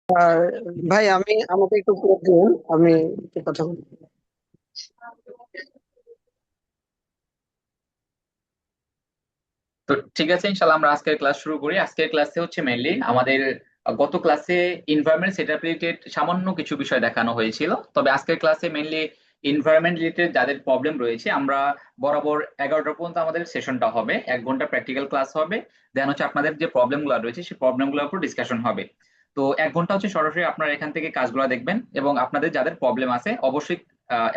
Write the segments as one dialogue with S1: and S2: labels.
S1: আর ভাই আমাকে একটু করে দিন, আমি একটু কথা বলি।
S2: তো ঠিক আছে, ইনশাল্লাহ আমরা আজকের ক্লাস শুরু করি। আজকের ক্লাসে হচ্ছে মেইনলি আমাদের গত ক্লাসে এনভায়রনমেন্ট সেটআপ রিলেটেড সামান্য কিছু বিষয় দেখানো হয়েছিল। তবে আজকের ক্লাসে মেইনলি এনভায়রনমেন্ট রিলেটেড যাদের প্রবলেম রয়েছে, আমরা বরাবর 11টা পর্যন্ত আমাদের সেশনটা হবে, 1 ঘন্টা প্র্যাকটিক্যাল ক্লাস হবে। দেন হচ্ছে আপনাদের যে প্রবলেমগুলো রয়েছে সেই প্রবলেমগুলোর উপর ডিসকাশন হবে। তো 1 ঘন্টা হচ্ছে সরাসরি আপনারা এখান থেকে কাজগুলো দেখবেন, এবং আপনাদের যাদের প্রবলেম আছে অবশ্যই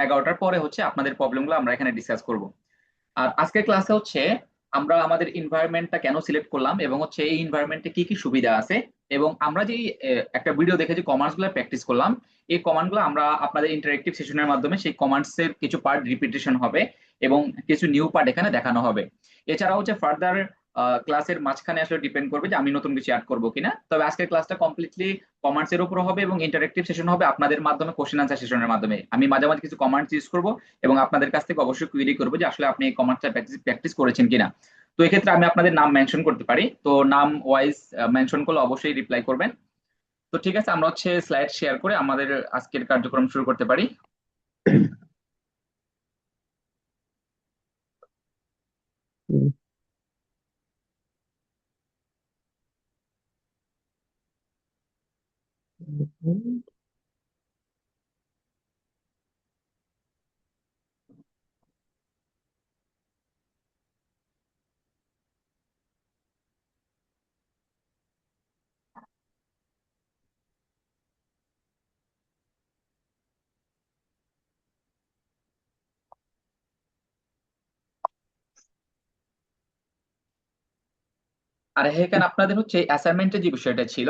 S2: 11টার পরে হচ্ছে আপনাদের প্রবলেমগুলো আমরা এখানে ডিসকাস করব। আর আজকের ক্লাসে হচ্ছে আমরা আমাদের এনভায়রনমেন্টটা কেন সিলেক্ট করলাম, এবং হচ্ছে এই এনভায়রনমেন্টে কি কি সুবিধা আছে, এবং আমরা যে একটা ভিডিও দেখে যে কমান্ডস গুলো প্র্যাকটিস করলাম, এই কমান্ড গুলো আমরা আপনাদের ইন্টারেক্টিভ সেশনের মাধ্যমে সেই কমান্ডস এর কিছু পার্ট রিপিটেশন হবে, এবং কিছু নিউ পার্ট এখানে দেখানো হবে। এছাড়া হচ্ছে ফার্দার ক্লাসের মাঝখানে আসলে ডিপেন্ড করবে যে আমি নতুন কিছু অ্যাড করবো কিনা। তবে আজকের ক্লাসটা কমপ্লিটলি কমান্ডস এর উপর হবে, এবং ইন্টারেক্টিভ সেশন হবে আপনাদের মাধ্যমে, কোশ্চেন আনসার সেশনের মাধ্যমে। আমি মাঝে মাঝে কিছু কমান্ডস ইউজ করবো, এবং আপনাদের কাছ থেকে অবশ্যই কুইরি করবো যে আসলে আপনি এই কমান্ডটা প্র্যাকটিস প্র্যাকটিস করেছেন কিনা। তো এক্ষেত্রে আমি আপনাদের নাম মেনশন করতে পারি, তো নাম ওয়াইজ মেনশন করলে অবশ্যই রিপ্লাই করবেন। তো ঠিক আছে, আমরা হচ্ছে স্লাইড শেয়ার করে আমাদের আজকের কার্যক্রম শুরু করতে পারি। আর এখানে আপনাদের হচ্ছে অ্যাসাইনমেন্টের যে বিষয়টা ছিল,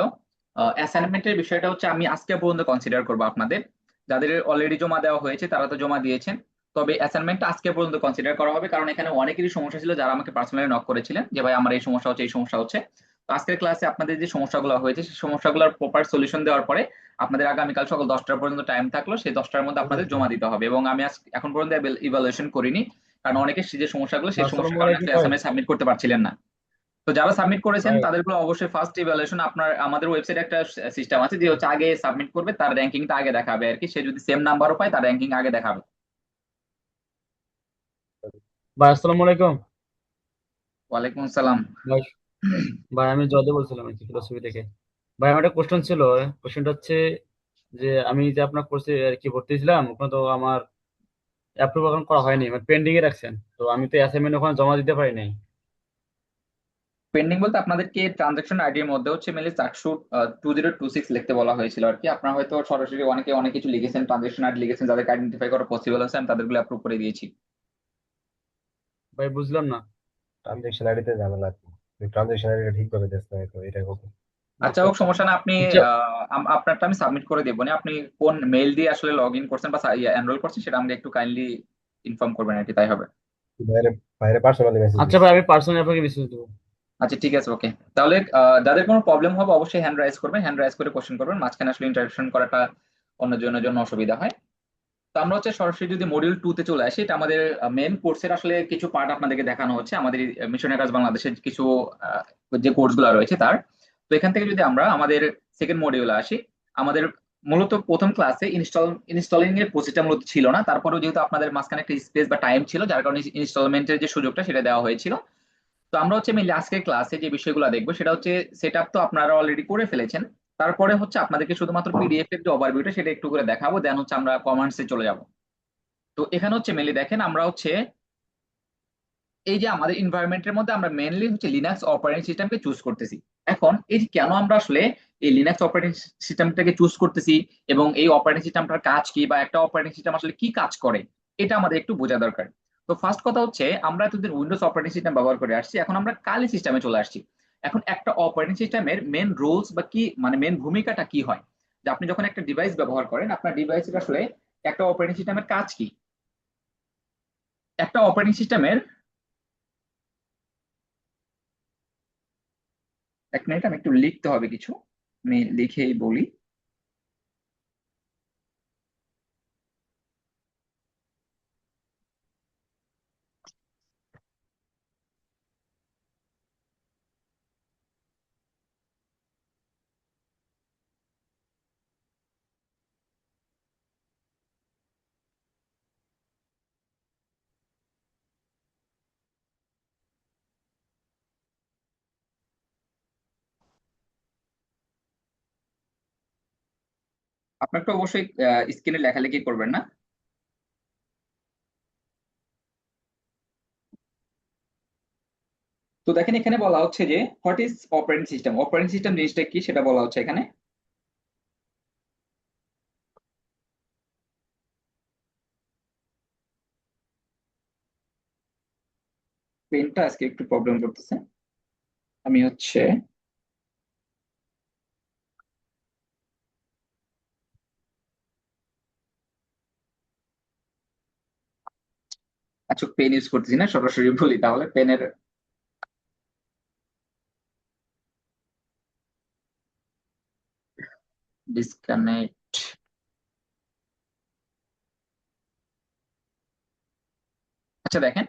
S2: অ্যাসাইনমেন্টের বিষয়টা হচ্ছে আমি আজকে পর্যন্ত কনসিডার করবো আপনাদের। যাদের অলরেডি জমা দেওয়া হয়েছে তারা তো জমা দিয়েছেন, তবে অ্যাসাইনমেন্টটা আজকে পর্যন্ত কনসিডার করা হবে, কারণ এখানে অনেকেরই সমস্যা ছিল যারা আমাকে পার্সোনালি নক করেছিলেন যে ভাই আমার এই সমস্যা হচ্ছে, এই সমস্যা হচ্ছে। তো আজকের ক্লাসে আপনাদের যে সমস্যাগুলো হয়েছে সেই সমস্যাগুলোর প্রপার সলিউশন দেওয়ার পরে আপনাদের আগামীকাল সকাল 10টা পর্যন্ত টাইম থাকলো, সেই 10টার মধ্যে আপনাদের জমা দিতে হবে। এবং আমি এখন পর্যন্ত ইভালুয়েশন করিনি, কারণ অনেকের যে সমস্যাগুলো সেই
S3: আসসালামু
S2: সমস্যার কারণে
S3: আলাইকুম
S2: আসলে
S3: ভাই।
S2: অ্যাসাইনমেন্ট সাবমিট করতে পারছিলেন না। তো যারা সাবমিট করেছেন
S3: ভাই
S2: তাদেরগুলো অবশ্যই ফার্স্ট ইভ্যালুয়েশন আপনার আমাদের ওয়েবসাইটে একটা সিস্টেম আছে যে হচ্ছে আগে সাবমিট করবে তার র্যাঙ্কিংটা আগে দেখাবে আর কি, সে যদি সেম নাম্বারও পায় তার র্যাঙ্কিং আগে দেখাবে।
S3: ভাই আসসালামু আলাইকুম।
S2: ওয়ালাইকুম আসসালাম।
S3: ভাই ভাই আমি জয়দেব বলছিলাম আর কি, ফিলোসফি থেকে। ভাই আমার একটা কোশ্চেন ছিল। কোশ্চেনটা হচ্ছে যে আমি যে আপনার কোর্সে আর কি ভর্তি ছিলাম, ওখানে তো আমার অ্যাপ্রুভ এখন করা হয়নি, মানে পেন্ডিং এ রাখছেন। তো আমি তো অ্যাসাইনমেন্ট ওখানে জমা দিতে পারি নাই।
S2: পেন্ডিং বলতে আপনাদেরকে ট্রানজাকশন আইডির মধ্যে হচ্ছে মেনলি 42026 লিখতে বলা হয়েছিল আর কি। আপনারা হয়তো সরাসরি অনেকে অনেক কিছু লিখেছেন, ট্রানজাকশন আইডি লিখেছেন, যাদেরকে আইডেন্টিফাই করা পসিবল আছে আমি তাদেরগুলো অ্যাপ্রুভ করে দিয়েছি।
S3: ভাই বুঝলাম না।
S4: ট্রানজেকশন আইডিতে ঝামেলা আছে। ট্রানজেকশন আইডিটা ঠিকভাবে দিস না, তো এটা কখন?
S2: আচ্ছা
S3: আচ্ছা
S2: হোক,
S3: আচ্ছা
S2: সমস্যা না। আপনি
S3: আচ্ছা।
S2: আপনারটা আমি সাবমিট করে দেবো না। আপনি কোন মেল দিয়ে আসলে লগ ইন করছেন বা এনরোল করছেন সেটা আমাকে একটু কাইন্ডলি ইনফর্ম করবেন আর কি, তাই হবে।
S4: বাইরে বাইরে পার্সোনালি মেসেজ
S3: আচ্ছা
S4: দিস।
S3: ভাই আমি পার্সোনালি আপনাকে মেসেজ দেবো।
S2: আচ্ছা ঠিক আছে, ওকে। তাহলে যাদের কোনো প্রবলেম হবে অবশ্যই হ্যান্ড রাইজ করবেন, হ্যান্ড রাইজ করে কোশ্চেন করবেন, মাঝখানে আসলে ইন্টারাকশন করাটা অন্যজনের জন্য অসুবিধা হয়। তো আমরা হচ্ছে সরাসরি যদি মডিউল 2 তে চলে আসি, এটা আমাদের মেন কোর্সের আসলে কিছু পার্ট আপনাদেরকে দেখানো হচ্ছে আমাদের মিশনের কাজ বাংলাদেশের কিছু আহ, যে কোর্সগুলো রয়েছে তার। তো এখান থেকে যদি আমরা আমাদের সেকেন্ড মডিউলে আসি, আমাদের মূলত প্রথম ক্লাসে ইনস্টলিং এর প্রসেসটা মূলত ছিল না, তারপরেও যেহেতু আপনাদের মাঝখানে একটা স্পেস বা টাইম ছিল যার কারণে ইনস্টলমেন্টের যে সুযোগটা সেটা দেওয়া হয়েছিল। তো আমরা হচ্ছে মেনলি আজকের ক্লাসে যে বিষয়গুলো দেখবো সেটা হচ্ছে সেট আপ তো আপনারা অলরেডি করে ফেলেছেন। তারপরে হচ্ছে আপনাদেরকে শুধুমাত্র পিডিএফ এর যে ওভারভিউটা সেটা একটু করে দেখাবো, দেন হচ্ছে আমরা কমান্ডসে চলে যাব। তো এখানে হচ্ছে মেনলি দেখেন আমরা হচ্ছে এই যে আমাদের এনভায়রনমেন্টের মধ্যে আমরা মেনলি হচ্ছে লিনাক্স অপারেটিং সিস্টেমকে চুজ করতেছি। এখন এই যে কেন আমরা আসলে এই লিনাক্স অপারেটিং সিস্টেমটাকে চুজ করতেছি, এবং এই অপারেটিং সিস্টেমটার কাজ কি, বা একটা অপারেটিং সিস্টেম আসলে কি কাজ করে, এটা আমাদের একটু বোঝা দরকার। তো ফার্স্ট কথা হচ্ছে আমরা এতদিন উইন্ডোজ অপারেটিং সিস্টেম ব্যবহার করে আসছি, এখন আমরা কালি সিস্টেমে চলে আসছি। এখন একটা অপারেটিং সিস্টেমের মেন রোলস বা কি মানে মেন ভূমিকাটা কি হয়, যে আপনি যখন একটা ডিভাইস ব্যবহার করেন আপনার ডিভাইসের আসলে একটা অপারেটিং সিস্টেমের কাজ কি। একটা অপারেটিং সিস্টেমের, এক মিনিট আমি একটু লিখতে হবে কিছু, আমি লিখেই বলি। আপনার তো অবশ্যই স্ক্রিনে লেখালেখি করবেন না। তো দেখেন এখানে বলা হচ্ছে যে what is operating system, operating system জিনিসটা কি সেটা বলা হচ্ছে এখানে। পেনটা আজকে একটু প্রবলেম করতেছে। আমি হচ্ছে আচ্ছা পেন ইউজ করতেছি না, সরাসরি বলি তাহলে পেনের ডিসকানেক্ট। আচ্ছা দেখেন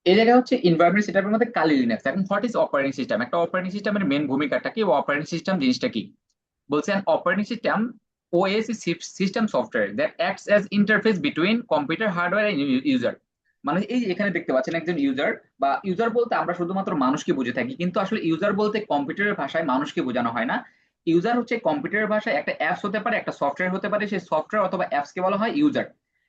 S2: এই জায়গায় হচ্ছে এনভায়রনমেন্ট সেটআপের মধ্যে কালি লিনাক্স। এখন হোয়াট ইজ অপারেটিং সিস্টেম, একটা অপারেটিং সিস্টেমের মেন ভূমিকাটা কি, অপারেটিং সিস্টেম জিনিসটা কি। বলছেন operating system OS is system software that acts as interface between computer hardware and user. মানে এই যে এখানে দেখতে পাচ্ছেন একজন ইউজার, বা ইউজার বলতে আমরা শুধুমাত্র মানুষকে বুঝে থাকি, কিন্তু আসলে ইউজার বলতে কম্পিউটারের ভাষায় মানুষকে বোঝানো হয় না। ইউজার হচ্ছে কম্পিউটারের ভাষায় একটা অ্যাপস হতে পারে, একটা সফটওয়্যার হতে পারে, সেই সফটওয়্যার অথবা অ্যাপস কে বলা হয় ইউজার।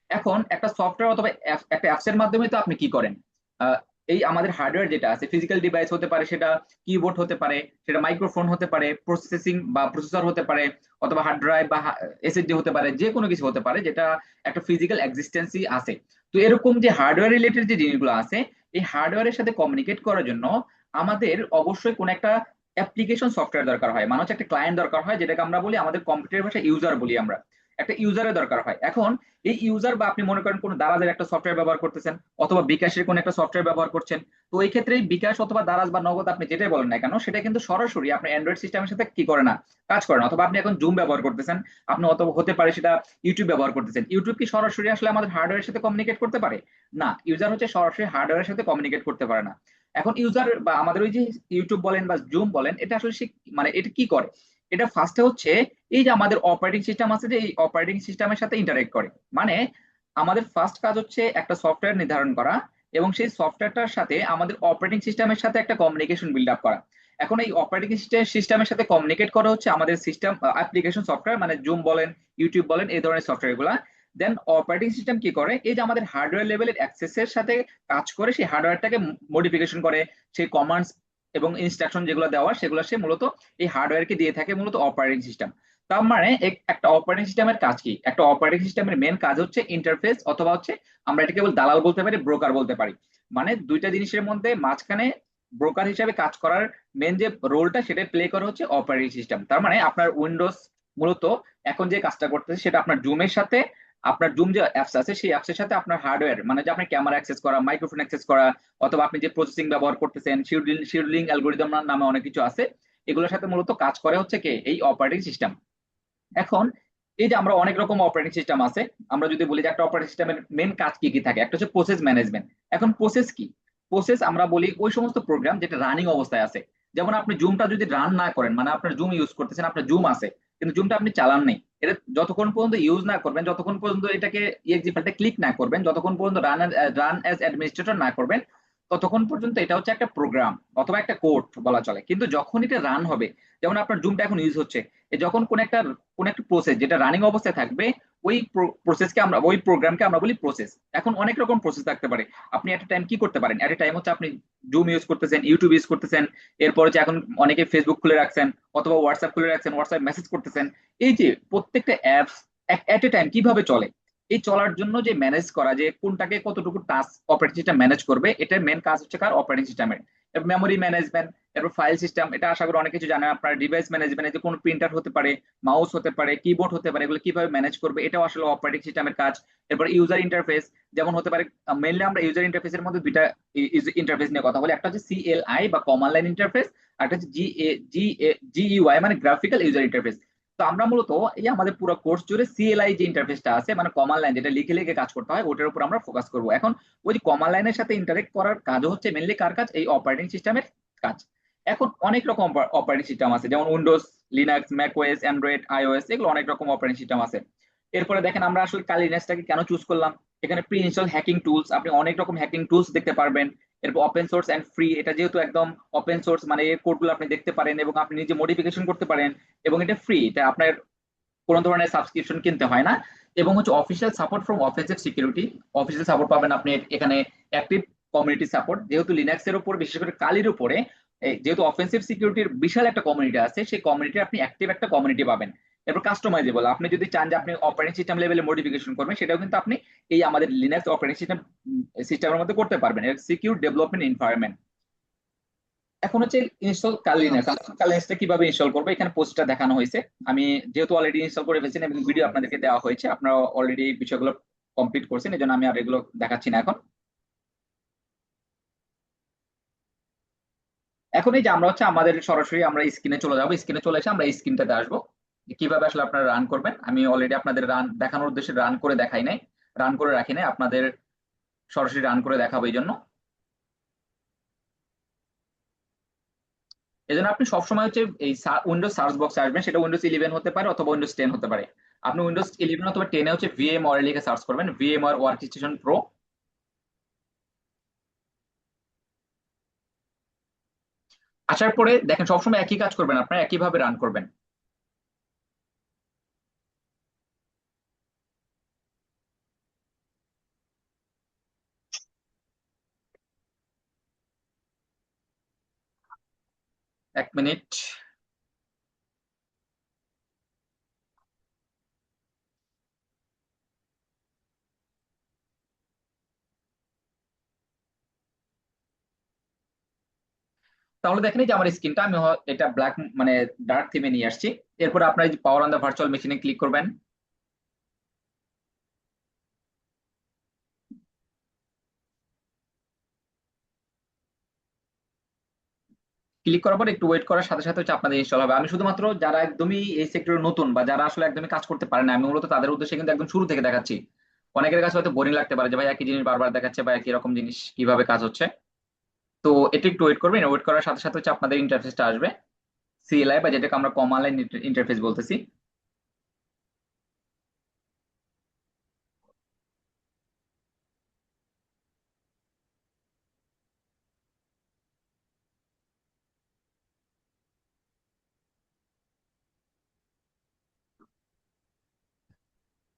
S2: এখন একটা সফটওয়্যার অথবা একটা অ্যাপস এর মাধ্যমে তো আপনি কি করেন, আহ, এই আমাদের হার্ডওয়্যার যেটা আছে ফিজিক্যাল ডিভাইস হতে পারে, সেটা কিবোর্ড হতে পারে, সেটা মাইক্রোফোন হতে পারে, প্রসেসিং বা প্রসেসর হতে পারে, অথবা হার্ড ড্রাইভ বা এসএসডি হতে পারে, যে কোনো কিছু হতে পারে যেটা একটা ফিজিক্যাল এক্সিস্টেন্সই আছে। তো এরকম যে হার্ডওয়্যার রিলেটেড যে জিনিসগুলো আছে, এই হার্ডওয়্যারের সাথে কমিউনিকেট করার জন্য আমাদের অবশ্যই কোন একটা অ্যাপ্লিকেশন সফটওয়্যার দরকার হয়, মানে হচ্ছে একটা ক্লায়েন্ট দরকার হয়, যেটাকে আমরা বলি আমাদের কম্পিউটার ভাষায় ইউজার বলি আমরা। একটা ইউজারের দরকার হয়। এখন এই ইউজার বা আপনি মনে করেন কোনো দারাজের একটা সফটওয়্যার ব্যবহার করতেছেন, অথবা বিকাশের কোনো একটা সফটওয়্যার ব্যবহার করছেন। তো এই ক্ষেত্রে বিকাশ অথবা দারাজ বা নগদ আপনি যেটাই বলেন না কেন, সেটা কিন্তু সরাসরি আপনার অ্যান্ড্রয়েড সিস্টেমের সাথে কি করে না, কাজ করে না। অথবা আপনি এখন জুম ব্যবহার করতেছেন, আপনি অথবা হতে পারে সেটা ইউটিউব ব্যবহার করতেছেন, ইউটিউব কি সরাসরি আসলে আমাদের হার্ডওয়্যারের সাথে কমিউনিকেট করতে পারে? না, ইউজার হচ্ছে সরাসরি হার্ডওয়্যারের সাথে কমিউনিকেট করতে পারে না। এখন ইউজার বা আমাদের ওই যে ইউটিউব বলেন বা জুম বলেন, এটা আসলে মানে এটা কি করে, এটা ফার্স্টে হচ্ছে এই যে আমাদের অপারেটিং সিস্টেম আছে, যে এই অপারেটিং সিস্টেমের সাথে ইন্টারেক্ট করে। মানে আমাদের ফার্স্ট কাজ হচ্ছে একটা সফটওয়্যার নির্ধারণ করা, এবং সেই সফটওয়্যারটার সাথে আমাদের অপারেটিং সিস্টেমের সাথে একটা কমিউনিকেশন বিল্ড আপ করা। এখন এই অপারেটিং সিস্টেমের সাথে কমিউনিকেট করা হচ্ছে আমাদের সিস্টেম অ্যাপ্লিকেশন সফটওয়্যার, মানে জুম বলেন, ইউটিউব বলেন, এই ধরনের সফটওয়্যার গুলা। দেন অপারেটিং সিস্টেম কি করে, এই যে আমাদের হার্ডওয়্যার লেভেলের অ্যাক্সেসের সাথে কাজ করে, সেই হার্ডওয়্যারটাকে মডিফিকেশন করে, সেই কমান্ডস এবং ইনস্ট্রাকশন যেগুলো দেওয়া সেগুলো সে মূলত এই হার্ডওয়্যারকে দিয়ে থাকে মূলত অপারেটিং সিস্টেম। তার মানে একটা অপারেটিং সিস্টেমের কাজ কি, একটা অপারেটিং সিস্টেমের মেন কাজ হচ্ছে ইন্টারফেস, অথবা হচ্ছে আমরা এটাকে কেবল দালাল বলতে পারি, ব্রোকার বলতে পারি। মানে দুইটা জিনিসের মধ্যে মাঝখানে ব্রোকার হিসেবে কাজ করার মেন যে রোলটা সেটা প্লে করে হচ্ছে অপারেটিং সিস্টেম। তার মানে আপনার উইন্ডোজ মূলত এখন যে কাজটা করতেছে সেটা আপনার জুমের সাথে, আপনার জুম যে অ্যাপস আছে সেই অ্যাপসের সাথে আপনার হার্ডওয়্যার, মানে যে আপনার ক্যামেরা অ্যাক্সেস করা, মাইক্রোফোন অ্যাক্সেস করা, অথবা আপনি যে প্রসেসিং ব্যবহার করতেছেন, শিডিউলিং অ্যালগোরিদম নামে অনেক কিছু আছে, এগুলোর সাথে মূলত কাজ করে হচ্ছে কে, এই অপারেটিং সিস্টেম। এখন এই যে আমরা অনেক রকম অপারেটিং সিস্টেম আছে, আমরা যদি বলি যে একটা অপারেটিং সিস্টেমের মেন কাজ কি কি থাকে, একটা হচ্ছে প্রসেস ম্যানেজমেন্ট। এখন প্রসেস কি, প্রসেস আমরা বলি ওই সমস্ত প্রোগ্রাম যেটা রানিং অবস্থায় আছে। যেমন আপনি জুমটা যদি রান না করেন, মানে আপনার জুম ইউজ করতেছেন, আপনার জুম আছে কিন্তু জুমটা আপনি চালান নেই, এটা যতক্ষণ পর্যন্ত ইউজ না করবেন, যতক্ষণ পর্যন্ত এটাকে ইএক্সি ফাইলটা ক্লিক না করবেন, যতক্ষণ পর্যন্ত রান অ্যাজ অ্যাডমিনিস্ট্রেটর না করবেন, ততক্ষণ পর্যন্ত এটা হচ্ছে একটা প্রোগ্রাম অথবা একটা কোড বলা চলে। কিন্তু যখন এটা রান হবে, যেমন আপনার জুমটা এখন ইউজ হচ্ছে, যখন কোন একটা প্রসেস যেটা রানিং অবস্থায় থাকবে, ওই প্রসেসকে আমরা, ওই প্রোগ্রামকে আমরা বলি প্রসেস। এখন অনেক রকম প্রসেস থাকতে পারে। আপনি একটা টাইম কি করতে পারেন, একটা টাইম হচ্ছে আপনি জুম ইউজ করতেছেন, ইউটিউব ইউজ করতেছেন, এরপর হচ্ছে এখন অনেকে ফেসবুক খুলে রাখছেন, অথবা হোয়াটসঅ্যাপ খুলে রাখছেন, হোয়াটসঅ্যাপ মেসেজ করতেছেন। এই যে প্রত্যেকটা অ্যাপস এট এ টাইম কিভাবে চলে, এই চলার জন্য যে ম্যানেজ করা, যে কোনটাকে কতটুকু টাস্ক অপারেটিং সিস্টেম ম্যানেজ করবে, এটার মেন কাজ হচ্ছে কার, অপারেটিং সিস্টেমের। মেমোরি ম্যানেজমেন্ট, এরপর ফাইল সিস্টেম, এটা আশা করি অনেক কিছু জানেন আপনার। ডিভাইস ম্যানেজমেন্ট, যে কোনো প্রিন্টার হতে পারে, মাউস হতে পারে, কিবোর্ড হতে পারে, এগুলো কিভাবে ম্যানেজ করবে, এটাও আসলে অপারেটিং সিস্টেমের কাজ। এরপর ইউজার ইন্টারফেস, যেমন হতে পারে মেনলি আমরা ইউজার ইন্টারফেসের মধ্যে দুইটা ইন্টারফেস নিয়ে কথা বলি, একটা হচ্ছে সিএলআই বা কমান্ড লাইন ইন্টারফেস, আর একটা হচ্ছে জিইউআই মানে গ্রাফিক্যাল ইউজার ইন্টারফেস। তো আমরা মূলত এই আমাদের পুরো কোর্স জুড়ে সিএলআই যে ইন্টারফেসটা আছে, মানে কমান্ড লাইন যেটা লিখে লিখে কাজ করতে হয়, ওটার উপর আমরা ফোকাস করবো। এখন ওই যে কমান্ড লাইনের সাথে ইন্টারেক্ট করার কাজ হচ্ছে মেনলি কার কাজ, এই অপারেটিং সিস্টেমের কাজ। এখন অনেক রকম অপারেটিং সিস্টেম আছে, যেমন Windows, Linux, macOS, Android, iOS, এগুলো অনেক রকম অপারেটিং সিস্টেম আছে। এরপরে দেখেন আমরা আসলে কালি লিনাক্সটাকে কেন চুজ করলাম, এখানে প্রি ইনস্টল হ্যাকিং টুলস, আপনি অনেক রকম হ্যাকিং টুলস দেখতে পারবেন। এরপর ওপেন সোর্স এন্ড ফ্রি, এটা যেহেতু একদম ওপেন সোর্স, মানে এর কোডগুলো আপনি দেখতে পারেন এবং আপনি নিজে মডিফিকেশন করতে পারেন, এবং এটা ফ্রি, এটা আপনার কোনো ধরনের সাবস্ক্রিপশন কিনতে হয় না। এবং হচ্ছে official support from offensive security, official support পাবেন আপনি এখানে। অ্যাক্টিভ কমিউনিটি সাপোর্ট, যেহেতু লিনাক্স এর উপর বিশেষ করে কালির উপরে যেহেতু অফেন্সিভ সিকিউরিটির বিশাল একটা কমিউনিটি আছে, সেই কমিউনিটি আপনি অ্যাক্টিভ একটা কমিউনিটি পাবেন। এরপর কাস্টমাইজেবল, আপনি যদি চান যে আপনি অপারেটিং সিস্টেম লেভেলে মডিফিকেশন করবেন, সেটাও কিন্তু আপনি এই আমাদের লিনাক্স অপারেটিং সিস্টেমের মধ্যে করতে পারবেন। Secure development environment. এখন হচ্ছে ইনস্টল কালিনাক্স। কালিনাক্সটা কিভাবে ইনস্টল করবো এখানে পোস্টটা দেখানো হয়েছে। আমি যেহেতু অলরেডি ইনস্টল করে ফেলছি এবং ভিডিও আপনাদেরকে দেওয়া হয়েছে, আপনারা অলরেডি এই বিষয়গুলো কমপ্লিট করছেন, এই জন্য আমি আর এগুলো দেখাচ্ছি না এখন। এখন এই যে আমরা হচ্ছে আমাদের সরাসরি আমরা স্ক্রিনে চলে যাবো, স্ক্রিনে চলে এসে আমরা এই স্ক্রিনটাতে আসবো। কিভাবে আসলে আপনারা রান করবেন, আমি অলরেডি আপনাদের রান দেখানোর উদ্দেশ্যে রান করে দেখাই নাই, রান করে রাখি নাই, আপনাদের সরাসরি রান করে দেখাবো এই জন্য। এই জন্য আপনি সবসময় হচ্ছে এই উইন্ডোজ সার্চ বক্সে আসবেন, সেটা উইন্ডোজ 11 হতে পারে অথবা উইন্ডোজ 10 হতে পারে। আপনি উইন্ডোজ 11 অথবা 10 এ হচ্ছে ভিএমওয়ার লিখে সার্চ করবেন, ভিএমওয়ার ওয়ার্ক স্টেশন প্রো। আসার পরে দেখেন সবসময় একই কাজ করবেন, আপনারা একইভাবে রান করবেন। এক মিনিট। তাহলে দেখেন এই যে আমার স্ক্রিনটা আমি এটা ব্ল্যাক মানে ডার্ক থিমে নিয়ে আসছি। এরপর আপনার এই পাওয়ার অন দা ভার্চুয়াল মেশিনে ক্লিক করবেন। ক্লিক করার পর একটু ওয়েট করার সাথে সাথে হচ্ছে আপনাদের ইনস্টল হবে। আমি শুধুমাত্র যারা একদমই এই সেক্টরে নতুন বা যারা আসলে একদমই কাজ করতে পারে না, আমি মূলত তাদের উদ্দেশ্যে কিন্তু একদম শুরু থেকে দেখাচ্ছি। অনেকের কাছে হয়তো বোরিং লাগতে পারে যে ভাই একই জিনিস বারবার দেখাচ্ছে বা একই রকম জিনিস কিভাবে কাজ হচ্ছে। তো এটা একটু ওয়েট করবেন, ওয়েট করার সাথে সাথে হচ্ছে আপনাদের ইন্টারফেসটা আসবে, সিএলআই বা যেটাকে আমরা কমান্ড লাইন ইন্টারফেস বলতেছি।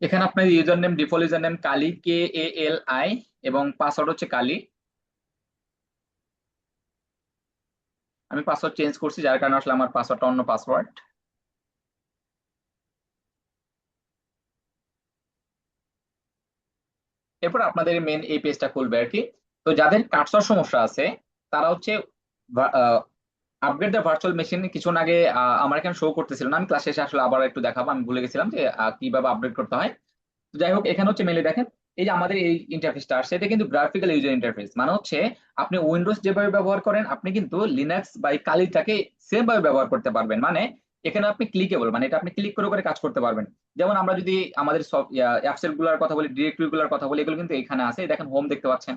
S2: এখানে আপনার user name, default user name Kali, KALI, এবং পাসওয়ার্ড হচ্ছে কালি। আমি পাসওয়ার্ড চেঞ্জ করছি, যার কারণে আসলে আমার পাসওয়ার্ডটা অন্য পাসওয়ার্ড। এরপর আপনাদের মেন এই পেজটা খুলবে আর কি। তো যাদের কার্সর সমস্যা আছে তারা হচ্ছে আপগ্রেড দ্য ভার্চুয়াল মেশিন কিছুক্ষণ আগে আমার এখানে শো করতেছিল না, আমি ক্লাস শেষে আসলে আবার একটু দেখাবো, আমি ভুলে গেছিলাম যে কিভাবে আপডেট করতে হয়। তো যাই হোক, এখানে হচ্ছে মেলে দেখেন এই যে আমাদের এই ইন্টারফেসটা আসছে, এটা কিন্তু গ্রাফিক্যাল ইউজার ইন্টারফেস, মানে হচ্ছে আপনি উইন্ডোজ যেভাবে ব্যবহার করেন আপনি কিন্তু লিনাক্স বা এই কালিটাকে সেম ভাবে ব্যবহার করতে পারবেন। মানে এখানে আপনি ক্লিকেবল, মানে এটা আপনি ক্লিক করে করে কাজ করতে পারবেন। যেমন আমরা যদি আমাদের সব অ্যাপস গুলার কথা বলি, ডিরেক্টরি গুলার কথা বলি, এগুলো কিন্তু এখানে আছে। দেখেন হোম দেখতে পাচ্ছেন,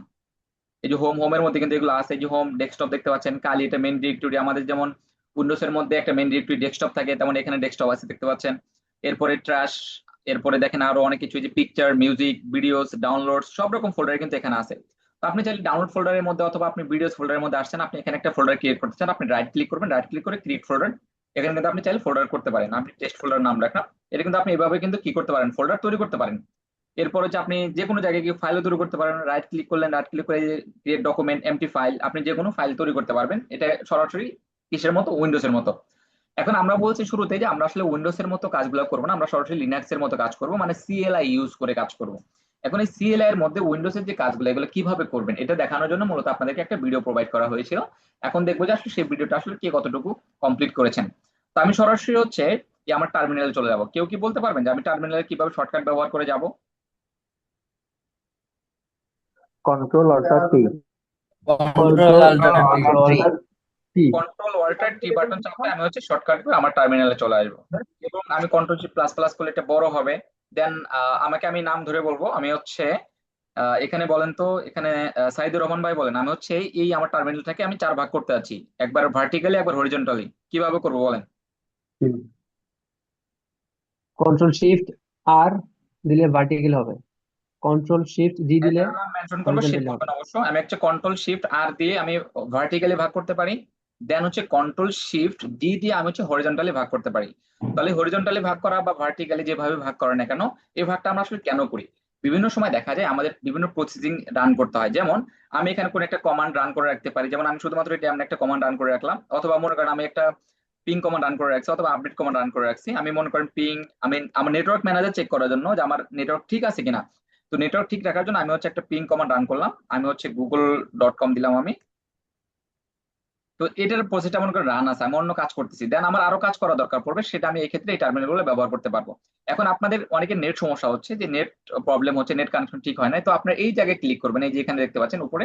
S2: এই যে হোমের মধ্যে কিন্তু এগুলো আছে। এই যে হোম ডেস্কটপ দেখতে পাচ্ছেন, কালি এটা মেইন ডিরেক্টরি। আমাদের যেমন উইন্ডোজ এর মধ্যে একটা মেইন ডিরেক্টরি ডেস্কটপ থাকে, তেমন এখানে ডেস্কটপ আছে দেখতে পাচ্ছেন। এরপরে ট্র্যাশ, এরপরে দেখেন আরো অনেক কিছু, যে পিকচার, মিউজিক, ভিডিওস, ডাউনলোড, সব রকম ফোল্ডার কিন্তু এখানে আছে। তো আপনি চাইলে ডাউনলোড ফোল্ডারের মধ্যে অথবা আপনি ভিডিওস ফোল্ডারের মধ্যে আসছেন, আপনি এখানে একটা ফোল্ডার ক্রিয়েট করতে চান, আপনি রাইট ক্লিক করবেন, রাইট ক্লিক করে ক্রিয়েট ফোল্ডার। এখানে কিন্তু আপনি চাইলে ফোল্ডার করতে পারেন, আপনি টেক্সট ফোল্ডার নাম রাখলাম। এটা কিন্তু আপনি এভাবে কিন্তু কি করতে পারেন, ফোল্ডার তৈরি করতে পারেন। এরপর হচ্ছে আপনি যে কোনো জায়গায় গিয়ে ফাইলও তৈরি করতে পারেন, রাইট ক্লিক করলেন, রাইট ক্লিক করে ক্রিয়েট ডকুমেন্ট, এমটি ফাইল, আপনি যে কোনো ফাইল তৈরি করতে পারবেন। এটা সরাসরি কিসের মতো, উইন্ডোজ এর মতো। এখন আমরা বলছি শুরুতে যে আমরা আসলে উইন্ডোজ এর মতো কাজগুলো করবো না, আমরা সরাসরি লিনাক্স এর মতো কাজ করব, মানে সিএলআই ইউজ করে কাজ করব। এখন এই সিএলআই এর মধ্যে উইন্ডোজ এর যে কাজগুলো এগুলো কিভাবে করবেন এটা দেখানোর জন্য মূলত আপনাদেরকে একটা ভিডিও প্রোভাইড করা হয়েছিল। এখন দেখবো যে আসলে সেই ভিডিওটা আসলে কে কতটুকু কমপ্লিট করেছেন। তো আমি সরাসরি হচ্ছে আমার টার্মিনালে চলে যাব। কেউ কি বলতে পারবেন যে আমি টার্মিনালে কিভাবে শর্টকাট ব্যবহার করে যাব?
S1: কন্ট্রোল অল্টার টি।
S5: কন্ট্রোল আল্টার টি।
S2: কন্ট্রোল অল্টার টি বাটন চাপলে আমি হচ্ছে শর্টকাট করে আমার টার্মিনালে চলে আসবো। এবং আমি কন্ট্রোল জি প্লাস প্লাস করলে এটা বড় হবে। দেন আমাকে আমি নাম ধরে বলবো, আমি হচ্ছে এখানে বলেন তো, এখানে সাইদুর রহমান ভাই বলেন, আমি হচ্ছে এই আমার টার্মিনালটাকে আমি 4 ভাগ করতে আছি, একবার ভার্টিক্যালি একবার হরিজন্টালি। কিভাবে করবো বলেন?
S5: কন্ট্রোল শিফট আর দিলে ভার্টিক্যাল হবে, কন্ট্রোল শিফট জি দিলে
S2: এটার নাম মেনশন করবো, সে
S5: হরিজন্টাল হবে।
S2: বলবেন অবশ্য। আমি হচ্ছে কন্ট্রোল শিফট আর দিয়ে আমি ভার্টিক্যালি ভাগ করতে পারি। দেন হচ্ছে কন্ট্রোল শিফট ডি দিয়ে আমি হচ্ছে হরিজন্টালি ভাগ করতে পারি। তাহলে হরিজন্টালি ভাগ করা বা ভার্টিক্যালি যেভাবে ভাগ করে না কেন, এই ভাগটা আমরা আসলে কেন করি? বিভিন্ন সময় দেখা যায় আমাদের বিভিন্ন প্রসেসিং রান করতে হয়। যেমন আমি এখানে কোনো একটা কমান্ড রান করে রাখতে পারি, যেমন আমি শুধুমাত্র এটা এমন একটা কমান্ড রান করে রাখলাম, অথবা মনে করেন আমি একটা পিং কমান্ড রান করে রাখছি অথবা আপডেট কমান্ড রান করে রাখছি। আমি মনে করেন পিং, আমি আমার নেটওয়ার্ক ম্যানেজার চেক করার জন্য যে আমার নেটওয়ার্ক ঠিক আছে কিনা। তো নেটওয়ার্ক ঠিক রাখার জন্য আমি হচ্ছে একটা পিং কমান্ড রান করলাম, আমি হচ্ছে google.com দিলাম আমি। তো এটার প্রসেসটা মনে করেন রান আছে, আমি অন্য কাজ করতেছি, দেন আমার আরো কাজ করা দরকার পড়বে, সেটা আমি এই ক্ষেত্রে এই টার্মিনাল গুলো ব্যবহার করতে পারবো। এখন আপনাদের অনেকের নেট সমস্যা হচ্ছে, যে নেট প্রবলেম হচ্ছে, নেট কানেকশন ঠিক হয় না, তো আপনার এই জায়গায় ক্লিক করবেন, এই যে এখানে দেখতে পাচ্ছেন উপরে,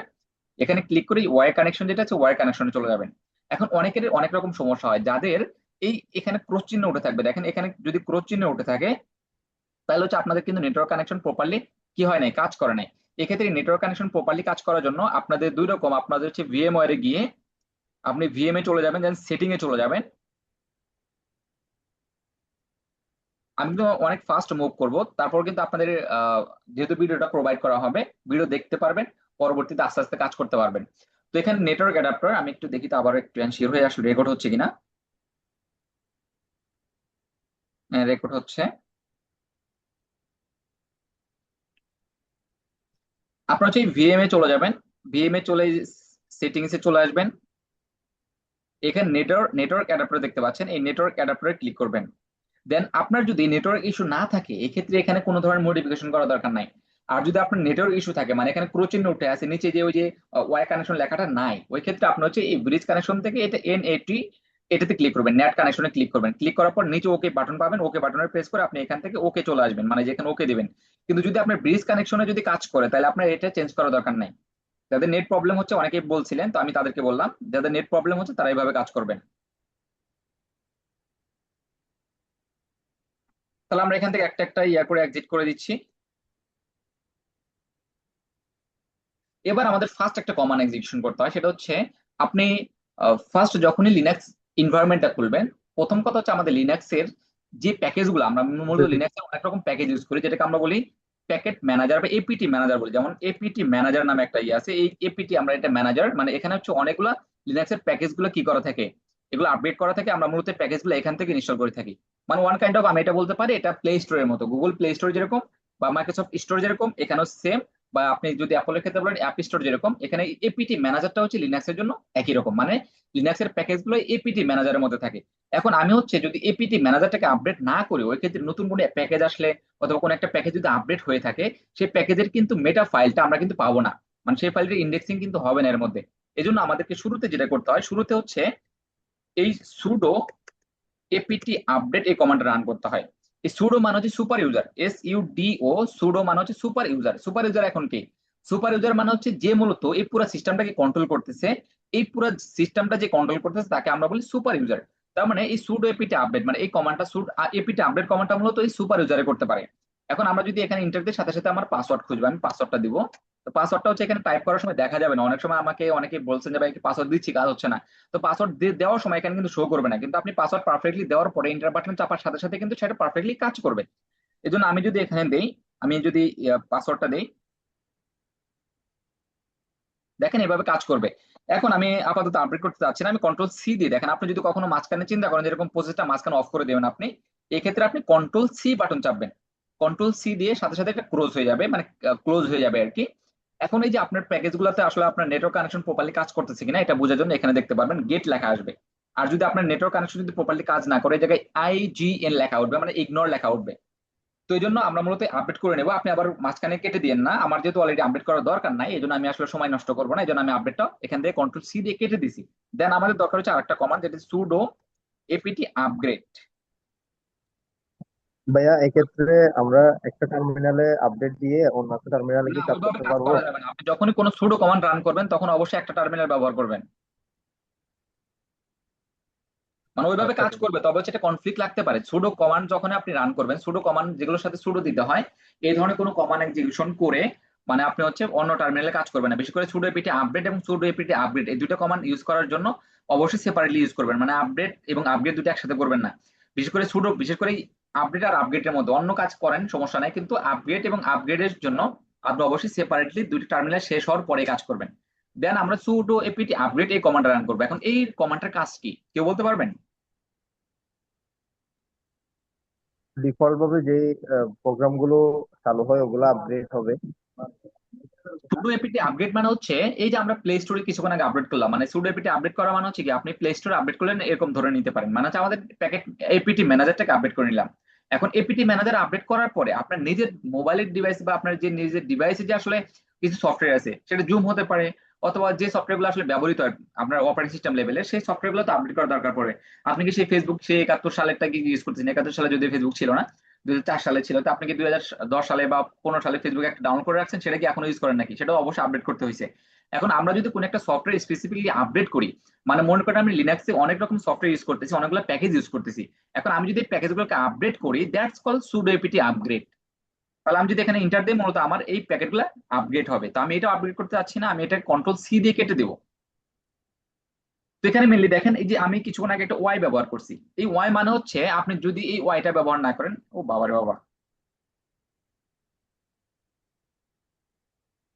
S2: এখানে ক্লিক করে ওয়্যার কানেকশন যেটা আছে ওয়্যার কানেকশনে চলে যাবেন। এখন অনেকের অনেক রকম সমস্যা হয়, যাদের এই এখানে ক্রস চিহ্ন উঠে থাকবে, দেখেন এখানে যদি ক্রস চিহ্ন উঠে থাকে তাহলে হচ্ছে আপনাদের কিন্তু নেটওয়ার্ক কানেকশন প্রপারলি কি হয় নাই, কাজ করে নাই। এক্ষেত্রে নেটওয়ার্ক কানেকশন প্রপারলি কাজ করার জন্য আপনাদের দুই রকম, আপনাদের হচ্ছে ভিএমওয়্যারে গিয়ে আপনি ভিএম এ চলে যাবেন, দেন সেটিং এ চলে যাবেন। আমি কিন্তু অনেক ফাস্ট মুভ করব, তারপর কিন্তু আপনাদের যেহেতু ভিডিওটা প্রোভাইড করা হবে, ভিডিও দেখতে পারবেন, পরবর্তীতে আস্তে আস্তে কাজ করতে পারবেন। তো এখানে নেটওয়ার্ক অ্যাডাপ্টার আমি একটু দেখি তো, আবার একটু এনশিওর হয়ে আসলে রেকর্ড হচ্ছে কিনা। রেকর্ড হচ্ছে। আপনার হচ্ছে ভিএম এ চলে যাবেন, ভিএম এ চলে সেটিংস এ চলে আসবেন, এখানে নেটওয়ার্ক অ্যাডাপ্টার দেখতে পাচ্ছেন, এই নেটওয়ার্ক অ্যাডাপ্টারে ক্লিক করবেন। দেন আপনার যদি নেটওয়ার্ক ইস্যু না থাকে, এক্ষেত্রে এখানে কোনো ধরনের মডিফিকেশন করা দরকার নাই। আর যদি আপনার নেটওয়ার্ক ইস্যু থাকে, মানে এখানে ক্রো চিহ্ন উঠে আছে নিচে, যে ওই যে ওয়াই কানেকশন লেখাটা নাই, ওই ক্ষেত্রে আপনার হচ্ছে এই ব্রিজ কানেকশন থেকে এটা NAT, এটাতে ক্লিক করবেন, নেট কানেকশনে ক্লিক করবেন, ক্লিক করার পর নিচে ওকে বাটন পাবেন, ওকে বাটনে প্রেস করে আপনি এখান থেকে ওকে চলে আসবেন, মানে যেখানে ওকে দিবেন। কিন্তু যদি আপনার ব্রিজ কানেকশনে যদি কাজ করে, তাহলে আপনার এটা চেঞ্জ করার দরকার নাই। যাদের নেট প্রবলেম হচ্ছে, অনেকেই বলছিলেন, তো আমি তাদেরকে বললাম যাদের নেট প্রবলেম হচ্ছে তারা এইভাবে কাজ করবেন। তাহলে আমরা এখান থেকে একটা একটা ইয়া করে এক্সিট করে দিচ্ছি। এবার আমাদের ফার্স্ট একটা কমান্ড এক্সিকিউশন করতে হয়, সেটা হচ্ছে আপনি ফার্স্ট যখনই লিনাক্স এনভায়রনমেন্টটা খুলবেন, প্রথম কথা হচ্ছে আমাদের লিনাক্সের যে প্যাকেজগুলো, আমরা মূলত লিনাক্সের অনেক রকম প্যাকেজ ইউজ করি, যেটাকে আমরা বলি প্যাকেট ম্যানেজার বা এপিটি ম্যানেজার বলি। যেমন এপিটি ম্যানেজার নামে একটা ইয়ে আছে, এই এপিটি আমরা এটা ম্যানেজার, মানে এখানে হচ্ছে অনেকগুলো লিনাক্সের প্যাকেজগুলো কি করা থাকে, এগুলো আপডেট করা থাকে, আমরা মূলত প্যাকেজগুলো এখান থেকে ইনস্টল করে থাকি। মানে ওয়ান কাইন্ড অফ, আমি এটা বলতে পারি এটা প্লে স্টোরের মতো, গুগল প্লে স্টোর যেরকম বা মাইক্রোসফট স্টোর যেরকম, এখানেও সেম, বা আপনি যদি অ্যাপলের ক্ষেত্রে বলেন অ্যাপ স্টোর যেরকম, এখানে এপিটি ম্যানেজারটা হচ্ছে লিনাক্সের জন্য একই রকম, মানে লিনাক্সের প্যাকেজগুলো এপিটি ম্যানেজারের মধ্যে থাকে। এখন আমি হচ্ছে যদি এপিটি ম্যানেজারটাকে আপডেট না করি, ওই ক্ষেত্রে নতুন কোনো প্যাকেজ আসলে অথবা কোনো একটা প্যাকেজ যদি আপডেট হয়ে থাকে, সেই প্যাকেজের কিন্তু মেটা ফাইলটা আমরা কিন্তু পাবো না, মানে সেই ফাইলটির ইন্ডেক্সিং কিন্তু হবে না এর মধ্যে। এই জন্য আমাদেরকে শুরুতে যেটা করতে হয়, শুরুতে হচ্ছে এই সুডো এপিটি আপডেট এই কমান্ড রান করতে হয়। এই সুডো মানে হচ্ছে সুপার ইউজার, SUDO, সুডো মানে হচ্ছে সুপার ইউজার। সুপার ইউজার এখন কি? সুপার ইউজার মানে হচ্ছে যে মূলত এই পুরো সিস্টেমটাকে কন্ট্রোল করতেছে, এই পুরো সিস্টেমটা যে কন্ট্রোল করতেছে তাকে আমরা বলি সুপার ইউজার। তার মানে এই সুডো এপিটি আপডেট, মানে এই কমান্ডটা এপিটি আপডেট কমান্ডটা মূলত এই সুপার ইউজারে করতে পারে। এখন আমরা যদি এখানে ইন্টার দিই, সাথে সাথে আমার পাসওয়ার্ড খুঁজবো, আমি পাসওয়ার্ডটা দিব। তো পাসওয়ার্ডটা হচ্ছে এখানে টাইপ করার সময় দেখা যাবে না, অনেক সময় আমাকে অনেকে বলছেন যে ভাই পাসওয়ার্ড দিচ্ছি কাজ হচ্ছে না। তো পাসওয়ার্ড দেওয়ার সময় এখানে কিন্তু শো করবে না, কিন্তু আপনি পাসওয়ার্ড পারফেক্টলি দেওয়ার পরে এন্টার বাটন চাপার সাথে সাথে কিন্তু সেটা পারফেক্টলি কাজ করবে। এই জন্য আমি যদি এখানে দেই, আমি যদি পাসওয়ার্ডটা দেই, দেখেন এভাবে কাজ করবে। এখন আমি আপাতত আপডেট করতে চাচ্ছি না, আমি কন্ট্রোল C দিয়ে, দেখেন আপনি যদি কখনো মাঝখানে চিন্তা করেন যেরকম প্রসেসটা মাঝখানে অফ করে দেবেন আপনি, এই ক্ষেত্রে আপনি কন্ট্রোল C বাটন চাপবেন, কন্ট্রোল C দিয়ে সাথে সাথে একটা ক্লোজ হয়ে যাবে, মানে ক্লোজ হয়ে যাবে আর কি। এখন এই যে আপনার প্যাকেজ গুলোতে আসলে আপনার নেটওয়ার্ক কানেকশন প্রপারলি কাজ করতেছে কিনা এটা বোঝার জন্য এখানে দেখতে পারবেন গেট লেখা আসবে। আর যদি আপনার নেটওয়ার্ক কানেকশন যদি প্রপারলি কাজ না করে, এই জায়গায় IGN লেখা উঠবে, মানে ইগনোর লেখা উঠবে। তো এই জন্য আমরা মূলত আপডেট করে নেবো, আপনি আবার মাঝখানে কেটে দিয়েন না, আমার যেহেতু অলরেডি আপডেট করার দরকার নাই, এই জন্য আমি আসলে সময় নষ্ট করবো না, এই জন্য আমি আপডেটটা এখান থেকে কন্ট্রোল C দিয়ে কেটে দিছি। দেন আমাদের দরকার হচ্ছে আরেকটা কমান্ড, যেটা সুডো এপিটি আপগ্রেড।
S4: ভাইয়া এক্ষেত্রে আমরা একটা টার্মিনালে আপডেট দিয়ে অন্য একটা টার্মিনালে
S2: না,
S4: কি কাজ
S2: ওইভাবে
S4: করতে
S2: কাজ
S4: পারবো?
S2: করা যাবে না, আপনি যখনই কোনো সুডো কমান্ড রান করবেন তখন অবশ্যই একটা টার্মিনাল ব্যবহার করবেন, মানে ওইভাবে
S4: আচ্ছা
S2: কাজ
S4: ঠিক
S2: করবে, তবে হচ্ছে এটা কনফ্লিক্ট লাগতে পারে। সুডো কমান্ড যখন আপনি রান করবেন, সুডো কমান্ড যেগুলোর সাথে সুডো দিতে হয়, এই ধরনের কোনো কমান্ড এক্সিকিউশন করে মানে আপনি হচ্ছে অন্য টার্মিনালে কাজ করবেন না। বিশেষ করে সুডো এপিটি আপডেট এবং সুডো এপিটি আপগ্রেড এই দুটো কমান্ড ইউজ করার জন্য অবশ্যই সেপারেটলি ইউজ করবেন, মানে আপডেট এবং আপগ্রেড দুটো একসাথে করবেন না। বিশেষ করে সুডো, বিশেষ করে আপডেট আর আপগ্রেডের মধ্যে অন্য কাজ করেন সমস্যা নাই, কিন্তু আপগ্রেড এবং আপগ্রেডের জন্য আপনি অবশ্যই সেপারেটলি দুটি টার্মিনাল শেষ হওয়ার পরে কাজ করবেন। দেন আমরা sudo apt আপগ্রেড এই কমান্ডটা রান করবো। এখন এই কমান্ডটার কাজ কি কেউ বলতে পারবেন?
S4: ডিফল্ট ভাবে যে প্রোগ্রাম গুলো চালু হয় ওগুলো আপডেট হবে।
S2: সুডো এপিটি আপডেট মানে হচ্ছে এই যে আমরা প্লে স্টোরে কিছুক্ষণ আগে আপডেট করলাম, মানে সুডো এপিটি আপডেট করা মানে হচ্ছে কি আপনি প্লে স্টোরে আপডেট করলেন এরকম ধরে নিতে পারেন, মানে হচ্ছে আমাদের প্যাকেট এপিটি ম্যানেজারটাকে আপডেট করে নিলাম। এখন এপিটি ম্যানেজার আপডেট করার পরে আপনার নিজের মোবাইলের ডিভাইস বা আপনার যে নিজের ডিভাইসে যে আসলে কিছু সফটওয়্যার আছে সেটা জুম হতে পারে, অথবা যে সফটওয়্যার গুলো আসলে ব্যবহৃত হয় আপনার অপারেটিং সিস্টেম লেভেলে সেই সফটওয়্যার গুলো তো আপডেট করা দরকার পড়ে। আপনি কি সেই ফেসবুক সেই 71 সালেরটা কি ইউজ করতেছেন? 71 সালে যদি ফেসবুক ছিল না, 2004 সালে ছিল, তো আপনি কি 2010 সালে বা 15 সালে ফেসবুক একটা ডাউনলোড করে রাখছেন, সেটা কি এখনো ইউজ করেন নাকি? সেটাও অবশ্যই আপডেট করতে হয়েছে। এখন আমরা যদি কোনো একটা সফটওয়্যার স্পেসিফিকলি আপডেট করি, মানে মনে করেন আমি লিনাক্সে অনেক রকম সফটওয়্যার ইউজ করতেছি, অনেকগুলো প্যাকেজ ইউজ করতেছি, এখন আমি যদি প্যাকেজগুলোকে আপডেট করি that's call pseudo apt upgrade. তাহলে আমি যদি এখানে ইন্টার দিই মূলত আমার এই প্যাকেটগুলো আপগ্রেড হবে। তো আমি এটা আপগ্রেড করতে চাচ্ছি না, আমি এটা কন্ট্রোল সি দিয়ে কেটে দেবো। তো এখানে মেনলি দেখেন এই যে আমি কিছুক্ষণ আগে একটা ওয়াই ব্যবহার করছি, এই ওয়াই মানে হচ্ছে আপনি যদি এই ওয়াইটা ব্যবহার না করেন, ও বাবারে বাবা।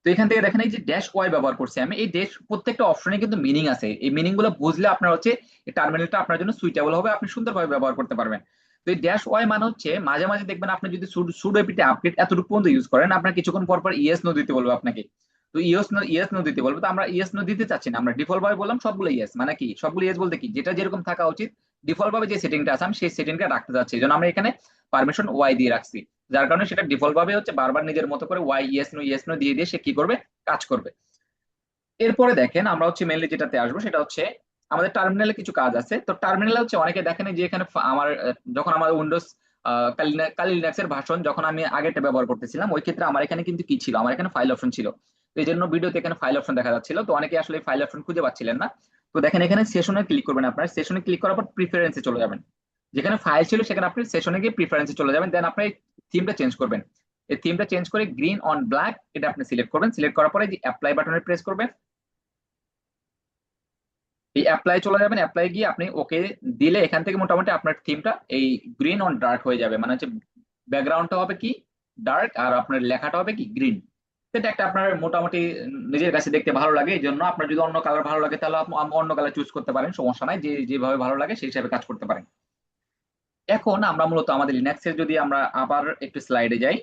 S2: তো এখান থেকে দেখেন এই যে ড্যাশ ওয়াই ব্যবহার করছি আমি, এই ড্যাশ প্রত্যেকটা অপশনে কিন্তু মিনিং আছে, এই মিনিং গুলো বুঝলে আপনার হচ্ছে এই টার্মিনালটা আপনার জন্য সুইটেবল হবে, আপনি সুন্দরভাবে ব্যবহার করতে পারবেন। তো এই ড্যাশ ওয়াই মানে হচ্ছে মাঝে মাঝে দেখবেন আপনি যদি সুডো এপিটি আপডেট এতটুকু পর্যন্ত ইউজ করেন, আপনার কিছুক্ষণ পর পর ইয়েস নো দিতে বলবে আপনাকে। তো ইয়েস নো দিতে বলবে, তো আমরা ইয়েস নো দিতে চাচ্ছি না, আমরা ডিফল্ট ভাবে বললাম সবগুলো ইয়েস। মানে কি সবগুলো ইয়েস বলতে কি যেটা যেরকম থাকা উচিত ডিফল্ট ভাবে যে সেটিংটা আছে আমি সেই সেটিংটা রাখতে চাচ্ছি, এই জন্য আমরা এখানে পারমিশন ওয়াই দিয়ে রাখছি, যার কারণে সেটা ডিফল্ট ভাবে হচ্ছে বারবার নিজের মতো করে ওয়াই ইয়েস নো দিয়ে দিয়ে সে কি করবে, কাজ করবে। এরপরে দেখেন আমরা হচ্ছে মেনলি যেটাতে আসবো সেটা হচ্ছে আমাদের টার্মিনালে কিছু কাজ আছে। তো টার্মিনালে হচ্ছে অনেকে দেখেন যে এখানে আমার যখন আমার উইন্ডোজ কালি লিনাক্স এর ভার্সন যখন আমি আগেরটা ব্যবহার করতেছিলাম ওই ক্ষেত্রে আমার এখানে কিন্তু কি ছিল, আমার এখানে ফাইল অপশন ছিল। তো এই জন্য ভিডিওতে এখানে ফাইল অপশন দেখা যাচ্ছিল, তো অনেকে আসলে ফাইল অপশন খুঁজে পাচ্ছিলেন না। তো দেখেন এখানে সেশনে ক্লিক করবেন, আপনার সেশনে ক্লিক করার পর প্রিফারেন্সে চলে যাবেন, যেখানে ফাইল ছিল সেখানে আপনি সেশনে গিয়ে প্রিফারেন্সে চলে যাবেন, দেন আপনি থিমটা চেঞ্জ করবেন। এই থিমটা চেঞ্জ করে গ্রিন অন ব্ল্যাক এটা আপনি সিলেক্ট করবেন, সিলেক্ট করার পরে যে অ্যাপ্লাই বাটনে প্রেস করবেন, এই অ্যাপ্লাই চলে যাবেন, অ্যাপ্লাই গিয়ে আপনি ওকে দিলে এখান থেকে মোটামুটি আপনার থিমটা এই গ্রিন অন ডার্ক হয়ে যাবে, মানে হচ্ছে ব্যাকগ্রাউন্ডটা হবে কি ডার্ক আর আপনার লেখাটা হবে কি গ্রিন। সেটা একটা আপনার মোটামুটি নিজের কাছে দেখতে ভালো লাগে, এই জন্য আপনার যদি অন্য কালার ভালো লাগে তাহলে আপনি অন্য কালার চুজ করতে পারেন, সমস্যা নাই, যে যেভাবে ভালো লাগে সেই হিসাবে কাজ করতে পারেন। এখন আমরা মূলত আমাদের লিনাক্সের যদি আমরা আবার একটু স্লাইডে যাই,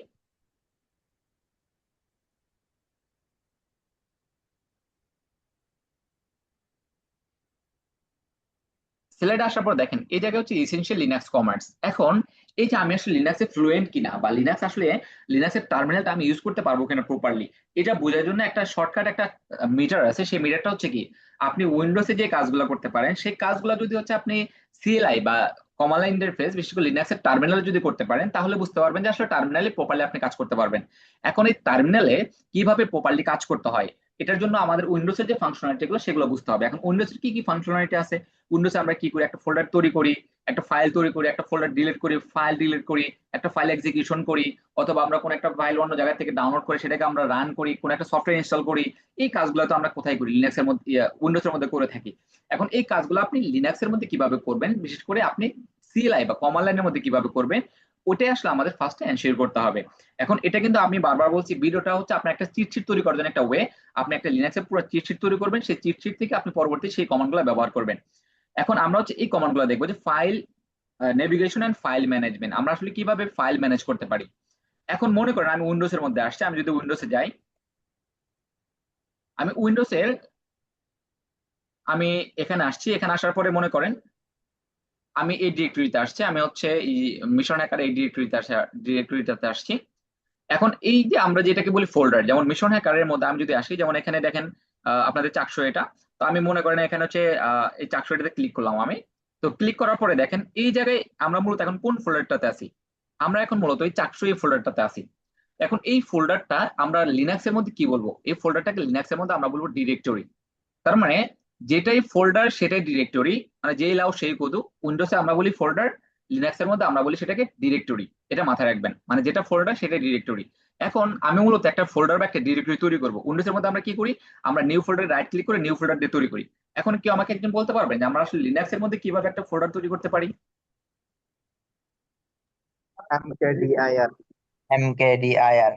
S2: স্লাইডে আসার পর দেখেন এই জায়গায় হচ্ছে এসেনশিয়াল লিনাক্স কমান্ডস। এখন এই যে আমি আসলে লিনাক্সে ফ্লুয়েন্ট কিনা বা লিনাক্স আসলে লিনাক্সের টার্মিনালটা আমি ইউজ করতে পারবো কিনা প্রপারলি, এটা বোঝার জন্য একটা শর্টকাট একটা মিটার আছে। সেই মিটারটা হচ্ছে কি আপনি উইন্ডোজে যে কাজগুলো করতে পারেন সেই কাজগুলো যদি হচ্ছে আপনি সিএলআই বা কমান্ড ইন্টারফেস বিশেষ করে লিনাক্সের টার্মিনালে যদি করতে পারেন তাহলে বুঝতে পারবেন যে আসলে টার্মিনালে প্রপারলি আপনি কাজ করতে পারবেন। এখন এই টার্মিনালে কিভাবে প্রপারলি কাজ করতে হয় এটার জন্য আমাদের উইন্ডোজের যে ফাংশনালিটি গুলো সেগুলো বুঝতে হবে। এখন উইন্ডোজের কি কি ফাংশনালিটি আছে, উইন্ডোজে আমরা কি করি, একটা ফোল্ডার তৈরি করি, একটা ফাইল তৈরি করি, একটা ফোল্ডার ডিলিট করি, ফাইল ডিলিট করি, একটা ফাইল এক্সিকিউশন করি, অথবা আমরা কোন একটা ফাইল অন্য জায়গা থেকে ডাউনলোড করে সেটাকে আমরা রান করি, কোন একটা সফটওয়্যার ইনস্টল করি। এই কাজগুলো তো আমরা কোথায় করি, লিনাক্স এর মধ্যে উইন্ডোজের মধ্যে করে থাকি। এখন এই কাজগুলো আপনি লিনাক্স এর মধ্যে কিভাবে করবেন, বিশেষ করে আপনি সিএলআই বা কমান্ড লাইনের মধ্যে কিভাবে করবেন ওটাই আসলে আমাদের ফার্স্টে এনশিওর করতে হবে। এখন এটা কিন্তু আমি বারবার বলছি ভিডিওটা হচ্ছে আপনার একটা চিট শিট তৈরি করার জন্য একটা ওয়ে, আপনি একটা লিনাক্সের পুরো চিট শিট তৈরি করবেন, সেই চিট শিট থেকে আপনি পরবর্তী সেই কমান্ডগুলো ব্যবহার করবেন। এখন আমরা হচ্ছে এই কমান্ডগুলো দেখবো যে file navigation and file management, আমরা আসলে কিভাবে ফাইল ম্যানেজ করতে পারি। এখন মনে করেন আমি উইন্ডোজের মধ্যে আসছি, আমি যদি উইন্ডোজে যাই, আমি উইন্ডোজের আমি এখানে আসছি, এখানে আসার পরে মনে করেন আমি এই ডিরেক্টরিতে আসছি, আমি হচ্ছে এই মিশন হ্যাকার এই ডিরেক্টরিটাতে আসছি। এখন এই যে আমরা যেটাকে বলি ফোল্ডার, যেমন মিশন হ্যাকারের মধ্যে আমি যদি আসি, যেমন এখানে দেখেন আপনাদের চাকশো এটা, তো আমি মনে করেন এখানে হচ্ছে এই চাকশো এটাতে ক্লিক করলাম আমি। তো ক্লিক করার পরে দেখেন এই জায়গায় আমরা মূলত এখন কোন ফোল্ডারটাতে আছি, আমরা এখন মূলত এই চাকশো এই ফোল্ডারটাতে আছি। এখন এই ফোল্ডারটা আমরা লিনাক্স এর মধ্যে কি বলবো, এই ফোল্ডারটাকে লিনাক্স এর মধ্যে আমরা বলবো ডিরেক্টরি। তার মানে যেটাই ফোল্ডার সেটাই ডিরেক্টরি, মানে যেই লাও সেই কদু, উইন্ডোজে আমরা বলি ফোল্ডার, লিনাক্স এর মধ্যে আমরা বলি সেটাকে ডিরেক্টরি। এটা মাথায় রাখবেন, মানে যেটা ফোল্ডার সেটাই ডিরেক্টরি। এখন আমি মূলত একটা ফোল্ডার বা একটা ডিরেক্টরি তৈরি করবো, উইন্ডোজের মধ্যে আমরা কি করি, আমরা নিউ ফোল্ডারে রাইট ক্লিক করে নিউ ফোল্ডার দিয়ে তৈরি করি। এখন কি আমাকে একজন বলতে পারবেন যে আমরা আসলে লিনাক্স এর মধ্যে কিভাবে একটা ফোল্ডার তৈরি করতে পারি?
S1: mkdir
S6: mkdir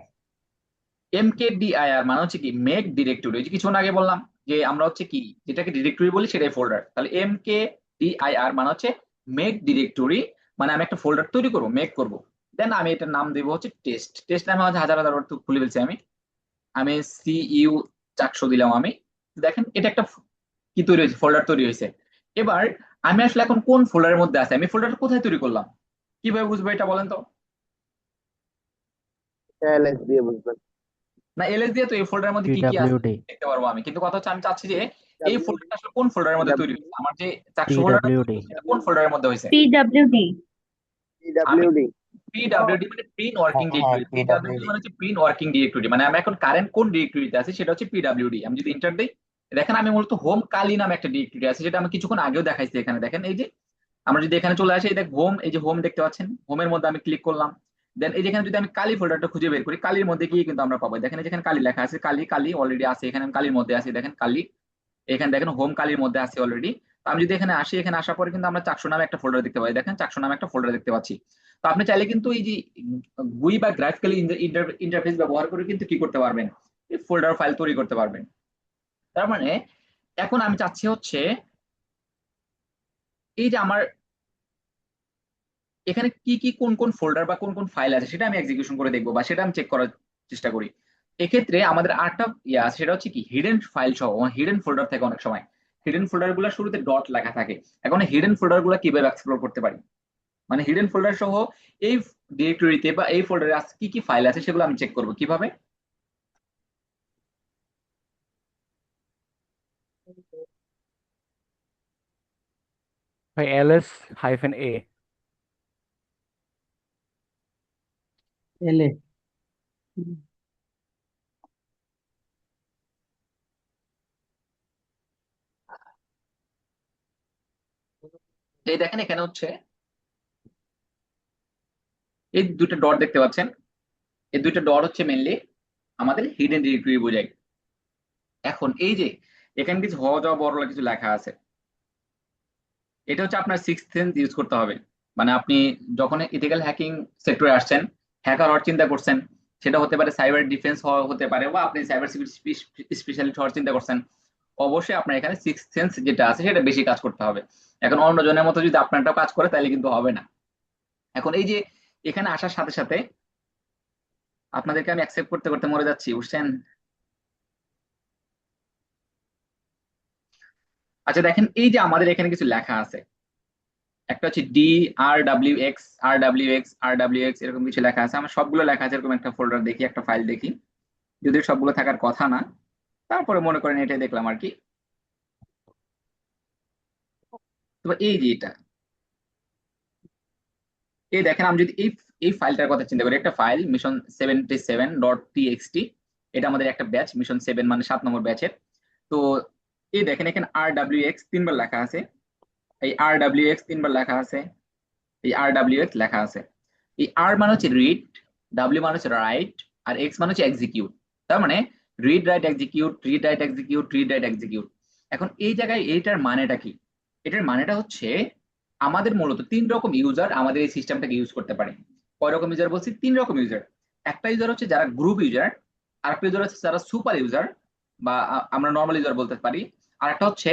S2: এমকেডিআইআর মানে হচ্ছে কি মেক ডিরেক্টরি, যে কিছুক্ষণ আগে বললাম। যে আমরা হচ্ছে কি যেটাকে ডিরেক্টরি বলি সেটাই ফোল্ডার। তাহলে MKDIR মানে হচ্ছে মেক ডিরেক্টরি, মানে আমি একটা ফোল্ডার তৈরি করবো, মেক করব। দেন আমি এটার নাম দেবো হচ্ছে টেস্ট। টেস্ট নামে হচ্ছে হাজার হাজার বার তো খুলে ফেলছি আমি। আমি CU 400 দিলাম আমি। দেখেন এটা একটা কি তৈরি হয়েছে, ফোল্ডার তৈরি হয়েছে। এবার আমি আসলে এখন কোন ফোল্ডারের মধ্যে আছে, আমি ফোল্ডারটা কোথায় তৈরি করলাম, কিভাবে বুঝবো এটা বলেন তো?
S4: LS দিয়ে বুঝবেন।
S2: না, LS দিয়ে তো এই ফোল্ডারের মধ্যে কি কি আছে
S6: PWD
S2: দেখতে পারবো আমি, কিন্তু কথা হচ্ছে আমি চাচ্ছি যে এই
S4: PWD
S2: ফোল্ডারটা আসলে কোন ফোল্ডারের মধ্যে তৈরি হয়েছে, আমার যে 400 ফোল্ডারটা তৈরি
S6: PWD
S2: হয়েছে, সেটা কোন ফোল্ডারের মধ্যে হয়েছে।
S7: PWD
S2: আমি
S4: PWD
S2: PWD মানে প্রিন্ট ওয়ার্কিং ডিরেক্টরি, PWD মানে হচ্ছে প্রিন্ট ওয়ার্কিং ডিরেক্টরি, মানে আমি এখন কারেন্ট কোন ডিরেক্টরিতে আছি সেটা হচ্ছে PWD। আমি যদি এন্টার দিই, দেখেন আমি মূলত হোম কালি নামে একটা ডিরেক্টরি আছে, যেটা আমি কিছুক্ষণ আগেও দেখাইছি। এখানে দেখেন এই যে আমরা যদি এখানে চলে আসি, এই দেখ হোম, এই যে হোম দেখতে পাচ্ছেন, হোমের মধ্যে আমি ক্লিক করলাম। দেন এই যেখানে যদি আমি কালি ফোল্ডারটা খুঁজে বের করি, কালির মধ্যে গিয়ে কিন্তু আমরা পাবো, দেখেন যেখানে কালি লেখা আছে, কালি কালি অলরেডি আছে এখানে, আমি কালির মধ্যে আছি, দেখেন কালি এখানে, দেখেন হোম কালির মধ্যে আছে অলরেডি। তো আমি যদি এখানে আসি, এখানে আসার পরে কিন্তু আমরা 400 নামে একটা ফোল্ডার দেখতে পাই, দেখেন 400 নামে একটা ফোল্ডার দেখতে পাচ্ছি। তো আপনি চাইলে কিন্তু এই যে গুই বা গ্রাফিক্যাল ইন্টারফেস ব্যবহার করে কিন্তু কি করতে পারবেন, এই ফোল্ডার ফাইল তৈরি করতে পারবেন। তার মানে এখন আমি চাচ্ছি হচ্ছে এই যে আমার এখানে কি কি কোন কোন ফোল্ডার বা কোন কোন ফাইল আছে সেটা আমি এক্সিকিউশন করে দেখবো, বা সেটা আমি চেক করার চেষ্টা করি। এক্ষেত্রে আমাদের আরেকটা ইয়ে আছে, সেটা হচ্ছে কি হিডেন ফাইল সহ হিডেন ফোল্ডার থাকে। অনেক সময় হিডেন ফোল্ডার গুলো শুরুতে ডট লেখা থাকে। এখন হিডেন ফোল্ডার গুলো কিভাবে এক্সপ্লোর করতে পারি, মানে হিডেন ফোল্ডার সহ এই ডিরেক্টরিতে বা এই ফোল্ডারে কি কি ফাইল আছে সেগুলো আমি চেক করবো কিভাবে।
S6: ভাই LS-A
S5: এলে
S2: এই দেখেন এখানে হচ্ছে এই দুটো ডট দেখতে পাচ্ছেন, এই দুইটা ডট হচ্ছে মেনলি আমাদের হিডেন ডিরেক্টরি বোঝায়। এখন এই যে এখানে কিছু হওয়া যাওয়া বড় কিছু লেখা আছে, এটা হচ্ছে আপনার সিক্সথ সেন্স ইউজ করতে হবে। মানে আপনি যখন ইথিক্যাল হ্যাকিং সেক্টরে আসছেন, হ্যাকার হওয়ার চিন্তা করছেন, সেটা হতে পারে সাইবার ডিফেন্স হওয়া হতে পারে, বা আপনি সাইবার সিকিউরিটি স্পেশালিস্ট হওয়ার চিন্তা করছেন, অবশ্যই আপনার এখানে সিক্সথ সেন্স যেটা আছে সেটা বেশি কাজ করতে হবে। এখন অন্যজনের মতো যদি আপনারটাও কাজ করে তাহলে কিন্তু হবে না। এখন এই যে এখানে আসার সাথে সাথে আপনাদেরকে আমি অ্যাকসেপ্ট করতে করতে মরে যাচ্ছি, বুঝছেন? আচ্ছা দেখেন এই যে আমাদের এখানে কিছু লেখা আছে, একটা হচ্ছে DRWX এরকম কিছু লেখা আছে। আমার সবগুলো লেখা আছে এরকম একটা ফোল্ডার দেখি, একটা ফাইল দেখি, যদিও সবগুলো থাকার কথা না, তারপরে মনে করেন এটাই দেখলাম আর কি। তো এই যে এটা, এই দেখেন আমি যদি এই এই ফাইলটার কথা চিন্তা করি, একটা ফাইল mission77.txt, এটা আমাদের একটা ব্যাচ মিশন 7 মানে 7 নম্বর ব্যাচের। তো এই দেখেন এখানে RWX 3 বার লেখা আছে, এই RWX 3 বার লেখা আছে, এই RWX লেখা আছে। এই R মানে হচ্ছে রিড, W মানে হচ্ছে রাইট, আর X মানে হচ্ছে এক্সিকিউট। তার মানে read write execute, read write execute, read write execute. এখন এই জায়গায় এইটার মানেটা কি? এটার মানেটা হচ্ছে আমাদের মূলত 3 রকম ইউজার আমাদের এই সিস্টেমটাকে ইউজ করতে পারে। কয় রকম ইউজার বলছি? 3 রকম ইউজার। একটা ইউজার হচ্ছে যারা গ্রুপ ইউজার, আর একটা ইউজার হচ্ছে যারা সুপার ইউজার, বা আমরা নর্মাল ইউজার বলতে পারি। আর একটা হচ্ছে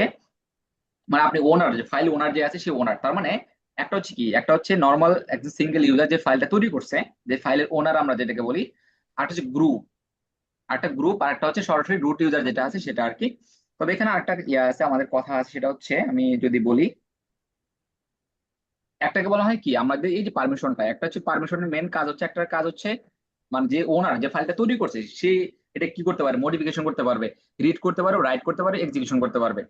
S2: মানে আপনি ওনার, যে ফাইল ওনার যে আছে সে ওনার। তার মানে একটা হচ্ছে কি, একটা হচ্ছে নর্মাল একজন সিঙ্গেল ইউজার যে ফাইলটা তৈরি করছে, যে ফাইলের ওনার আমরা যেটাকে বলি। আর হচ্ছে গ্রুপ, একটা গ্রুপ, আর একটা হচ্ছে সরাসরি রুট ইউজার যেটা আছে সেটা আর কি। তবে এখানে আরেকটা ইয়ে আছে, আমাদের কথা আছে, সেটা হচ্ছে আমি যদি বলি, একটাকে বলা হয় কি আমাদের এই যে পারমিশনটা, একটা হচ্ছে পারমিশনের মেন কাজ হচ্ছে, একটা কাজ হচ্ছে মানে যে ওনার যে ফাইলটা তৈরি করছে সে এটা কি করতে পারে, মডিফিকেশন করতে পারবে, রিড করতে পারবে, রাইট করতে পারবে, এক্সিকিউশন করতে পারবে।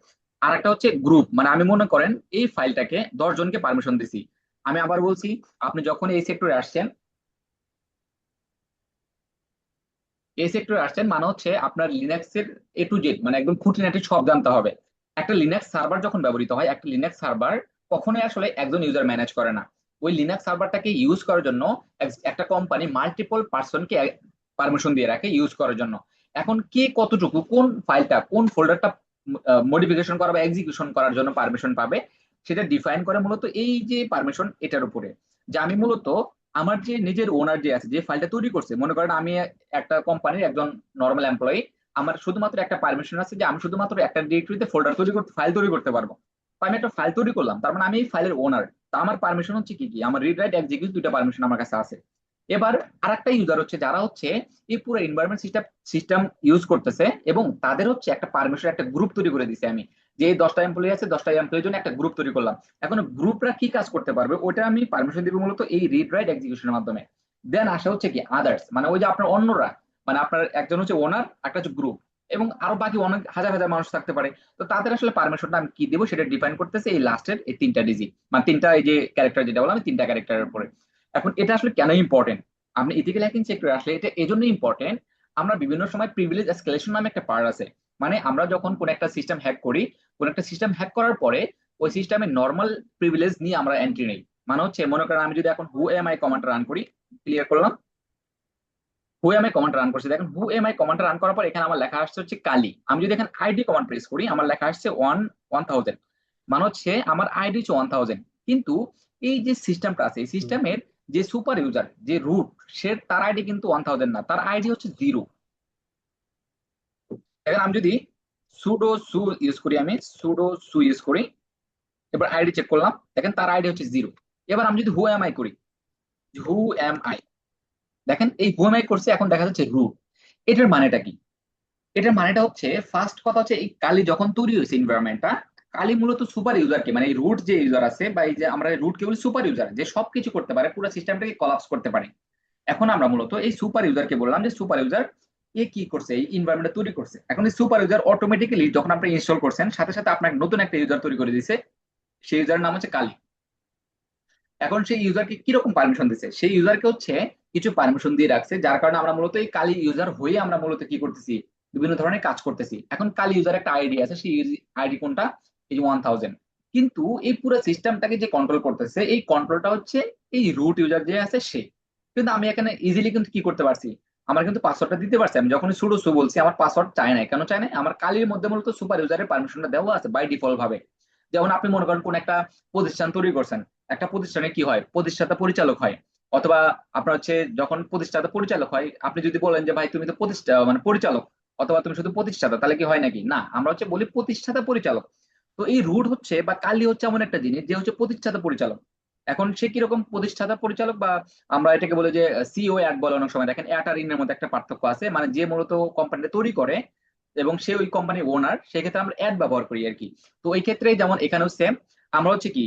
S2: আর একটা হচ্ছে গ্রুপ, মানে আমি মনে করেন এই ফাইলটাকে 10 জনকে পারমিশন দিছি। আমি আবার বলছি, আপনি যখন এই সেক্টরে আসছেন, এই সেক্টরে আসছেন মানে হচ্ছে আপনার লিনাক্সের A to Z মানে একদম খুঁটিনাটি সব জানতে হবে। একটা লিনাক্স সার্ভার যখন ব্যবহৃত হয়, একটা লিনাক্স সার্ভার কখনোই আসলে একজন ইউজার ম্যানেজ করে না। ওই লিনাক্স সার্ভারটাকে ইউজ করার জন্য একটা কোম্পানি মাল্টিপল পার্সনকে পারমিশন দিয়ে রাখে ইউজ করার জন্য। এখন কে কতটুকু কোন ফাইলটা কোন ফোল্ডারটা মডিফিকেশন করা বা এক্সিকিউশন করার জন্য পারমিশন পাবে, সেটা ডিফাইন করে মূলত এই যে পারমিশন এটার উপরে। যে আমি মূলত আমার যে নিজের ওনার যে আছে, যে ফাইলটা তৈরি করছে, মনে করেন আমি একটা কোম্পানির একজন নর্মাল এমপ্লয়ি, আমার শুধুমাত্র একটা পারমিশন আছে যে আমি শুধুমাত্র একটা ডিরেক্টরিতে ফোল্ডার তৈরি করতে, ফাইল তৈরি করতে পারবো। তো আমি একটা ফাইল তৈরি করলাম, তার মানে আমি এই ফাইলের ওনার। তা আমার পারমিশন হচ্ছে কি কি, আমার রিড রাইট এক্সিকিউট দুইটা পারমিশন আমার কাছে আছে। এবার আরেকটা ইউজার হচ্ছে যারা হচ্ছে এই পুরো এনভায়রনমেন্ট সিস্টেম ইউজ করতেছে, এবং তাদের হচ্ছে একটা পারমিশন, একটা গ্রুপ তৈরি করে দিছে আমি, যে এই 10টা এমপ্লয়ি আছে, 10টা এমপ্লয়ির জন্য একটা গ্রুপ তৈরি করলাম। এখন গ্রুপরা কি কাজ করতে পারবে ওটা আমি পারমিশন দিব মূলত এই রিড রাইট এক্সিকিউশনের মাধ্যমে। দেন আসা হচ্ছে কি আদার্স, মানে ওই যে আপনার অন্যরা, মানে আপনার একজন হচ্ছে ওনার, একটা হচ্ছে গ্রুপ, এবং আরো বাকি অনেক হাজার হাজার মানুষ থাকতে পারে। তো তাদের আসলে পারমিশনটা আমি কি দেবো সেটা ডিফাইন করতেছে এই লাস্টের এই 3টা ডিজিট, মানে 3টা এই যে ক্যারেক্টার যেটা বললাম, 3টা ক্যারেক্টারের উপরে। এখন এটা আসলে কেন ইম্পর্টেন্ট, আপনি ইথিক্যাল হ্যাকিং সেক্টরে আসলে এটা এই জন্য ইম্পর্টেন্ট। আমরা বিভিন্ন সময় প্রিভিলেজ এসকেলেশন নামে একটা পার্ট আছে, মানে আমরা যখন কোন একটা সিস্টেম হ্যাক করি, কোন একটা সিস্টেম হ্যাক করার পরে ওই সিস্টেমের নর্মাল প্রিভিলেজ নিয়ে আমরা এন্ট্রি নেই। মানে হচ্ছে মনে করেন আমি যদি এখন who am I command run করি, ক্লিয়ার করলাম, who am I command run করছি, দেখেন who am I command run করার পর এখানে আমার লেখা আসছে হচ্ছে কালি। আমি যদি এখানে আইডি কমান্ড প্রেস করি আমার লেখা আসছে 1000, মানে হচ্ছে আমার আইডি হচ্ছে 1000। কিন্তু এই যে সিস্টেমটা আছে, এই সিস্টেমের যে সুপার ইউজার, যে রুট, সে তার আইডি কিন্তু 1000 না, তার আইডি হচ্ছে 0। এখন আমি যদি সুডো সু ইউজ করি, আমি সুডো সু ইউজ করি, এবার আইডি চেক করলাম, দেখেন তার আইডি হচ্ছে 0। এবার আমি যদি হু এম আই করি, হু এম আই, দেখেন এই হু এম আই করছে, এখন দেখা যাচ্ছে রুট। এটার মানেটা কি? এটার মানেটা হচ্ছে, ফার্স্ট কথা হচ্ছে এই কালি যখন তৈরি হয়েছে এনভায়রনমেন্টটা, কালি মূলত সুপার ইউজারকে, মানে এই রুট যে ইউজার আছে, বা এই যে আমরা রুট কে বলি সুপার ইউজার, যে সবকিছু করতে পারে, পুরো সিস্টেমটাকে কলাপস করতে পারে। এখন আমরা মূলত এই সুপার ইউজারকে বললাম যে সুপার ইউজার এ কি করছে, এই এনভায়রনমেন্টটা তৈরি করছে। এখন এই সুপার ইউজার অটোমেটিক্যালি যখন আপনি ইনস্টল করছেন, সাথে সাথে আপনার নতুন একটা ইউজার তৈরি করে দিয়েছে, সেই ইউজারের নাম হচ্ছে কালি। এখন সেই ইউজারকে কিরকম পারমিশন দিচ্ছে, সেই ইউজারকে হচ্ছে কিছু পারমিশন দিয়ে রাখছে, যার কারণে আমরা মূলত এই কালি ইউজার হয়ে আমরা মূলত কি করতেছি, বিভিন্ন ধরনের কাজ করতেছি। এখন কালি ইউজার একটা আইডি আছে, সেই আইডি কোনটা, এই যে 1000। কিন্তু এই পুরো সিস্টেমটাকে যে কন্ট্রোল করতেছে, এই কন্ট্রোলটা হচ্ছে এই রুট ইউজার যে আছে সে। কিন্তু আমি এখানে ইজিলি কিন্তু কি করতে পারছি, আমার কিন্তু পাসওয়ার্ডটা দিতে পারছি। আমি যখন সুডো সু বলছি আমার পাসওয়ার্ড চাই না, কেন চাই না, আমার কালির মধ্যে মূলত সুপার ইউজারের পারমিশনটা দেওয়া আছে বাই ডিফল্ট ভাবে। যেমন আপনি মনে করেন কোন একটা প্রতিষ্ঠান তৈরি করছেন, একটা প্রতিষ্ঠানে কি হয়, প্রতিষ্ঠাতা পরিচালক হয়, অথবা আপনার হচ্ছে যখন প্রতিষ্ঠাতা পরিচালক হয়, আপনি যদি বলেন যে ভাই তুমি তো প্রতিষ্ঠা মানে পরিচালক, অথবা তুমি শুধু প্রতিষ্ঠাতা, তাহলে কি হয় নাকি, না, আমরা হচ্ছে বলি প্রতিষ্ঠাতা পরিচালক। তো এই রুট হচ্ছে বা কালি হচ্ছে এমন একটা জিনিস যে হচ্ছে প্রতিষ্ঠাতা পরিচালক। এখন সে কিরকম প্রতিষ্ঠাতা পরিচালক, বা আমরা এটাকে বলে যে সিও অ্যাড বলে অনেক সময়, দেখেন অ্যাড আর ইনের মধ্যে একটা পার্থক্য আছে, মানে যে মূলত কোম্পানিটা তৈরি করে এবং সে ওই কোম্পানির ওনার, সেক্ষেত্রে আমরা অ্যাড ব্যবহার করি আর কি। তো এই ক্ষেত্রে যেমন এখানেও সেম, আমরা হচ্ছে কি,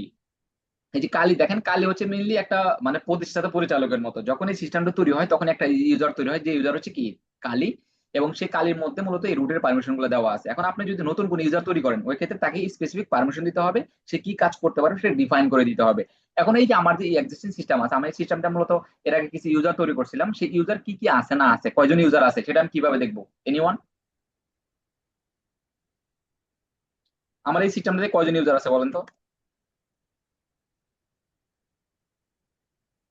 S2: এই যে কালি, দেখেন কালি হচ্ছে মেইনলি একটা মানে প্রতিষ্ঠাতা পরিচালকের মতো। যখন এই সিস্টেমটা তৈরি হয় তখন একটা ইউজার তৈরি হয়, যে ইউজার হচ্ছে কি কালি, এবং সেই কালির মধ্যে মূলত এই রুটের পারমিশন গুলো দেওয়া আছে। এখন আপনি যদি নতুন কোন ইউজার তৈরি করেন, ওই ক্ষেত্রে তাকে স্পেসিফিক পারমিশন দিতে হবে, সে কি কাজ করতে পারবে সেটা ডিফাইন করে দিতে হবে। এখন এই যে আমার যে এক্সিস্টিং সিস্টেম আছে, আমার এই সিস্টেমটা মূলত এর আগে কিছু ইউজার তৈরি করছিলাম, সেই ইউজার কি কি আছে না আছে, কয়জন ইউজার আছে, সেটা আমি কিভাবে দেখবো, এনিওয়ান? আমার এই সিস্টেমটাতে কয়জন ইউজার আছে বলেন তো?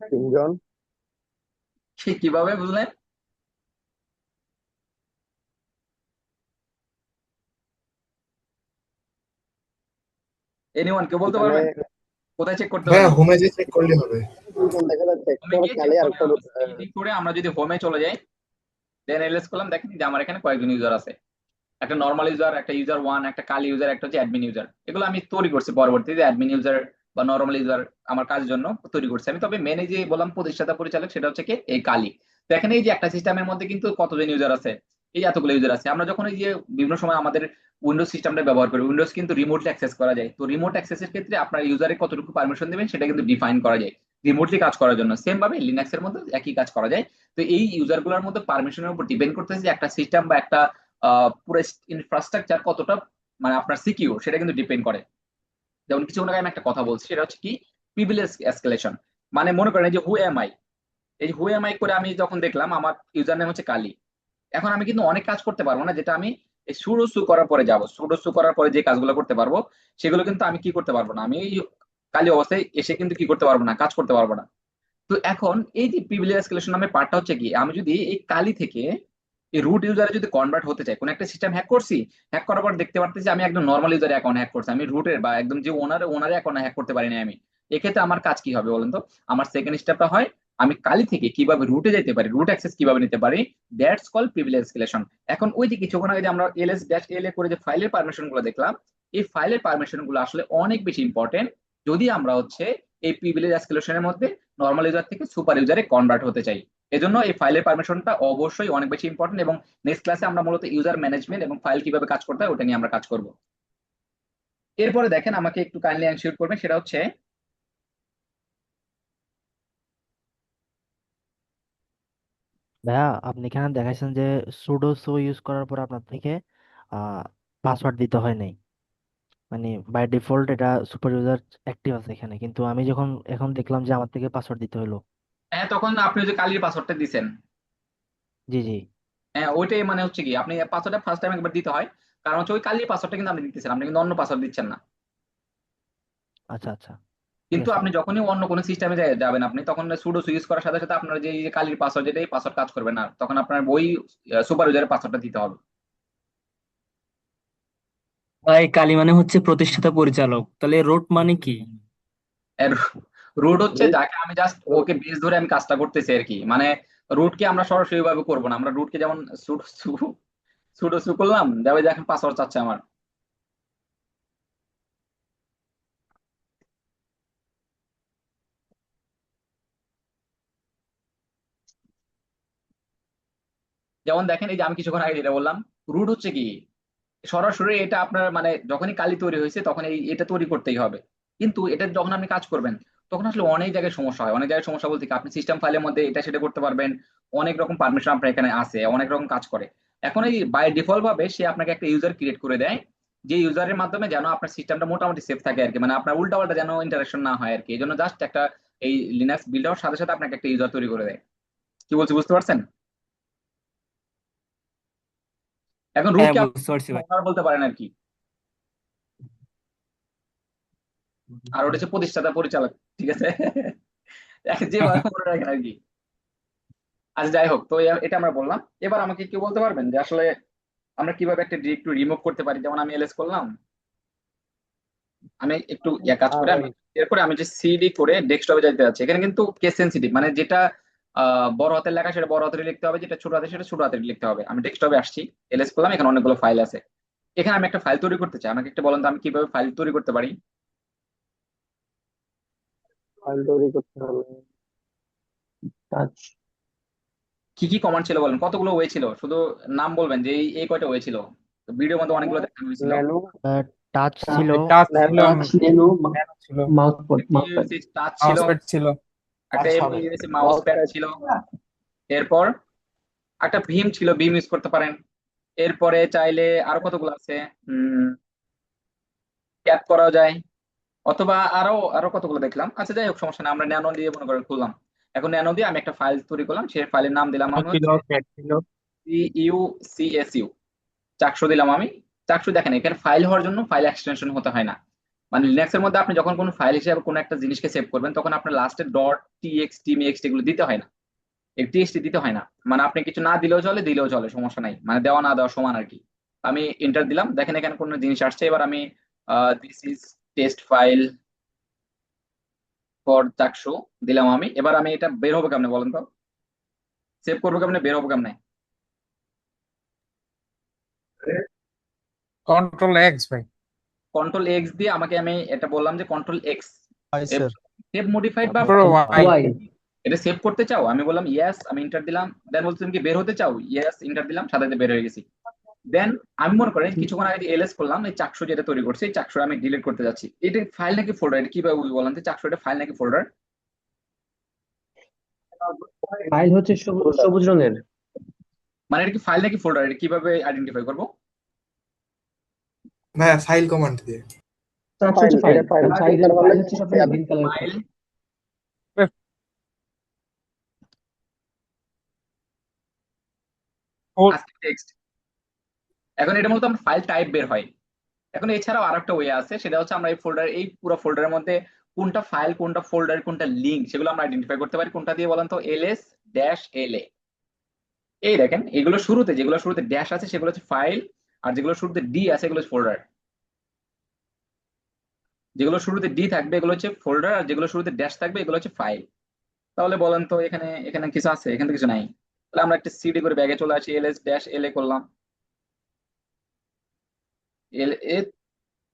S4: 3 জন।
S2: সে কিভাবে বুঝলেন? এনিওয়ান কেউ বলতে
S4: এখানে
S2: পারবেন কোথায় চেক করতে
S7: ভাইয়া
S2: পারবেন?
S7: হোমে যে চেক করলে হবে।
S4: 3 জন দেখা যাচ্ছে, একটা
S2: হোমে
S4: হলো
S2: গিয়ে চেক
S4: কালি আর
S2: করলে
S4: একটা হলো
S2: আমরা সিডি করে আমরা যদি হোমে চলে যাই, দেন এলএস করলাম, দেখেন যে আমার এখানে কয়েকজন ইউজার আছে, একটা নর্মাল ইউজার, একটা ইউজার ওয়ান, একটা কালি ইউজার, একটা হচ্ছে অ্যাডমিন ইউজার। এগুলো আমি তৈরি করছি পরবর্তীতে, অ্যাডমিন ইউজার বা নর্মাল ইউজার আমার কাজের জন্য তৈরি করছি আমি। তবে মেনে যে বললাম প্রতিষ্ঠাতা পরিচালক, সেটা হচ্ছে কি এই কালি। দেখেন এই যে একটা সিস্টেমের মধ্যে কিন্তু কতজন ইউজার আছে, এই যে এতগুলো ইউজার আছে। আমরা যখন এই যে বিভিন্ন সময় আমাদের উইন্ডোজ সিস্টেমটা ব্যবহার করি, উইন্ডোজ কিন্তু রিমোটলি অ্যাক্সেস করা যায়। তো রিমোট অ্যাক্সেসের ক্ষেত্রে আপনার ইউজারে কতটুকু পারমিশন দেবেন সেটা কিন্তু ডিফাইন করা যায় রিমোটলি কাজ করার জন্য। সেম ভাবে লিনাক্স এর মধ্যে একই কাজ করা যায়। তো এই ইউজার গুলোর মধ্যে পারমিশনের উপর ডিপেন্ড করতেছে যে একটা সিস্টেম বা একটা পুরো ইনফ্রাস্ট্রাকচার কতটা মানে আপনার সিকিউর, সেটা কিন্তু ডিপেন্ড করে। যেমন কিছুক্ষণ আগে আমি একটা কথা বলছি, সেটা হচ্ছে কি প্রিভিলেজ এসকেলেশন। মানে মনে করেন এই যে হু এম আই, এই যে হু এম আই করে আমি যখন দেখলাম আমার ইউজার নেম হচ্ছে কালি, এখন আমি কিন্তু অনেক কাজ করতে পারবো না, যেটা আমি এই সুডো সু করার পরে যাব, সুডো সু করার পরে যে কাজগুলো করতে পারবো সেগুলো কিন্তু আমি কি করতে পারবো না, আমি এই কালি অবস্থায় এসে কিন্তু কি করতে পারবো না, কাজ করতে পারবো না। তো এখন এই যে প্রিভিলেজ এসকেলেশন নামে পার্টটা হচ্ছে কি, আমি যদি এই কালি থেকে এই রুট ইউজারে যদি কনভার্ট হতে চাই, কোন একটা সিস্টেম হ্যাক করছি, হ্যাক করার পর দেখতে পারতেছি আমি একদম নর্মাল ইউজার অ্যাকাউন্ট হ্যাক করছি, আমি রুটের বা একদম যে ওনারের অ্যাকাউন্ট হ্যাক করতে পারিনি আমি, এক্ষেত্রে আমার কাজ কি হবে বলেন তো? আমার সেকেন্ড স্টেপটা হয় আমি কালি থেকে কিভাবে রুটে যেতে পারি, রুট অ্যাক্সেস কিভাবে নিতে পারি, দ্যাটস কল প্রিভিলেজ এসকেলেশন। এখন ওই যে কিছুক্ষণ আগে যে আমরা এলএস ড্যাশ এল করে যে ফাইলের পারমিশন গুলো দেখলাম, এই ফাইলের পারমিশন গুলো আসলে অনেক বেশি ইম্পর্টেন্ট যদি আমরা হচ্ছে এই প্রিভিলেজ এসকেলেশনের মধ্যে নর্মাল ইউজার থেকে সুপার ইউজারে কনভার্ট হতে চাই। এজন্য এই ফাইলের পারমিশনটা অবশ্যই অনেক বেশি ইম্পর্টেন্ট, এবং নেক্সট ক্লাসে আমরা মূলত ইউজার ম্যানেজমেন্ট এবং ফাইল কিভাবে কাজ করতে হয় ওটা নিয়ে আমরা কাজ করব। এরপরে দেখেন, আমাকে একটু কাইন্ডলি এনশিওর করবেন, সেটা হচ্ছে
S7: ভাইয়া আপনি এখানে দেখাইছেন যে সুডো সো ইউজ করার পর আপনার থেকে পাসওয়ার্ড দিতে হয় নাই, মানে বাই ডিফল্ট এটা সুপার ইউজার অ্যাক্টিভ আছে এখানে, কিন্তু আমি যখন এখন দেখলাম যে আমার থেকে পাসওয়ার্ড দিতে হলো।
S2: হ্যাঁ, তখন আপনি যে কালির পাসওয়ার্ডটা দিছেন,
S7: জি জি।
S2: হ্যাঁ ওইটাই মানে হচ্ছে কি, আপনি পাসওয়ার্ডটা ফার্স্ট টাইম একবার দিতে হয়, কারণ হচ্ছে ওই কালির পাসওয়ার্ডটা কিন্তু আপনি দিতেছেন, আপনি কিন্তু অন্য পাসওয়ার্ড দিচ্ছেন না।
S7: আচ্ছা আচ্ছা, ঠিক
S2: কিন্তু
S7: আছে।
S2: আপনি যখনই অন্য কোনো সিস্টেমে যাবেন, আপনি তখন সুডো ইউজ করার সাথে সাথে আপনার যে এই যে কালির পাসওয়ার্ড, যেটা এই পাসওয়ার্ড কাজ করবে না, তখন আপনার ওই সুপার ইউজারের পাসওয়ার্ডটা দিতে হবে।
S8: ভাই কালী মানে হচ্ছে প্রতিষ্ঠাতা পরিচালক, তাহলে রোট মানে কি?
S2: রুট হচ্ছে যাকে আমি জাস্ট ওকে বেস ধরে আমি কাজটা করতেছি আর কি, মানে রুটকে আমরা সরাসরি ভাবে করবো না, আমরা রুটকে যেমন সুডো সু করলাম, যাবে যে এখন পাসওয়ার্ড চাচ্ছে আমার। যেমন দেখেন, এই যে আমি কিছুক্ষণ আগে যেটা বললাম, রুট হচ্ছে কি সরাসরি এটা আপনার মানে যখনই কালি তৈরি হয়েছে তখন এটা তৈরি করতেই হবে। কিন্তু এটা যখন আপনি কাজ করবেন তখন আসলে অনেক জায়গায় সমস্যা হয়, অনেক জায়গায় সমস্যা বলতে কি, আপনি সিস্টেম ফাইলের মধ্যে এটা সেটা করতে পারবেন, অনেক রকম পারমিশন আপনার এখানে আছে, অনেক রকম কাজ করে। এখন এই বাই ডিফল্ট ভাবে সে আপনাকে একটা ইউজার ক্রিয়েট করে দেয়, যে ইউজারের মাধ্যমে যেন আপনার সিস্টেমটা মোটামুটি সেফ থাকে আর কি, মানে আপনার উল্টাপাল্টা যেন ইন্টারাকশন না হয় আর কি। এই জন্য জাস্ট একটা এই লিনাক্স বিল্ড হওয়ার সাথে সাথে আপনাকে একটা ইউজার তৈরি করে দেয়। কি বলছি বুঝতে পারছেন? এখন
S8: হ্যাঁ
S2: রুটকে
S8: বুঝতে পারছি ভাই।
S2: আপনারা বলতে পারেন আর কি, আর ওটা হচ্ছে প্রতিষ্ঠাতা পরিচালক, ঠিক আছে? যেভাবে মনে রাখেন আর কি। আচ্ছা যাই হোক, তো এটা আমরা বললাম। এবার আমাকে কি বলতে পারবেন যে আসলে আমরা কিভাবে একটা ডিরেক্টরি রিমুভ করতে পারি? যেমন আমি এলএস করলাম, আমি একটু কাজ করে আমি এরপরে আমি যে সিডি করে ডেস্কটপে যাইতে যাচ্ছি, এখানে কিন্তু কেস সেন্সিটিভ, মানে যেটা বড় হাতের লেখা সেটা বড় হাতের লিখতে হবে, যেটা ছোট হাতের সেটা ছোট হাতের লিখতে হবে। আমি ডেস্কটপে আসছি, এলএস করলাম, এখানে অনেকগুলো ফাইল আছে, এখানে আমি একটা ফাইল তৈরি করতে চাই। আমাকে একটা বলেন তো আমি কিভাবে ফাইল তৈরি করতে পারি?
S1: ফাইল তৈরি করতে হলে
S5: টাচ
S2: কি কি কমান্ড ছিল বলেন, কতগুলো ওয়ে ছিল, শুধু নাম বলবেন যে এই এই কয়টা ওয়ে ছিল। ভিডিওর মধ্যে অনেকগুলো দেখানো হয়েছিল।
S1: মেনু,
S7: টাচ ছিল,
S6: টাচ ছিল,
S5: টাচ মেনু
S6: ন্যানো ছিল,
S5: মাউস মাউসপ্যাড
S2: টাচ ছিল,
S6: মাউসপ্যাড ছিল।
S2: একটা মাউস প্যাড ছিল, এরপর একটা ভীম ছিল, ভীম ইউজ করতে পারেন। এরপরে চাইলে আরো কতগুলো আছে, ট্যাপ করা যায়, অথবা আরো আরো কতগুলো দেখলাম। আচ্ছা যাই হোক, সমস্যা নেই, আমরা ন্যানো দিয়ে মনে করেন খুললাম। এখন ন্যানো দিয়ে আমি একটা ফাইল তৈরি করলাম, সেই ফাইলের নাম দিলাম আমি
S6: ছিল, ক্যাট ছিল।
S2: CUCSU, চাকশো দিলাম আমি। চাকশো দেখেন, এখানে ফাইল হওয়ার জন্য ফাইল এক্সটেনশন হতে হয় না, মানে লিনাক্সের মধ্যে আপনি যখন কোনো ফাইল হিসেবে কোনো একটা জিনিসকে সেভ করবেন তখন আপনার লাস্টে ডট টিএক্সটি মিএক্সটি এগুলো দিতে হয় না, এই টিএক্সটি দিতে হয় না, মানে আপনি কিছু না দিলেও চলে, দিলেও চলে, সমস্যা নাই, মানে দেওয়া না দেওয়া সমান আর কি। আমি এন্টার দিলাম, দেখেন এখানে কোনো জিনিস আসছে। এবার আমি this is test file for চাকশো দিলাম আমি। এবার আমি এটা বের হবো কেমনে বলেন তো, সেভ করবো কেমনে, বের হবো কেমনে?
S6: কন্ট্রোল এক্স ভাই।
S2: কন্ট্রোল এক্স দিয়ে আমাকে, আমি এটা বললাম যে কন্ট্রোল এক্স সেভ মডিফাইড বা
S6: তারপরে ওয়াই।
S5: ওয়াই
S2: এটা সেভ করতে চাও? আমি বললাম ইয়েস, আমি এন্টার দিলাম। দেন বলছে তুমি কি বের হতে চাও? ইয়েস, এন্টার দিলাম, সাথে সাথে বের হয়ে গেছি। দেন আমি মনে করেন কিছুক্ষণ আগে এলএস করলাম, এই চাকশো যেটা তৈরি করছে এই চাকশো আমি ডিলিট করতে যাচ্ছি। এটা ফাইল নাকি ফোল্ডার, এটা কিভাবে বললাম যে চাকশো এটা ফাইল নাকি ফোল্ডার?
S5: ফাইল হচ্ছে সবুজ রঙের।
S2: মানে এটা কি ফাইল নাকি ফোল্ডার, এটা কিভাবে আইডেন্টিফাই করবো?
S9: ভাইয়া ফাইল কমান্ড দিয়ে।
S5: টাচ হচ্ছে ফাইল,
S1: এটা ফাইল
S5: সাইডের ফাইল হচ্ছে সবসময় গ্রিন কালার
S2: ফাইল টেক্সট। এখন এটা মূলত আমার ফাইল টাইপ বের হয়। এখন এছাড়াও আরেকটা ওয়ে আছে, সেটা হচ্ছে আমরা এই ফোল্ডার, এই পুরো ফোল্ডারের মধ্যে কোনটা ফাইল, কোনটা ফোল্ডার, কোনটা লিঙ্ক, সেগুলো আমরা আইডেন্টিফাই করতে পারি। কোনটা দিয়ে বলেন তো? ls-la। এই দেখেন, এগুলো শুরুতে, যেগুলো শুরুতে ড্যাশ আছে সেগুলো হচ্ছে ফাইল, আর যেগুলো শুরুতে ডি আছে এগুলো হচ্ছে ফোল্ডার। যেগুলো শুরুতে ডি থাকবে এগুলো হচ্ছে ফোল্ডার, আর যেগুলো শুরুতে ড্যাশ থাকবে এগুলো হচ্ছে ফাইল। তাহলে বলেন তো এখানে এখানে কিছু আছে, এখানে তো কিছু নাই। তাহলে আমরা একটা সিডি করে ব্যাগে চলে আসি, এলএস ড্যাশ এল এ করলাম, এল এ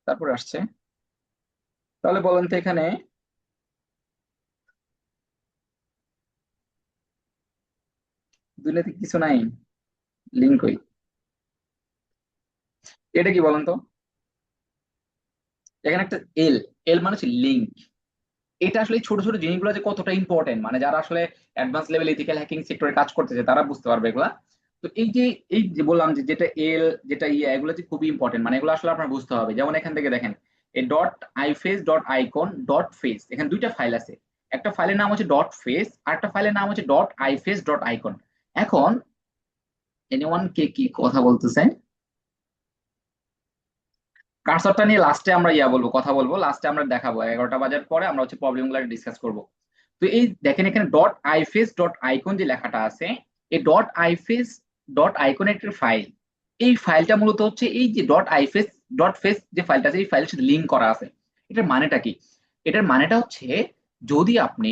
S2: তারপর আসছে। তাহলে বলেন তো এখানে দুনিয়াতে কিছু নাই, লিঙ্ক কই? এটা কি বলেন তো? এখানে একটা এল, এল মানে হচ্ছে লিঙ্ক। এটা আসলে এই ছোট ছোট জিনিসগুলো যে কতটা ইম্পর্টেন্ট, মানে যারা আসলে অ্যাডভান্স লেভেল ইথিক্যাল হ্যাকিং সেক্টরে কাজ করতেছে তারা বুঝতে পারবে এগুলা। তো এই যে বললাম যে যেটা এল যেটা ইয়া, এগুলো যে খুবই ইম্পর্টেন্ট, মানে এগুলো আসলে আপনার বুঝতে হবে। যেমন এখান থেকে দেখেন, এই dot iface dot icon dot face, এখানে দুইটা ফাইল আছে। একটা ফাইলের নাম হচ্ছে ডট ফেস, আর একটা ফাইলের নাম হচ্ছে ডট আইফেস ডট আইকন। এখন এনিওয়ান কে কি কথা বলতেছে? কার্সরটা নিয়ে লাস্টে আমরা বলবো, কথা বলবো লাস্টে, আমরা দেখাবো 11টা বাজার পরে আমরা হচ্ছে প্রবলেম গুলো ডিসকাস করবো। তো এই দেখেন এখানে ডট আইফেস ডট আইকন যে লেখাটা আছে, এই ডট আইফেস ডট আইকন একটা ফাইল। এই ফাইলটা মূলত হচ্ছে এই যে ডট আইফেস ডট ফেস যে ফাইলটা আছে, এই ফাইলের সাথে লিঙ্ক করা আছে। এটার মানেটা কি? এটার মানেটা হচ্ছে যদি আপনি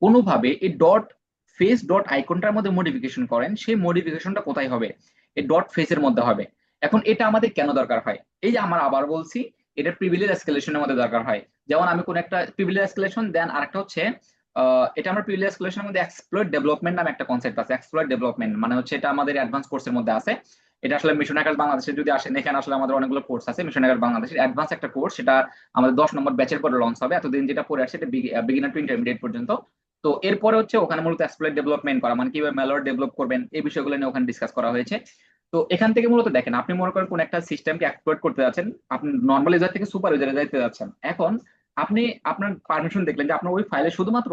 S2: কোনোভাবে এই ডট ফেস ডট আইকনটার মধ্যে মডিফিকেশন করেন, সেই মডিফিকেশনটা কোথায় হবে? এই ডট ফেসের মধ্যে হবে। এখন এটা আমাদের কেন দরকার হয়? এই যে আমার আবার বলছি, এটা প্রিভিলেজ এসকেলেশনের মধ্যে দরকার হয়। যেমন আমি কোন একটা প্রিভিলেজ এসকেলেশন দেন, আরেকটা হচ্ছে এটা আমরা প্রিভিলেজ এসকেলেশনের মধ্যে এক্সপ্লয়েট ডেভেলপমেন্ট নামে একটা কনসেপ্ট আছে। এক্সপ্লয়েট ডেভেলপমেন্ট মানে হচ্ছে এটা আমাদের অ্যাডভান্স কোর্সের মধ্যে আছে। এটা আসলে মিশন হ্যাকার্স বাংলাদেশে যদি আসেন, এখানে আসলে আমাদের অনেকগুলো কোর্স আছে। মিশন হ্যাকার্স বাংলাদেশের অ্যাডভান্স একটা কোর্স, সেটা আমাদের 10 নম্বর ব্যাচের পরে লঞ্চ হবে। এতদিন যেটা পড়ে আসছে এটা বিগিনার টু ইন্টারমিডিয়েট পর্যন্ত। তো এরপরে হচ্ছে ওখানে মূলত এক্সপ্লয়েট ডেভেলপমেন্ট করা, মানে কিভাবে ম্যালওয়্যার ডেভেলপ করবেন, এই বিষয়গুলো নিয়ে ওখানে ডিসকাস করা হয়েছে। তো এখান থেকে মূলত দেখেন, আপনি মনে করেন কোন একটা সিস্টেমকে এক্সপ্লয়েট করতে যাচ্ছেন, আপনি নর্মাল ইউজার থেকে সুপার ইউজারে যাইতে যাচ্ছেন। এখন আপনি আপনার পারমিশন দেখলেন যে আপনার ওই ফাইলে শুধুমাত্র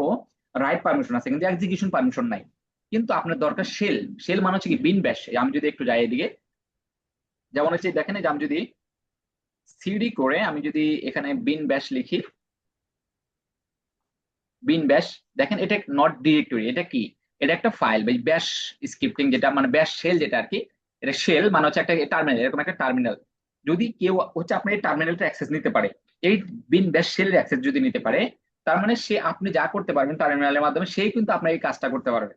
S2: রাইট পারমিশন আছে, কিন্তু এক্সিকিউশন পারমিশন নাই। কিন্তু আপনার দরকার শেল। শেল মানে হচ্ছে কি বিন ব্যাশ। আমি যদি একটু যাই এদিকে, যেমন হচ্ছে দেখেন এই যে আমি যদি সিডি করে আমি যদি এখানে বিন ব্যাশ লিখি, বিন ব্যাশ, দেখেন এটা নট ডিরেক্টরি। এটা কি? এটা একটা ফাইল বা ব্যাশ স্ক্রিপ্টিং, যেটা মানে ব্যাশ শেল যেটা আর কি। এটা শেল মানে হচ্ছে একটা টার্মিনাল, এরকম একটা টার্মিনাল। যদি কেউ হচ্ছে আপনার এই টার্মিনালটা অ্যাক্সেস নিতে পারে, এই বিন ব্যাশ শেলের অ্যাক্সেস যদি নিতে পারে, তার মানে সে আপনি যা করতে পারবেন টার্মিনালের মাধ্যমে, সেই কিন্তু আপনার এই কাজটা করতে পারবে।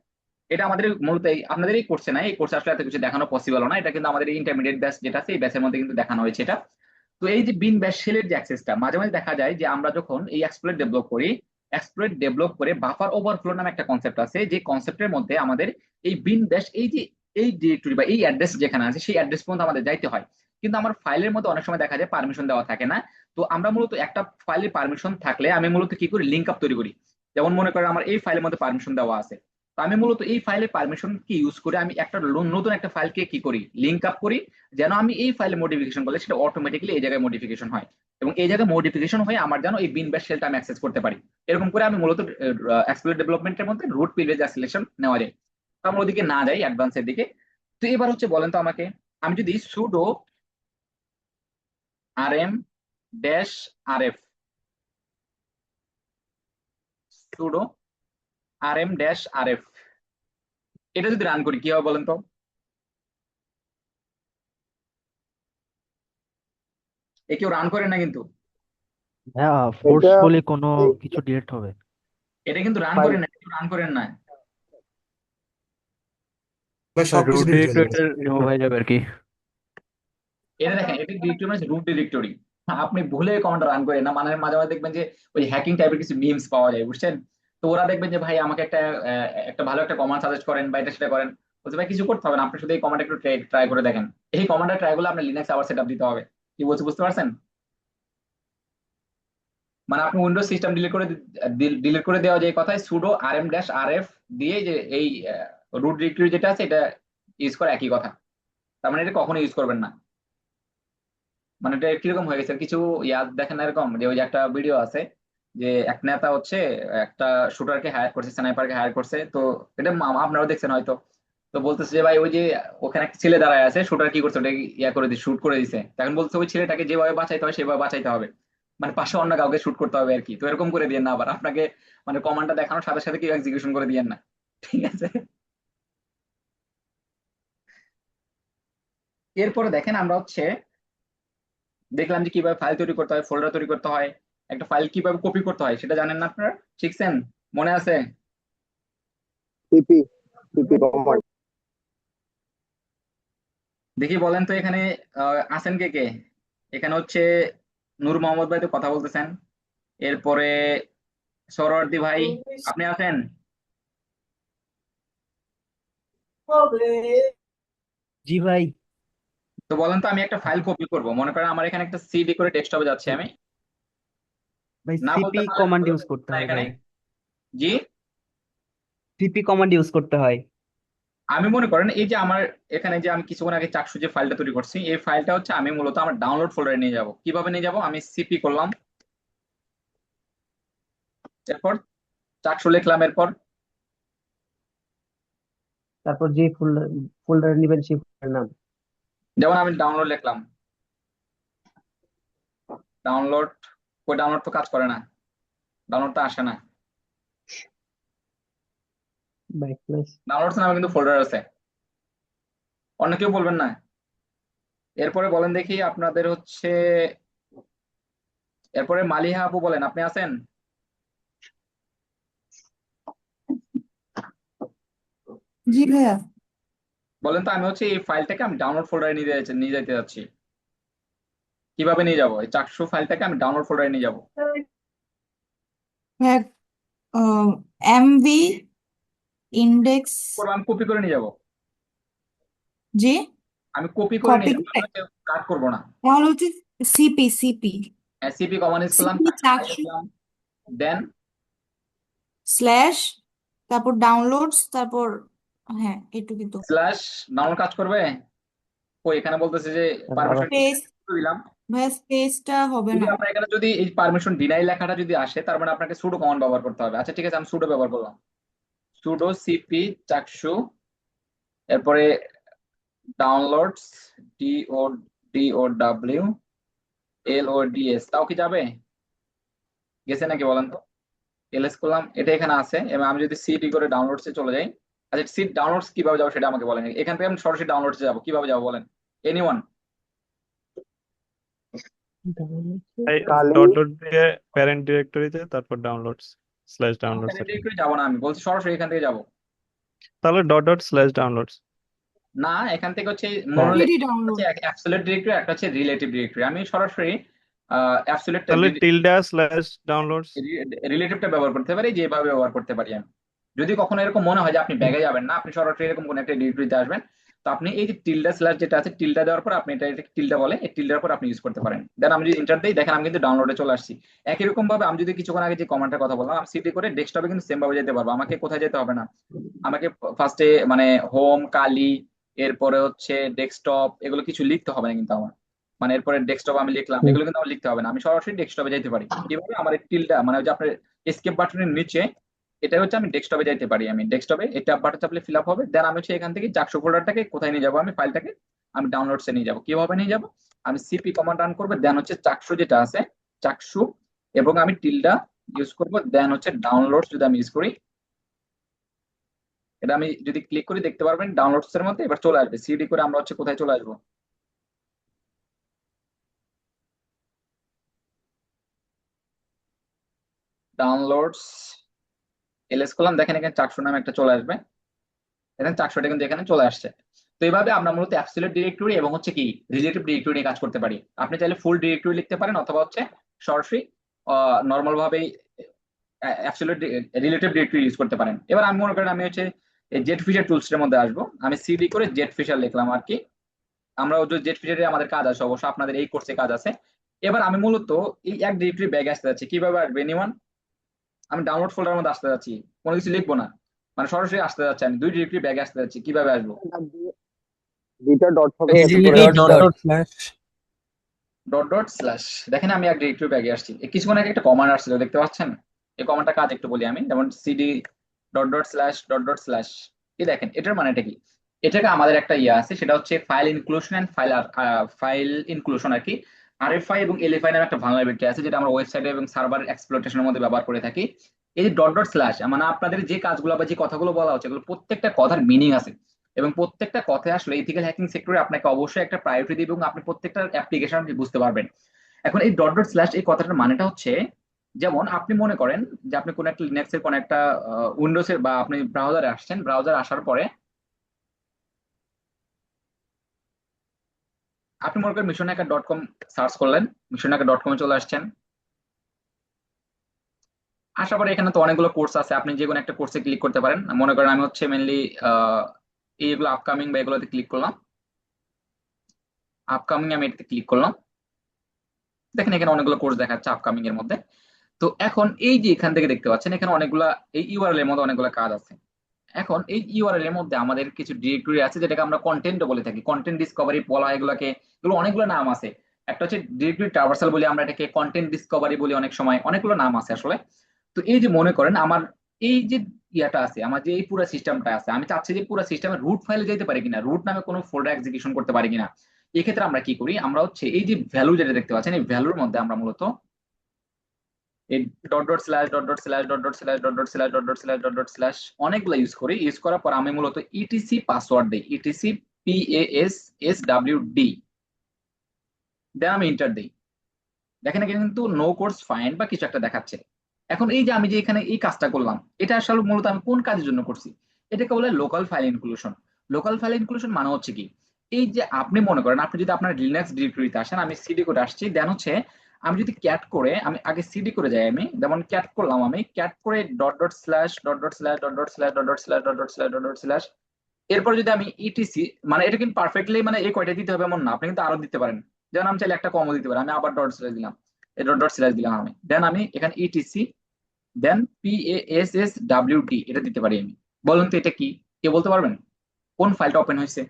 S2: এটা আমাদের মূলত আপনাদের এই কোর্সে নাই, এই কোর্সে আসলে এত কিছু দেখানো পসিবল না। এটা কিন্তু আমাদের এই ইন্টারমিডিয়েট ব্যাচ যেটা আছে, এই ব্যাচের মধ্যে কিন্তু দেখানো হয়েছে এটা। তো এই যে বিন ব্যাশ শেলের যে অ্যাক্সেসটা, মাঝে মাঝে দেখা যায় যে আমরা যখন এই এক্সপ্লয়েট ডেভেলপ করি, এক্সপ্লয়েট ডেভেলপ করে বাফার ওভারফ্লো নামে একটা কনসেপ্ট আছে, যে কনসেপ্টের মধ্যে আমাদের এই বিন ব্যাশ এই যে এই ডিরেক্টরি বা এই অ্যাড্রেস যেখানে আছে সেই অ্যাড্রেস পর্যন্ত আমাদের যাইতে হয়। কিন্তু আমার ফাইলের মধ্যে অনেক সময় দেখা যায় পারমিশন দেওয়া থাকে না। তো আমরা মূলত একটা ফাইলের পারমিশন থাকলে আমি মূলত কি করি, লিঙ্ক আপ তৈরি করি। যেমন মনে করেন আমার এই ফাইলের মধ্যে পারমিশন দেওয়া আছে, তো আমি মূলত এই ফাইলের পারমিশন কি ইউজ করে আমি একটা নতুন একটা ফাইলকে কি করি, লিঙ্ক আপ করি, যেন আমি এই ফাইলে মডিফিকেশন করলে সেটা অটোমেটিক্যালি এই জায়গায় মডিফিকেশন হয়, এবং এই জায়গায় মডিফিকেশন হয়ে আমার যেন এই বিন ব্যাশ শেলটা আমি অ্যাক্সেস করতে পারি। এরকম করে আমি মূলত এক্সপ্লয়েট ডেভেলপমেন্টের মধ্যে রুট প্রিভিলেজ সিলেকশন নেওয়া যায়। তো আমরা ওদিকে না যাই, অ্যাডভান্সের দিকে। তো এবার হচ্ছে বলেন তো আমাকে, আমি যদি pseudo rm dash rf, pseudo rm dash rf, এটা যদি রান করি কি হবে বলেন তো? এ কেউ রান করে না কিন্তু,
S7: হ্যাঁ,
S4: এটা
S7: ফোর্সফুলি কোনো কিছু ডিলিট হবে।
S2: এটা কিন্তু রান
S4: ফাইল
S2: করে না, কেউ রান করেন না।
S9: ভাই সবকিছু
S6: রুট
S9: ডিলিট হয়ে যাবে।
S6: ডিরেক্টরিটা রিমুভ হয়ে যাবে আর কি।
S2: এটা দেখেন, এটা ডিরেক্টরি মানে রুট ডিরেক্টরি। আপনি ভুলে কমান্ড রান করেন না, মানে মাঝে মাঝে দেখবেন যে ওই হ্যাকিং টাইপের কিছু মিমস পাওয়া যায়, বুঝছেন? তো ওরা দেখবেন যে ভাই আমাকে একটা ভালো একটা কমান্ড সাজেস্ট করেন বা এটা সেটা করেন। বলছে ভাই কিছু করতে হবে না, আপনি শুধু এই কমান্ড একটু ট্রাই করে দেখেন। এই কমান্ডটা ট্রাই করলে আপনার লিনাক্স আবার সেটআপ দিতে হবে। কি বলছে বুঝতে পারছেন? মানে আপনি উইন্ডোজ সিস্টেম ডিলিট করে দেওয়া যায় কথায় সুডো rm ড্যাশ rf দিয়ে যে এই রুট ডিরেক্টরি যেটা আছে এটা ইউজ করা একই কথা। তার মানে এটা কখনো ইউজ করবেন না। মানে এটা কিরকম হয়ে গেছে কিছু ইয়াদ দেখেন না, এরকম যে ওই যে একটা ভিডিও আছে যে এক নেতা হচ্ছে একটা শুটারকে হায়ার করছে, স্নাইপারকে হায়ার করছে। তো এটা আপনারাও দেখছেন হয়তো। তো বলতেছে যে ভাই ওই যে ওখানে একটা ছেলে দাঁড়ায় আছে, শুটার কি করছে ওটা ইয়া করে দিচ্ছে, শুট করে দিছে। তখন বলছে ওই ছেলেটাকে যেভাবে বাঁচাইতে হয় সেভাবে বাঁচাইতে হবে, মানে পাশে অন্য কাউকে শুট করতে হবে আর কি। তো এরকম করে দিয়েন না আবার, আপনাকে মানে কমান্ডটা দেখানোর সাথে সাথে কি এক্সিকিউশন করে দিয়েন না, ঠিক আছে? এরপরে দেখেন আমরা হচ্ছে দেখলাম যে কিভাবে ফাইল তৈরি করতে হয়, ফোল্ডার তৈরি করতে হয়, একটা ফাইল কিভাবে কপি করতে হয় সেটা জানেন না আপনারা? শিখছেন? মনে আছে?
S4: CP CP command.
S2: দেখি বলেন তো এখানে আছেন কে কে? এখানে হচ্ছে নূর মোহাম্মদ ভাই তো কথা বলতেছেন, এরপরে সরোয়ার্দী ভাই আপনি আছেন?
S7: জি ভাই।
S2: তো বলেন তো আমি একটা ফাইল কপি করব, মনে করেন আমার এখানে একটা সিডি করে ডেস্কটপে যাচ্ছে, আমি
S9: ভাই
S2: না বলতে
S9: সিপি
S2: পারলে
S9: কমান্ড ইউজ
S2: বলবেন
S9: করতে
S2: না
S9: হয়
S2: এখানে।
S9: ভাই,
S2: জি,
S9: সিপি কমান্ড ইউজ করতে হয়।
S2: আমি মনে করেন এই যে আমার এখানে যে আমি কিছুক্ষণ আগে চাকসু যে ফাইলটা তৈরি করছি, এই ফাইলটা হচ্ছে আমি মূলত আমার ডাউনলোড ফোল্ডারে নিয়ে যাব। কিভাবে নিয়ে যাব? আমি সিপি করলাম, এরপর চাকসু লিখলাম, এরপর
S5: তারপর যে ফোল্ডার নেবেন সেই ফোল্ডার নাম।
S2: যেমন আমি ডাউনলোড লিখলাম, ডাউনলোড, ওই ডাউনলোড তো কাজ করে না, ডাউনলোডটা আসে না,
S5: ব্যাকস্ল্যাশ
S2: ডাউনলোডস নামে কিন্তু ফোল্ডার আছে, অন্য কেউ বলবেন না। এরপরে বলেন দেখি আপনাদের হচ্ছে, এরপরে মালিহা আপু বলেন আপনি আছেন?
S10: জি ভাইয়া।
S2: বলেন তো আমি হচ্ছে এই ফাইলটাকে আমি ডাউনলোড ফোল্ডারে নিয়ে যেতে যাচ্ছি, কিভাবে নিয়ে যাব? এই চাকসু ফাইলটাকে আমি ডাউনলোড ফোল্ডারে নিয়ে যাব।
S10: ভাইয়া এমভি ইন্ডেক্স।
S2: আমি কপি করে নিয়ে যাব,
S10: জি
S2: আমি কপি করে
S10: কপি
S2: নিয়ে যাবো,
S10: করে
S2: কাট করবো না।
S10: তাহলে হচ্ছে CP CP
S2: CP command use করলাম,
S10: সিপি চাকসু
S2: দেন
S10: স্ল্যাশ তারপর ডাউনলোডস তারপর হ্যাঁ এটুকুই তো।
S2: স্ল্যাশ ডাউনলোড কাজ করবে? ও এখানে বলতেছে যে পারমিশন
S10: স্পেস
S2: দিলাম।
S10: ভাইয়া স্পেসটা হবে
S2: যদি
S10: না।
S2: আপনার এখানে যদি এই পারমিশন ডিনাই লেখাটা যদি আসে, তার মানে আপনাকে সুডো কমান্ড ব্যবহার করতে হবে। আচ্ছা ঠিক আছে, আমি সুডো ব্যবহার করলাম, সুডো সিপি চাকসু, এরপরে ডাউনলোডস DOWLODS, তাও কি যাবে? গেছে নাকি বলেন তো? এলএস করলাম, এটা এখানে আছে, এবং আমি যদি সিডি করে ডাউনলোডসে চলে যাই। আচ্ছা সিড ডাউনলোডস কিভাবে যাবো সেটা আমাকে বলেন, এখান থেকে আমি সরাসরি ডাউনলোডসে যাবো, কিভাবে যাবো বলেন এনিওয়ান?
S4: কালি
S11: ডট ডট দিয়ে প্যারেন্ট ডিরেক্টরিতে তারপর ডাউনলোডস স্ল্যাশ ডাউনলোডস এর
S2: ডিরেক্টরি যাবো না, আমি বলছি সরাসরি এখান থেকে যাবো।
S11: তাহলে ডট ডট স্ল্যাশ ডাউনলোডস।
S2: না, এখান থেকে হচ্ছে
S10: অলরেডি ডাউনলোড।
S2: অ্যাবসলিউট ডিরেক্টরি, একটা হচ্ছে রিলেটিভ ডিরেক্টরি। আমি সরাসরি অ্যাবসলিউট
S11: তাহলে টিলডা স্ল্যাশ ডাউনলোডস।
S2: রিলেটিভটা ব্যবহার করতে পারি, যেভাবে ব্যবহার করতে পারি আমি। যদি কখনো এরকম মনে হয় যে আপনি ব্যাগে যাবেন না, আপনি সরাসরি এরকম কোন একটা ডিরেক্টরিতে আসবেন, তো আপনি এই যে টিল্ডা স্ল্যাশ যেটা আছে, টিল্ডা দেওয়ার পর আপনি এটা টিল্ডা বলে, এই টিল্ডার পর আপনি ইউজ করতে পারেন। দেন আমি যদি এন্টার দিই, দেখেন আমি কিন্তু ডাউনলোডে চলে আসছি। একই রকম ভাবে আমি যদি কিছুক্ষণ আগে যে কমান্ডের কথা বললাম, আমি সিডি করে ডেস্কটপে কিন্তু সেম ভাবে যেতে পারবো। আমাকে কোথায় যেতে হবে না, আমাকে ফার্স্টে মানে হোম কালি, এরপরে হচ্ছে ডেস্কটপ, এগুলো কিছু লিখতে হবে না কিন্তু আমার, মানে এরপরে ডেস্কটপ আমি লিখলাম, এগুলো কিন্তু আমার লিখতে হবে না, আমি সরাসরি ডেস্কটপে যেতে পারি। কিভাবে? আমার টিল্ডা মানে ওই যে আপনার এসকেপ বাটনের নিচে, এটা হচ্ছে আমি ডেস্কটপে যাইতে পারি। আমি ডেস্কটপে এটা বাটন চাপলে ফিল আপ হবে, দেন আমি হচ্ছে এখান থেকে চাকসু ফোল্ডারটাকে কোথায় নিয়ে যাবো, আমি ফাইলটাকে আমি ডাউনলোডসে নিয়ে যাবো। কিভাবে নিয়ে যাবো? আমি সিপি কমান্ড রান করবো, দেন হচ্ছে চাকসু যেটা আছে চাকসু, এবং আমি টিল্ডা ইউজ করবো, দেন হচ্ছে ডাউনলোডস যদি আমি ইউজ করি, এটা আমি যদি ক্লিক করি দেখতে পারবেন ডাউনলোডস এর মধ্যে এবার চলে আসবে। সিডি করে আমরা হচ্ছে কোথায় চলে আসবো, ডাউনলোডস, এলএস করলাম, দেখেন এখানে চাকসু নামে একটা চলে আসবে, এখানে চাকসুটা কিন্তু এখানে চলে আসছে। তো এইভাবে আমরা মূলত অ্যাবসলিউট ডিরেক্টরি এবং হচ্ছে কি রিলেটিভ ডিরেক্টরি নিয়ে কাজ করতে পারি। আপনি চাইলে ফুল ডিরেক্টরি লিখতে পারেন, অথবা হচ্ছে সরাসরি নর্মাল ভাবেই অ্যাবসলিউট রিলেটিভ ডিরেক্টরি ইউজ করতে পারেন। এবার আমি মনে করেন আমি হচ্ছে জেট ফিশার টুলস এর মধ্যে আসবো, আমি সিডি করে জেট ফিশার লিখলাম আর কি। আমরা জেট ফিশারে আমাদের কাজ আছে, অবশ্য আপনাদের এই কোর্সে কাজ আছে। এবার আমি মূলত এই এক ডিরেক্টরি ব্যাগে আসতে যাচ্ছি, কিভাবে আসবে এনিওয়ান? আমি ডাউনলোড ফোল্ডারের মধ্যে আসতে যাচ্ছি, কোনো কিছু লিখবো না, মানে সরাসরি আসতে যাচ্ছে, আমি দুই ডিরেক্টরি ব্যাগে আসতে যাচ্ছি, কিভাবে আসবো?
S4: দুইটা ডট হবে
S8: dot dot slash
S2: dot dot slash, দেখেন আমি এক ডিরেক্টরি ব্যাগে আসছি। কিছুক্ষণ আগে একটা কমান্ড আসছিল দেখতে পাচ্ছেন, এই কমান্ডটা কাজ একটু বলি আমি, যেমন সিডি ডট ডট স্ল্যাশ, কি দেখেন এটার মানেটা কি? এটাকে আমাদের একটা ইয়ে আছে, সেটা হচ্ছে file inclusion and file inclusion আর কি। আরএফআই এবং এলএফআই নামে একটা ভালনারেবিলিটি আছে, যেটা আমরা ওয়েবসাইট এবং সার্ভার এক্সপ্লয়টেশনের মধ্যে ব্যবহার করে থাকি। এই যে ডট ডট স্ল্যাশ, মানে আপনাদের যে কাজগুলো বা যে কথাগুলো বলা হচ্ছে, এগুলো প্রত্যেকটা কথার মিনিং আছে, এবং প্রত্যেকটা কথায় আসলে ইথিক্যাল হ্যাকিং সেক্টরে আপনাকে অবশ্যই একটা প্রায়োরিটি দিবে, এবং আপনি প্রত্যেকটা অ্যাপ্লিকেশন আপনি বুঝতে পারবেন। এখন এই ডট ডট স্ল্যাশ এই কথাটার মানেটা হচ্ছে যেমন আপনি মনে করেন যে আপনি কোন একটা লিনাক্সের কোন একটা উইন্ডোজের বা আপনি ব্রাউজারে আসছেন, ব্রাউজার আসার পরে আপনি মনে করেন missionhacker.com সার্চ করলেন, missionhacker.com এ চলে আসছেন। আসার পরে এখানে তো অনেকগুলো কোর্স আছে, আপনি যে কোনো একটা কোর্সে ক্লিক করতে পারেন। মনে করেন আমি হচ্ছে মেনলি এইগুলো আপকামিং বা এগুলোতে ক্লিক করলাম, আপকামিং আমি এটাতে ক্লিক করলাম। দেখেন এখানে অনেকগুলো কোর্স দেখাচ্ছে আপকামিং এর মধ্যে। তো এখন এই যে এখান থেকে দেখতে পাচ্ছেন এখানে অনেকগুলা এই ইউআরএল এর মধ্যে অনেকগুলো কাজ আছে। এখন এই ইউআরএল এর মধ্যে আমাদের কিছু ডিরেক্টরি আছে যেটাকে আমরা কন্টেন্ট বলে থাকি, কন্টেন্ট ডিসকভারি বলা হয় এগুলোকে। এগুলো অনেকগুলো নাম আছে। একটা হচ্ছে ডিরেক্টরি ট্রাভার্সাল বলি আমরা এটাকে, কন্টেন্ট ডিসকভারি বলি অনেক সময়, অনেকগুলো নাম আছে আসলে। তো এই যে মনে করেন আমার এই যে ইয়াটা আছে, আমার যে এই পুরো সিস্টেমটা আছে, আমি চাচ্ছি যে পুরো সিস্টেমের রুট ফাইলে যেতে পারি কিনা, রুট নামে কোনো ফোল্ডার এক্সিকিউশন করতে পারি কিনা। এক্ষেত্রে আমরা কি করি, আমরা হচ্ছে এই যে ভ্যালু যেটা দেখতে পাচ্ছেন এই ভ্যালুর মধ্যে আমরা মূলত এই dot dot slash dot dot slash dot dot slash dot dot slash dot dot slash dot dot slash অনেকগুলো ইউজ করি। ইউজ করার পর আমি মূলত ইটিসি পাসওয়ার্ড দিই, ইটিসি PASSWD, দেন আমি ইন্টার দিই। দেখেন এখানে কিন্তু নো কোর্স ফাইন্ড বা কিছু একটা দেখাচ্ছে। এখন এই যে আমি যে এখানে এই কাজটা করলাম, এটা আসলে মূলত আমি কোন কাজের জন্য করছি, এটাকে বলে local file inclusion. Local file inclusion মানে হচ্ছে কি, এই যে আপনি মনে করেন আপনি যদি আপনার লিনাক্স ডিরেক্টরিতে আসেন, আমি সিডি করে আসছি, দেন হচ্ছে আমি যদি ক্যাট করে, আমি আগে সিডি করে যাই, আমি যেমন ক্যাট করলাম, আমি ক্যাট করে dot dot slash dot dot slash dot dot slash dot dot slash dot dot slash dot dot slash, এরপর যদি আমি ইটিসি, মানে এটা কিন্তু পারফেক্টলি মানে এই কয়টা দিতে হবে এমন না, আপনি কিন্তু আরো দিতে পারেন। যেমন আমি চাইলে একটা কমও দিতে পারি, আমি আবার ডট স্ল্যাশ দিলাম, এই ডট ডট স্ল্যাশ দিলাম আমি, দেন আমি এখানে ইটিসি দেন PASSWD এটা দিতে পারি আমি। বলুন তো এটা কি, কে বলতে পারবেন কোন ফাইলটা ওপেন হয়েছে?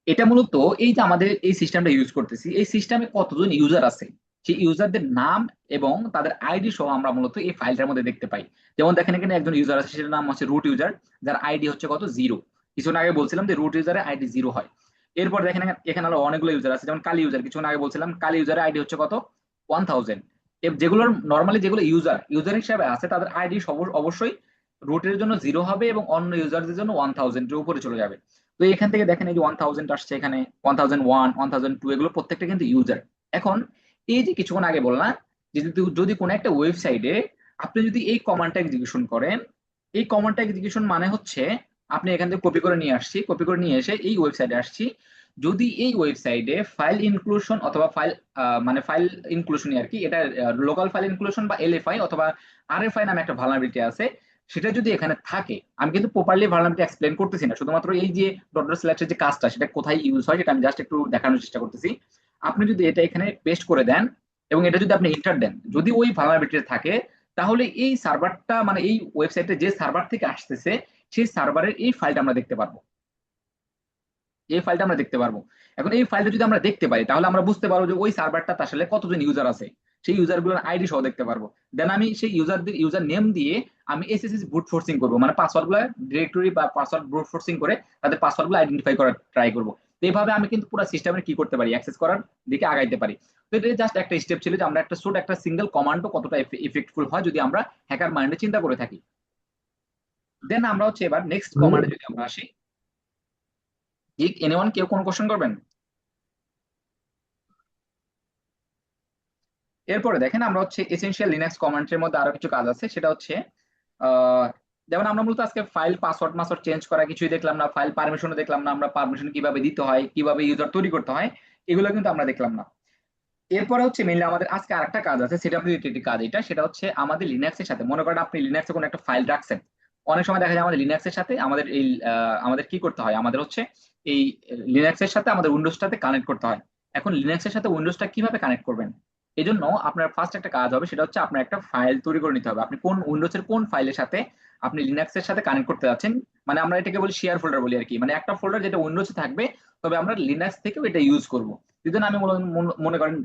S2: এটা মূলত এই যে আমাদের এই সিস্টেমটা ইউজ করতেছি, এই সিস্টেমে কতজন ইউজার আছে সেই ইউজারদের নাম এবং তাদের আইডি সহ আমরা মূলত এই ফাইলটার মধ্যে দেখতে পাই। যেমন দেখেন এখানে একজন ইউজার আছে, সেটার নাম হচ্ছে রুট ইউজার, যার আইডি হচ্ছে কত 0। কিছুক্ষণ আগে বলছিলাম যে রুট ইউজারের আইডি 0 হয়। এরপর দেখেন এখানে আরো অনেকগুলো ইউজার আছে, যেমন কালি ইউজার, কিছুক্ষণ আগে বলছিলাম কালি ইউজারের আইডি হচ্ছে কত 1000। যেগুলোর নর্মালি যেগুলো ইউজার হিসাবে আছে তাদের আইডি অবশ্যই রুটের জন্য 0 হবে এবং অন্য ইউজারদের জন্য 1000 এর উপরে চলে যাবে। তো এখান থেকে দেখেন এই যে 1000 আসছে, এখানে 1001 1002 এগুলো প্রত্যেকটা কিন্তু ইউজার। এখন এই যে কিছুক্ষণ আগে বললাম যে যদি কোনো একটা ওয়েবসাইটে আপনি যদি এই কমান্ডটা এক্সিকিউশন করেন, এই কমান্ডটা এক্সিকিউশন মানে হচ্ছে আপনি এখান থেকে কপি করে নিয়ে আসছি, কপি করে নিয়ে এসে এই ওয়েবসাইটে আসছি, যদি এই ওয়েবসাইটে ফাইল ইনক্লুশন অথবা ফাইল মানে ফাইল ইনক্লুশনই আর কি, এটা লোকাল ফাইল ইনক্লুশন বা LFI অথবা RFI নামে একটা ভালনারেবিলিটি আছে, সেটা যদি এখানে থাকে, আমি কিন্তু প্রপারলি ভালনারেবিলিটি এক্সপ্লেন করতেছি না, শুধুমাত্র এই যে ডট ডট স্ল্যাশের যে কাজটা সেটা কোথায় ইউজ হয় সেটা আমি জাস্ট একটু দেখানোর চেষ্টা করতেছি। আপনি যদি এটা এখানে পেস্ট করে দেন এবং এটা যদি আপনি ইন্টার দেন, যদি ওই ভালনারেবিলিটি থাকে, তাহলে এই সার্ভারটা মানে এই ওয়েবসাইটে যে সার্ভার থেকে আসতেছে সেই সার্ভারের এই ফাইলটা আমরা দেখতে পারবো, এই ফাইলটা আমরা দেখতে পারবো। এখন এই ফাইলটা যদি আমরা দেখতে পাই তাহলে আমরা বুঝতে পারবো যে ওই সার্ভারটা আসলে কতজন ইউজার আছে, সেই ইউজারগুলোর আইডি সহ দেখতে পারবো। দেন আমি সেই ইউজারদের ইউজার নেম দিয়ে আমি SSH ব্রুট ফোর্সিং করবো, মানে পাসওয়ার্ডগুলো ডিরেক্টরি বা পাসওয়ার্ড ব্রুট ফোর্সিং করে তাদের পাসওয়ার্ডগুলো আইডেন্টিফাই করার ট্রাই করবো। তো এইভাবে আমি কিন্তু পুরো সিস্টেমে কি করতে পারি, অ্যাক্সেস করার দিকে আগাইতে পারি। তো এটা জাস্ট একটা স্টেপ ছিল যে আমরা একটা সিঙ্গেল কমান্ডও কতটা ইফেক্টফুল হয় যদি আমরা হ্যাকার মাইন্ডে চিন্তা করে থাকি। দেন আমরা হচ্ছে এবার নেক্সট কমান্ডে যদি আমরা আসি, এনিওয়ান কেউ কোনো কোশ্চেন করবেন? এরপরে দেখেন আমরা হচ্ছে এসেনশিয়াল লিনাক্স কমান্ডের মধ্যে আরো কিছু কাজ আছে, সেটা হচ্ছে যেমন আমরা মূলত আজকে ফাইল পাসওয়ার্ড চেঞ্জ করা কিছুই দেখলাম না, ফাইল পারমিশনও দেখলাম না, আমরা পারমিশন কিভাবে দিতে হয়, কিভাবে ইউজার তৈরি করতে হয়, এগুলো কিন্তু আমরা দেখলাম না। এরপরে হচ্ছে মেইনলি আমাদের আজকে আরেকটা কাজ আছে, সেটা আপনি কাজ এটা, সেটা হচ্ছে আমাদের লিনাক্সের সাথে, মনে করেন আপনি লিনাক্সে কোনো একটা ফাইল রাখছেন, অনেক সময় দেখা যায় আমাদের লিনাক্সের সাথে আমাদের এই আমাদের কি করতে হয়, আমাদের হচ্ছে এই লিনাক্সের সাথে আমাদের উইন্ডোজটাতে কানেক্ট করতে হয়। এখন লিনাক্সের সাথে উইন্ডোজটা কিভাবে কানেক্ট করবেন, এই জন্য আপনার ফার্স্ট একটা কাজ হবে, সেটা হচ্ছে আপনার একটা ফাইল তৈরি করে নিতে হবে, আপনি কোন উইন্ডোজের কোন ফাইলের সাথে আপনি লিনাক্সের সাথে কানেক্ট করতে যাচ্ছেন। মানে আমরা এটাকে বলি শেয়ার ফোল্ডার বলি আর কি, মানে একটা ফোল্ডার যেটা উইন্ডোজে থাকবে তবে আমরা লিনাক্স থেকেও এটা ইউজ করবো। এই জন্য আমি মনে করেন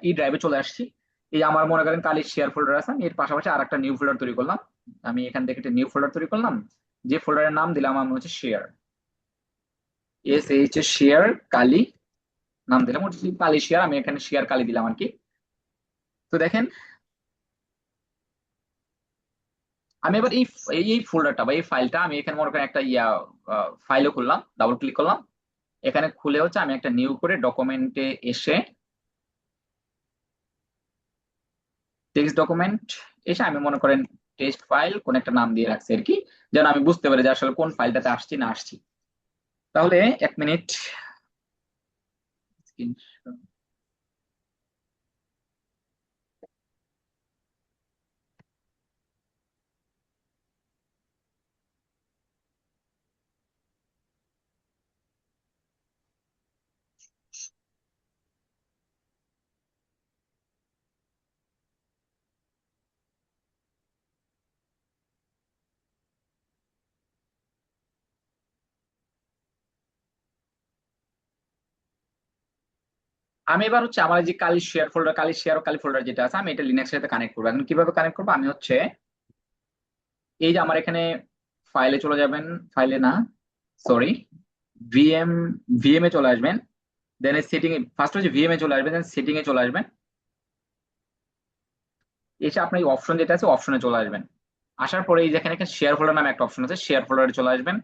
S2: এই ড্রাইভে চলে আসছি, এই আমার মনে করেন কালি শেয়ার ফোল্ডার আছে, আমি এর পাশাপাশি আর একটা নিউ ফোল্ডার তৈরি করলাম, আমি এখান থেকে একটা নিউ ফোল্ডার তৈরি করলাম, যে ফোল্ডারের নাম দিলাম আমি হচ্ছে শেয়ার, শেয়ার কালি নাম দিলাম, কালি শেয়ার, আমি এখানে শেয়ার কালি দিলাম আর কি। তো দেখেন আমি এবার এই এই ফোল্ডারটা বা এই ফাইলটা আমি এখানে মনে করেন একটা ফাইলও খুললাম, ডাবল ক্লিক করলাম, এখানে খুলে হচ্ছে আমি একটা নিউ করে ডকুমেন্টে এসে টেক্সট ডকুমেন্ট এসে আমি মনে করেন টেক্সট ফাইল কোন একটা নাম দিয়ে রাখছি আর কি, যেন আমি বুঝতে পারি যে আসলে কোন ফাইলটাতে আসছি না আসছি। তাহলে 1 মিনিট। আমি এবার হচ্ছে আমার এই যে কালি শেয়ার ফোল্ডার, কালি শেয়ার ও কালি ফোল্ডার যেটা আছে, আমি এটা লিনাক্সের সাথে কানেক্ট করবো। এখন কিভাবে কানেক্ট করবো? আমি হচ্ছে এই যে আমার এখানে ফাইলে চলে যাবেন, ফাইলে না সরি ভিএম, ভিএম এ চলে আসবেন, দেন এই সেটিং এ ফার্স্ট হচ্ছে ভিএম এ চলে আসবেন, দেন সেটিং এ চলে আসবেন, এসে আপনার এই অপশন যেটা আছে অপশনে চলে আসবেন। আসার পরে এই যেখানে একটা শেয়ার ফোল্ডার নামে একটা অপশন আছে, শেয়ার ফোল্ডারে চলে আসবেন,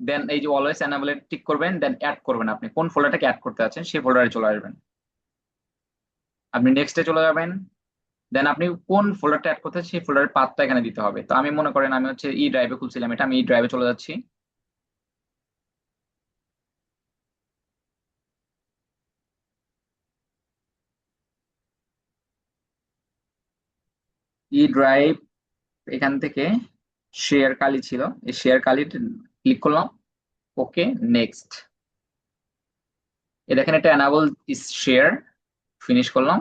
S2: দেন এই যে অলওয়েজ এনাবল টিক করবেন, দেন অ্যাড করবেন, আপনি কোন ফোল্ডারটাকে অ্যাড করতে আছেন সেই ফোল্ডারে চলে আসবেন। আপনি নেক্সটে চলে যাবেন, দেন আপনি কোন ফোল্ডারটা অ্যাড করতে সেই ফোল্ডারের পাথটা এখানে দিতে হবে। তো আমি মনে করেন আমি হচ্ছে ই ড্রাইভে খুলছিলাম এটা, আমি ই ড্রাইভে চলে যাচ্ছি। ই ড্রাইভ, এখান থেকে শেয়ার কালি ছিল, এই শেয়ার কালি ক্লিক করলাম, ওকে নেক্সট। এ দেখেন এটা এনাবল শেয়ার, ফিনিশ করলাম,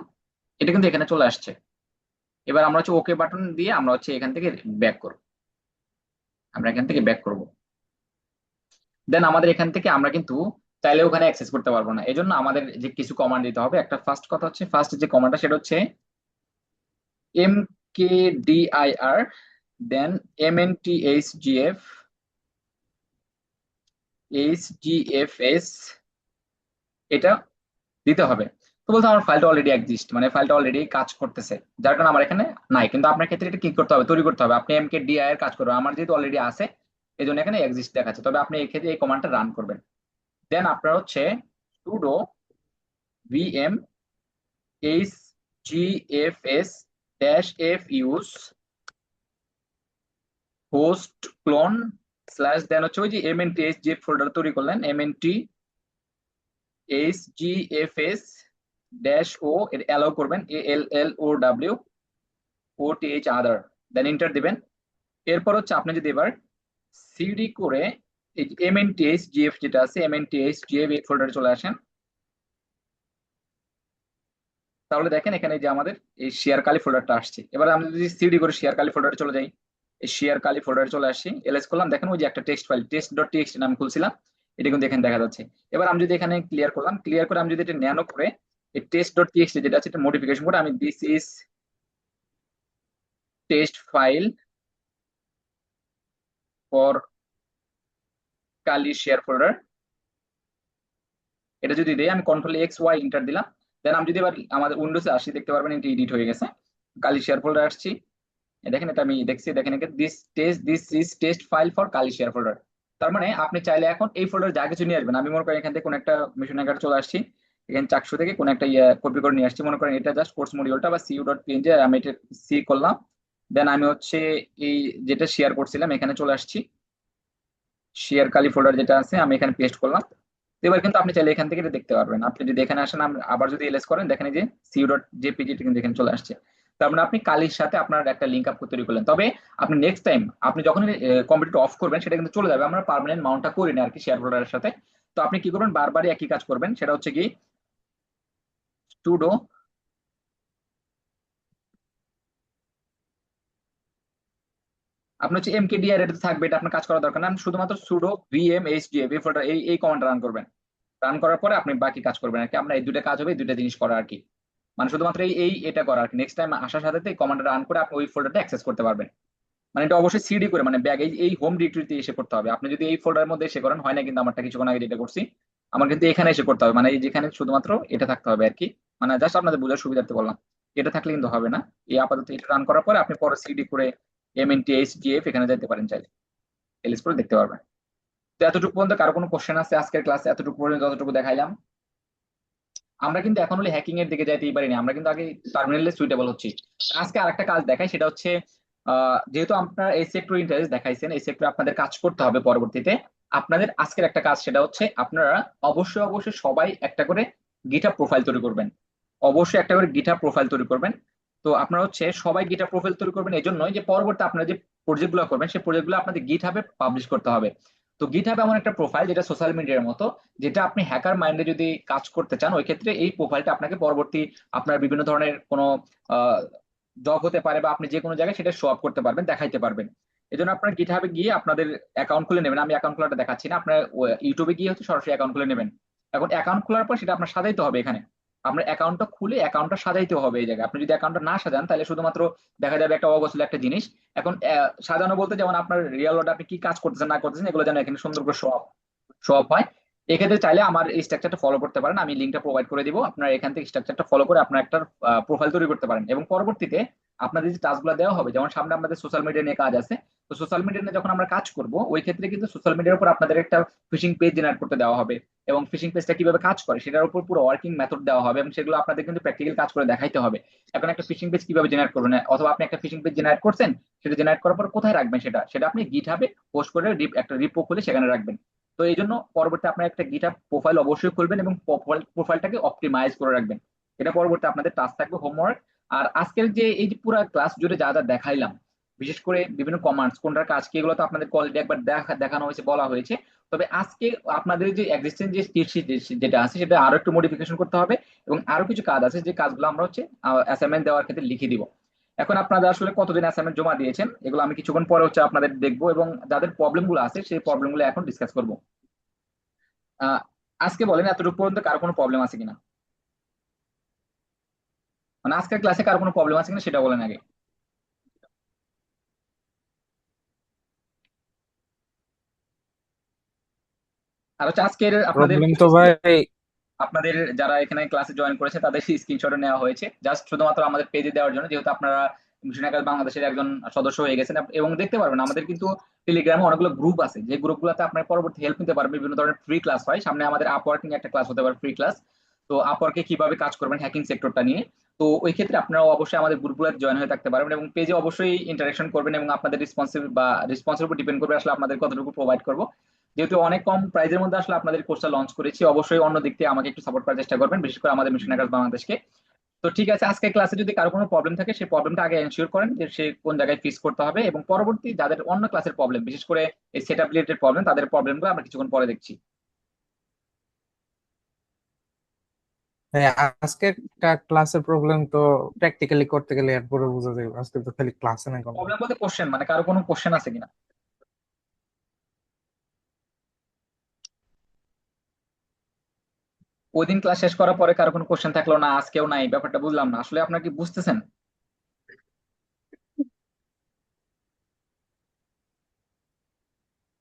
S2: এটা কিন্তু এখানে চলে আসছে। এবার আমরা হচ্ছে ওকে বাটন দিয়ে আমরা হচ্ছে এখান থেকে ব্যাক করব, আমরা এখান থেকে ব্যাক করব। দেন আমাদের এখান থেকে আমরা কিন্তু চাইলে ওখানে অ্যাক্সেস করতে পারবো না, এজন্য আমাদের যে কিছু কমান্ড দিতে হবে। একটা ফার্স্ট কথা হচ্ছে, ফার্স্ট যে কমান্ডটা সেটা হচ্ছে mkdir, দেন mnthgf এটা দিতে হবে। তো বলতে আমার ফাইলটা অলরেডি এক্সিস্ট, মানে ফাইলটা অলরেডি কাজ করতেছে, যার কারণে আমার এখানে নাই। কিন্তু আপনার ক্ষেত্রে এটা কি করতে হবে? তৈরি করতে হবে। আপনি mkdir কাজ করবেন, আমার যেহেতু অলরেডি আছে এই জন্য এখানে এক্সিস্ট দেখাচ্ছে। তবে আপনি এক্ষেত্রে এই কমান্ডটা রান করবেন। দেন আপনার হচ্ছে sudo vm hgfs -f use host clone / দেন হচ্ছে ওই যে mnthgf ফোল্ডার তৈরি করলেন, mnthgfs -o এর অ্যালাউ করবেন, ALLOW other, দেন এন্টার দিবেন। এরপর হচ্ছে আপনি যদি এবার সিডি করে এই mnthgf যেটা আছে mnthgf এই ফোল্ডারে চলে আসেন, তাহলে দেখেন এখানে যে আমাদের এই শেয়ার কালি ফোল্ডারটা আসছে। এবার আমি যদি সিডি করে শেয়ার কালি ফোল্ডারে চলে যাই, এই শেয়ার কালি ফোল্ডারে চলে আসি, এলএস করলাম, দেখেন ওই যে একটা টেক্সট ফাইল test.txt নাম খুলছিলাম, এটা কিন্তু এখানে দেখা যাচ্ছে। এবার আমি যদি এখানে ক্লিয়ার করলাম, ক্লিয়ার করে আমি যদি এটা ন্যানো করে এই test.txt যেটা আছে এটা মডিফিকেশন করে আমি this is test file for Kali share folder, এটা যদি দেই, আমি Ctrl+X+Y এন্টার দিলাম, দেন আমি যদি এবার আমাদের উইন্ডোজে আসি দেখতে পারবেন এটা এডিট হয়ে গেছে, কালি শেয়ার ফোল্ডার আসছি, দেখেন এটা আমি দেখছি, দেখেন this is test file for Kali share folder. তার মানে আপনি চাইলে এখন এই ফোল্ডার যা কিছু নিয়ে আসবেন, আমি মনে করি এখান থেকে কোন একটা মিশন আকারে চলে আসছি, এখানে চাকসু থেকে কোন একটা কপি করে নিয়ে আসছি, মনে করেন এটা জাস্ট কোর্স মডিউলটা বা cu.png, আমি এটা সি করলাম, দেন আমি হচ্ছে এই যেটা শেয়ার করছিলাম এখানে চলে আসছি, শেয়ার কালি ফোল্ডার যেটা আছে আমি এখানে পেস্ট করলাম। এবার কিন্তু আপনি চাইলে এখান থেকে এটা দেখতে পারবেন। আপনি যদি এখানে আসেন, আবার যদি এলএস করেন, দেখেন এই যে cu.jpg কিন্তু এখানে চলে আসছে। তার মানে আপনি কালির সাথে আপনার একটা লিঙ্ক আপ তৈরি করলেন। তবে আপনি নেক্সট টাইম আপনি যখন কম্পিউটার অফ করবেন সেটা কিন্তু চলে যাবে, আমরা পার্মানেন্ট মাউন্টটা করি না আর কি শেয়ার ফোল্ডারের সাথে। তো আপনি কি করবেন, বারবারই একই কাজ করবেন, সেটা হচ্ছে কি sudo আপনি হচ্ছে mkdir এটা থাকবে, এটা আপনার কাজ করার দরকার না, আপনি শুধুমাত্র sudo vm hgf এই ফোল্ডার এই কমান্ড রান করবেন। রান করার পরে আপনি বাকি কাজ করবেন আর কি। আমরা এই দুটো কাজ হবে, এই দুটো জিনিস করা আর কি, মানে শুধুমাত্র এটা করা আর কি। নেক্সট টাইম আসার সাথে এই কমান্ড রান করে আপনি ওই ফোল্ডারটা অ্যাক্সেস করতে পারবেন। মানে এটা অবশ্যই সিডি করে, মানে ব্যাগ এই হোম ডিরেক্টরিতে এসে করতে হবে। আপনি যদি এই ফোল্ডারের মধ্যে এসে করেন হয় না, কিন্তু আমারটা কিছুক্ষণ আগে যেটা করছি, আমার কিন্তু এখানে এসে করতে হবে, মানে এই যেখানে শুধুমাত্র এটা থাকতে হবে আর কি। মানে জাস্ট আপনাদের বোঝার সুবিধার্থে বললাম, এটা থাকলে কিন্তু হবে না। এই আপাতত এটা রান করার পরে আপনি পরে সিডি করে mnthgf এখানে যেতে পারেন, চাইলে এলএস করে দেখতে পারবেন। তো এতটুকু পর্যন্ত কারো কোনো কোশ্চেন আছে আজকের ক্লাসে? এতটুকু পর্যন্ত যতটুকু দেখাইলাম। আমরা কিন্তু এখন হলে হ্যাকিং এর দিকে যাইতেই পারিনি, আমরা কিন্তু আগে টার্মিনালে সুইটেবল হচ্ছি। আজকে আরেকটা কাজ দেখাই, সেটা হচ্ছে যেহেতু আপনারা এই সেক্টর ইন্টারেস্ট দেখাইছেন, এই সেক্টরে আপনাদের কাজ করতে হবে পরবর্তীতে। আপনাদের আজকের একটা কাজ, সেটা হচ্ছে আপনারা অবশ্যই অবশ্যই সবাই একটা করে গিটহাব প্রোফাইল তৈরি করবেন। অবশ্যই একটা করে গিটহাব প্রোফাইল তৈরি করবেন। তো আপনারা হচ্ছে সবাই গিটহাব প্রোফাইল তৈরি করবেন এই জন্যই যে পরবর্তী আপনারা যে প্রজেক্ট গুলো করবেন সেই প্রজেক্ট গুলো আপনাদের গিটহাবে পাবলিশ করতে হবে। তো গিটহাব এমন একটা প্রোফাইল যেটা সোশ্যাল মিডিয়ার মতো, যেটা আপনি হ্যাকার মাইন্ডে যদি কাজ করতে চান ওই ক্ষেত্রে এই প্রোফাইলটা আপনাকে পরবর্তী আপনার বিভিন্ন ধরনের কোনো জব হতে পারে বা আপনি যে কোনো জায়গায় সেটা শো আপ করতে পারবেন, দেখাইতে পারবেন। এই জন্য আপনার গিটহাবে গিয়ে আপনাদের অ্যাকাউন্ট খুলে নেবেন। আমি অ্যাকাউন্ট খোলাটা দেখাচ্ছি না, আপনার ইউটিউবে গিয়ে হচ্ছে সরাসরি অ্যাকাউন্ট খুলে নেবেন। এখন অ্যাকাউন্ট খোলার পর সেটা আপনার সাজাইতে হবে। এখানে আপনার অ্যাকাউন্টটা খুলে অ্যাকাউন্টটা সাজাইতে হবে এই জায়গায়। আপনি যদি অ্যাকাউন্টটা না সাজান তাহলে শুধুমাত্র দেখা যাবে একটা অগোছালো একটা জিনিস। এখন সাজানো বলতে যেমন আপনার রিয়েল ওয়ার্ল্ডে আপনি কি কাজ করতেছেন না করতেছেন এগুলো যেন এখানে সুন্দর করে শো আপ হয়। এক্ষেত্রে চাইলে আমার এই স্ট্রাকচারটা ফলো করতে পারেন, আমি লিঙ্কটা প্রোভাইড করে দিব। আপনারা এখান থেকে স্ট্রাকচারটা ফলো করে আপনার একটা প্রোফাইল তৈরি করতে পারেন। এবং পরবর্তীতে আপনাদের যে টাস্কগুলো দেওয়া হবে, যেমন সামনে আমাদের সোশ্যাল মিডিয়া নিয়ে কাজ আছে, তো সোশ্যাল মিডিয়া নিয়ে যখন আমরা কাজ করব ওই ক্ষেত্রে কিন্তু সোশ্যাল মিডিয়ার উপর আপনাদের একটা ফিশিং পেজ জেনারেট করতে দেওয়া হবে, এবং ফিশিং পেজটা কিভাবে কাজ করে সেটার উপর পুরো ওয়ার্কিং মেথড দেওয়া হবে, এবং সেগুলো আপনাদের কিন্তু প্র্যাকটিক্যাল কাজ করে দেখাইতে হবে। এখন একটা ফিশিং পেজ কিভাবে জেনারেট করবেন, অথবা আপনি একটা ফিশিং পেজ জেনারেট করছেন, সেটা জেনারেট করার পর কোথায় রাখবেন সেটা সেটা আপনি গিটহাবে পোস্ট করে একটা রিপো খুলে সেখানে রাখবেন। তো এই জন্য পরবর্তী আপনার একটা গিটহাব প্রোফাইল অবশ্যই খুলবেন এবং প্রোফাইলটাকে অপটিমাইজ করে রাখবেন। এটা পরবর্তী আপনাদের টাস্ক থাকবে, হোমওয়ার্ক। আর আজকের যে এই যে পুরো ক্লাস জুড়ে যা যা দেখাইলাম, বিশেষ করে বিভিন্ন কমান্ডস কোনটার কাজ কি, এগুলো তো আপনাদের অলরেডি একবার দেখানো হয়েছে, বলা হয়েছে। তবে আজকে আপনাদের যে এক্সিস্টেন্স যে চিট শীট যেটা আছে সেটা আরো একটু মডিফিকেশন করতে হবে, এবং আরো কিছু কাজ আছে যে কাজগুলো আমরা হচ্ছে অ্যাসাইনমেন্ট দেওয়ার ক্ষেত্রে লিখে দিব। এখন আপনারা আসলে কতদিন অ্যাসাইনমেন্ট জমা দিয়েছেন এগুলো আমি কিছুক্ষণ পরে হচ্ছে আপনাদের দেখবো, এবং যাদের প্রবলেম গুলো আছে সেই প্রবলেম গুলো এখন ডিসকাস করবো। আজকে বলেন এতটুকু পর্যন্ত কারো কোনো প্রবলেম আছে কিনা, মানে আজকের ক্লাসে কারো কোনো প্রবলেম আছে কিনা সেটা বলেন আগে। আর হচ্ছে আজকের আপনাদের
S12: প্রবলেম তো ভাই
S2: আপনাদের যারা এখানে ক্লাসে জয়েন করেছে তাদের স্ক্রিনশট নেওয়া হয়েছে জাস্ট শুধুমাত্র আমাদের পেজে দেওয়ার জন্য, যেহেতু আপনারা মিশন আকাশ বাংলাদেশের একজন সদস্য হয়ে গেছেন। এবং দেখতে পারবেন আমাদের কিন্তু টেলিগ্রামে অনেকগুলো গ্রুপ আছে, যে গ্রুপগুলোতে আপনার পরবর্তী হেল্প নিতে পারবেন। বিভিন্ন ধরনের ফ্রি ক্লাস হয়, সামনে আমাদের আপওয়ার্কিং একটা ক্লাস হতে পারে ফ্রি ক্লাস। তো আপওয়ার্কে কিভাবে কাজ করবেন হ্যাকিং সেক্টরটা নিয়ে, তো ওই ক্ষেত্রে আপনারা অবশ্যই আমাদের গ্রুপগুলোতে জয়েন হয়ে থাকতে পারবেন, এবং পেজে অবশ্যই ইন্টারাকশন করবেন, এবং আপনাদের রেসপন্সের উপর ডিপেন্ড করবে আসলে আপনাদের কতটুকু প্রোভাইড করবো। যেহেতু অনেক কম প্রাইজের মধ্যে আসলে আপনাদের কোর্সটা লঞ্চ করেছি, অবশ্যই অন্য দিক থেকে আমাকে একটু সাপোর্ট করার চেষ্টা করবেন, বিশেষ করে আমাদের মিশন আকাশ বাংলাদেশকে। তো ঠিক আছে, আজকে ক্লাসে যদি কারো কোনো প্রবলেম থাকে সেই প্রবলেমটা আগে এনশিওর করেন যে সে কোন জায়গায় ফিক্স করতে হবে, এবং পরবর্তী যাদের অন্য ক্লাসের প্রবলেম, বিশেষ করে এই সেটআপ রিলেটেড প্রবলেম, তাদের প্রবলেমগুলো আমরা কিছুক্ষণ পরে দেখছি।
S12: ভাই আজকে একটা ক্লাসের প্রবলেম তো প্র্যাকটিক্যালি করতে গেলে এরপরে বোঝা যাবে, আজকে তো খালি ক্লাসে না কোনো।
S2: প্রবলেম বলতে কোশ্চেন, মানে কারো কোনো কোশ্চেন আছে কিনা। ওই দিন ক্লাস শেষ করার পরে কারো কোনো কোশ্চেন থাকলো না, আজকেও নাই, ব্যাপারটা বুঝলাম না আসলে, আপনার কি বুঝতেছেন?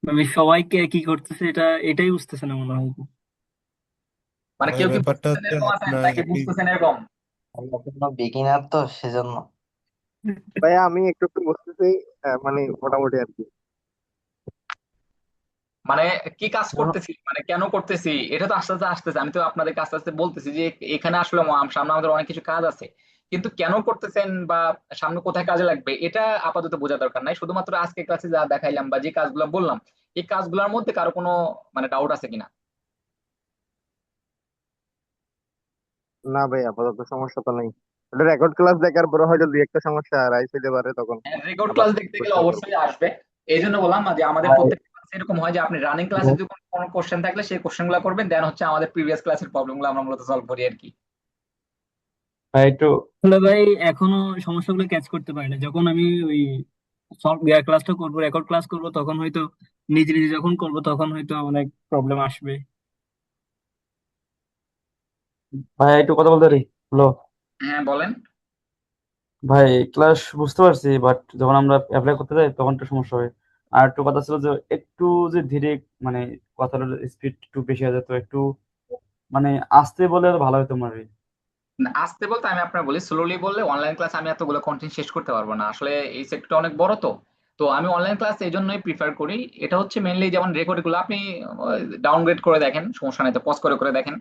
S8: মানে সবাইকে কি করতেছে এটাই বুঝতেছে না মনে হয়।
S2: মানে
S13: ভাই
S2: কেউ কি
S13: ব্যাপারটা
S2: বুঝতেছেন
S13: হচ্ছে
S2: এরকম আছেন
S13: আপনার
S2: নাকি বুঝতেছেন এরকম?
S14: আমরা কোনো বিগিনার তো সেজন্য।
S4: ভাই আমি একটু একটু বুঝতেছি, মানে মোটামুটি আর কি।
S2: মানে কি কাজ করতেছি, মানে কেন করতেছি, এটা তো আস্তে আস্তে আসতেছে। আমি তো আপনাদেরকে আস্তে আস্তে বলতেছি যে এখানে আসলে সামনে আমাদের অনেক কিছু কাজ আছে, কিন্তু কেন করতেছেন বা সামনে কোথায় কাজে লাগবে এটা আপাতত বোঝা দরকার নাই। শুধুমাত্র আজকে ক্লাসে যা দেখাইলাম বা যে কাজগুলো বললাম, এই কাজগুলোর মধ্যে কারো কোনো মানে ডাউট আছে কিনা।
S4: না ভাই, আপাতত সমস্যা তো নেই। ওটা রেকর্ড ক্লাস দেখার পরে হয়তো দুই একটা সমস্যা রাইজ হতে পারে, তখন
S2: রেকর্ড
S4: আবার
S2: ক্লাস দেখতে গেলে
S4: বুঝতে পারবো।
S2: অবশ্যই আসবে। এই জন্য বললাম না যে আমাদের প্রত্যেকটা ক্লাসে এরকম হয় যে আপনি রানিং ক্লাসে যদি কোনো কোশ্চেন থাকলে সেই কোশ্চেন গুলো করবেন, দেন হচ্ছে আমাদের প্রিভিয়াস ক্লাসের প্রবলেম গুলো আমরা মূলত সলভ করি আর কি।
S12: ভাই একটু
S8: আসলে ভাই এখনো সমস্যাগুলো ক্যাচ করতে পারি না। যখন আমি ওই সফটওয়্যার ক্লাসটা করবো, রেকর্ড ক্লাস করবো, তখন হয়তো নিজে নিজে যখন করবো তখন হয়তো অনেক প্রবলেম আসবে।
S3: ভাই একটু কথা বলতে পারি? হ্যালো
S2: হ্যাঁ বলেন।
S3: ভাই, ক্লাস বুঝতে পারছি, বাট যখন আমরা অ্যাপ্লাই করতে যাই তখন একটু সমস্যা হয়। আর একটু কথা ছিল যে একটু যে ধীরে, মানে কথার স্পিড একটু বেশি হয়ে যেত, একটু মানে আস্তে বলে ভালো হতো আমার।
S2: না, আসতে বলতে আমি আপনার বলি স্লোলি বললে অনলাইন ক্লাস আমি এতগুলো কন্টেন্ট শেষ করতে পারবো না আসলে, এই সেক্টরটা অনেক বড়। তো তো আমি অনলাইন ক্লাস এই জন্যই প্রিফার করি। এটা হচ্ছে মেনলি যেমন রেকর্ড গুলো আপনি ডাউনগ্রেড করে দেখেন, সমস্যা নেই, তো পজ করে করে দেখেন।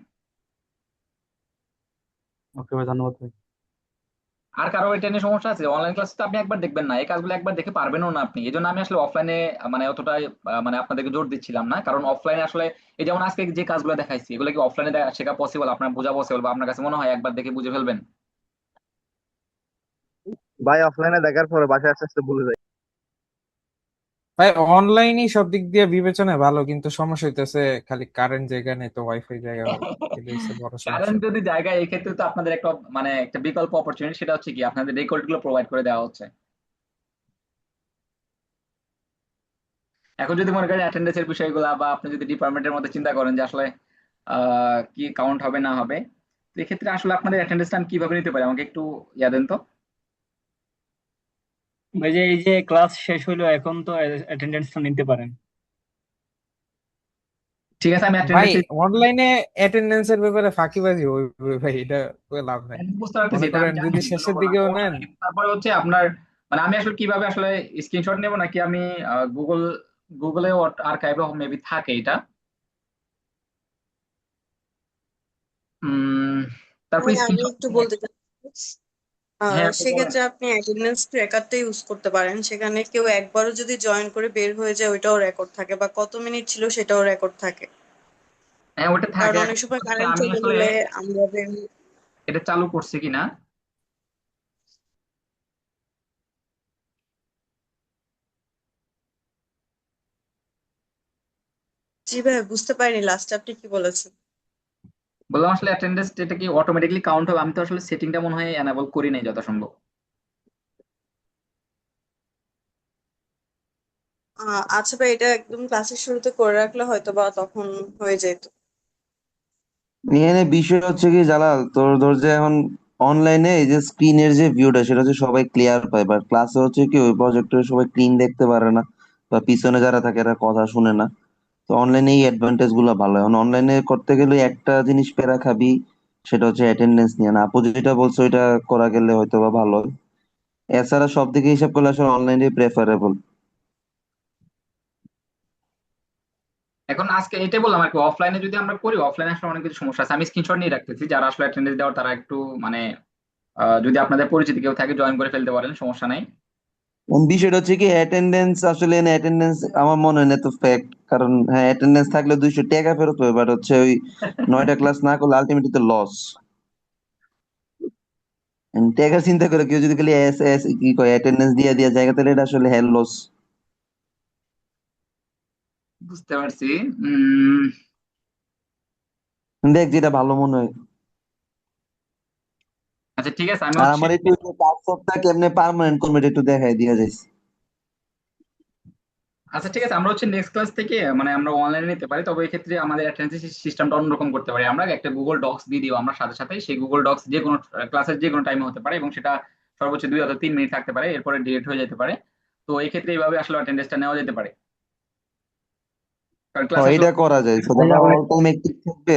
S3: ওকে ভাই, ধন্যবাদ ভাই।
S2: আর কারো এটা নিয়ে সমস্যা আছে? অনলাইন ক্লাসে তো আপনি একবার দেখবেন না, এই কাজগুলো একবার দেখে পারবেনও না আপনি। এই জন্য আমি আসলে অফলাইনে মানে অতটা মানে আপনাদেরকে জোর দিচ্ছিলাম না, কারণ অফলাইনে আসলে এই যেমন আজকে যে কাজগুলো দেখাইছি এগুলো কি অফলাইনে শেখা পসিবল? আপনার বোঝা পসিবল? বা আপনার কাছে মনে হয় একবার দেখে বুঝে ফেলবেন?
S4: ভাই অফলাইনে দেখার পরে বাসায় আস্তে আস্তে ভুলে যাই।
S12: ভাই অনলাইনই সব দিক দিয়ে বিবেচনায় ভালো, কিন্তু সমস্যা হইতেছে খালি কারেন্ট জায়গা নেই তো, ওয়াইফাই জায়গা হয়, এটা হচ্ছে বড়
S2: কারণ
S12: সমস্যা।
S2: যদি জায়গায়, এই ক্ষেত্রে তো আপনাদের একটা মানে একটা বিকল্প অপরচুনিটি, সেটা হচ্ছে কি আপনাদের রেকর্ড গুলো প্রোভাইড করে দেওয়া হচ্ছে। এখন যদি মনে করেন অ্যাটেন্ডেন্সের বিষয়গুলা, বা আপনি যদি ডিপার্টমেন্টের মধ্যে চিন্তা করেন যে আসলে কি কাউন্ট হবে না হবে, তো এক্ষেত্রে আসলে আপনাদের অ্যাটেন্ডেন্সটা আমি কিভাবে নিতে পারি, আমাকে একটু ইয়া দেন তো।
S8: ভাই যে এই যে ক্লাস শেষ হইলো এখন তো অ্যাটেন্ডেন্সটা নিতে পারেন।
S2: ঠিক আছে, আমি
S12: ভাই
S2: অ্যাটেন্ডেন্স
S12: অনলাইনে অ্যাটেন্ডেন্সের ব্যাপারে ফাঁকিবাজি হইবে ভাই, এটা করে লাভ নাই।
S2: বুঝতে পারতেছি,
S12: মনে
S2: এটা
S12: করেন
S2: আমি জানি,
S12: যদি
S2: এই জন্য
S12: শেষের
S2: বলা
S12: দিকেও
S2: সমস্যা
S12: নেন,
S2: নাই। কিন্তু তারপরে হচ্ছে আপনার মানে আমি আসলে কিভাবে আসলে স্ক্রিনশট নেব, নাকি আমি গুগল গুগলে আর্কাইভে মেবি থাকে এটা। উম তারপর
S13: হ্যাঁ, আমি
S2: স্ক্রিনশট।
S13: একটু বলতে চাচ্ছি।
S2: হ্যাঁ আপনি বলেন।
S13: সেক্ষেত্রে আপনি অ্যাটেন্ডেন্স ট্র্যাকারটা ইউজ করতে পারেন। সেখানে কেউ একবারও যদি জয়েন করে বের হয়ে যায় ওইটাও রেকর্ড থাকে, বা কত মিনিট ছিল সেটাও রেকর্ড থাকে।
S2: হ্যাঁ ওটা
S13: কারণ
S2: থাকে,
S13: অনেক
S2: এখন
S13: সময়
S2: হচ্ছে
S13: কারেন্ট
S2: আমি
S13: চলে
S2: আসলে
S13: গেলে আমরা
S2: এটা চালু করছি কিনা।
S13: জি ভাই, বুঝতে পারিনি লাস্টে আপনি কি বলেছেন।
S2: বললাম আসলে অ্যাটেন্ডেন্স এটা কি অটোমেটিকলি কাউন্ট হবে? আমি তো আসলে সেটিংটা মনে হয় এনাবল করি নাই যথাসম্ভব।
S13: আচ্ছা ভাই, এটা একদম ক্লাসের শুরুতে করে রাখলে হয়তো বা তখন হয়ে যেত।
S15: এখানে বিষয় হচ্ছে কি জালাল, তোর ধর যে এখন অনলাইনে এই যে স্ক্রিনের যে ভিউটা সেটা হচ্ছে সবাই ক্লিয়ার পায়, বাট ক্লাসে হচ্ছে কি ওই প্রজেক্টরে সবাই ক্লিন দেখতে পারে না, বা পিছনে যারা থাকে এরা কথা শুনে না। তো অনলাইনে এই অ্যাডভান্টেজ গুলো ভালো। এখন অনলাইনে করতে গেলে একটা জিনিস প্যারা খাবি, সেটা হচ্ছে অ্যাটেন্ডেন্স নিয়ে। না, আপু যেটা বলছো ওইটা করা গেলে হয়তো বা ভালো হয়। এছাড়া সব দিকে হিসাব করলে আসলে অনলাইনে প্রেফারেবল।
S2: এখন আজকে এটাই বললাম আর কি, অফলাইনে যদি আমরা করি, অফলাইনে আসলে অনেক কিছু সমস্যা আছে। আমি স্ক্রিনশট নিয়ে রাখতেছি, যারা আসলে অ্যাটেন্ডেন্স দেওয়ার তারা একটু মানে যদি আপনাদের পরিচিত কেউ থাকে জয়েন করে ফেলতে পারেন, সমস্যা নাই।
S15: বিষয়টা হচ্ছে কি অ্যাটেন্ডেন্স আসলে অ্যাটেন্ডেন্স আমার মনে হয় না তো ফ্যাক্ট। কারণ হ্যাঁ অ্যাটেন্ডেন্স থাকলে 200 টাকা ফেরত হবে, বাট হচ্ছে ওই 9টা ক্লাস না করলে আলটিমেটলি তো লস। টাকা চিন্তা করে কেউ যদি খালি এস এস কি কয় অ্যাটেন্ডেন্স দিয়ে দিয়ে জায়গা, তাহলে এটা আসলে হ্যাল লস।
S2: বুঝতে পারছি। উম
S15: দেখ যেটা ভালো মনে হয়।
S2: আচ্ছা ঠিক আছে, আমি
S15: আর
S2: হচ্ছে
S15: আমার একটু কাজ সপ্তাহ কেমনে পার্মানেন্ট করবে এটা একটু দেখাই দিয়া যাইছে।
S2: আচ্ছা ঠিক আছে, আমরা হচ্ছে নেক্সট ক্লাস থেকে মানে আমরা অনলাইনে নিতে পারি, তবে এই ক্ষেত্রে আমাদের অ্যাটেন্ডেন্স সিস্টেমটা অন্যরকম করতে পারি। আমরা একটা গুগল ডক্স দিয়ে দিব আমরা সাথে সাথে, সেই গুগল ডক্স যে কোনো ক্লাসের যে কোনো টাইমে হতে পারে, এবং সেটা সর্বোচ্চ 2 অথবা 3 মিনিট থাকতে পারে, এরপরে ডিলিট হয়ে যেতে পারে। তো এই ক্ষেত্রে এইভাবে আসলে অ্যাটেন্ডেন্সটা নেওয়া যেতে পারে, কারণ ক্লাস
S15: হ্যাঁ
S2: আসলে
S15: এটা করা যায়, সবাই
S5: ভাই আমার
S15: অল টাইম অ্যাক্টিভ থাকবে।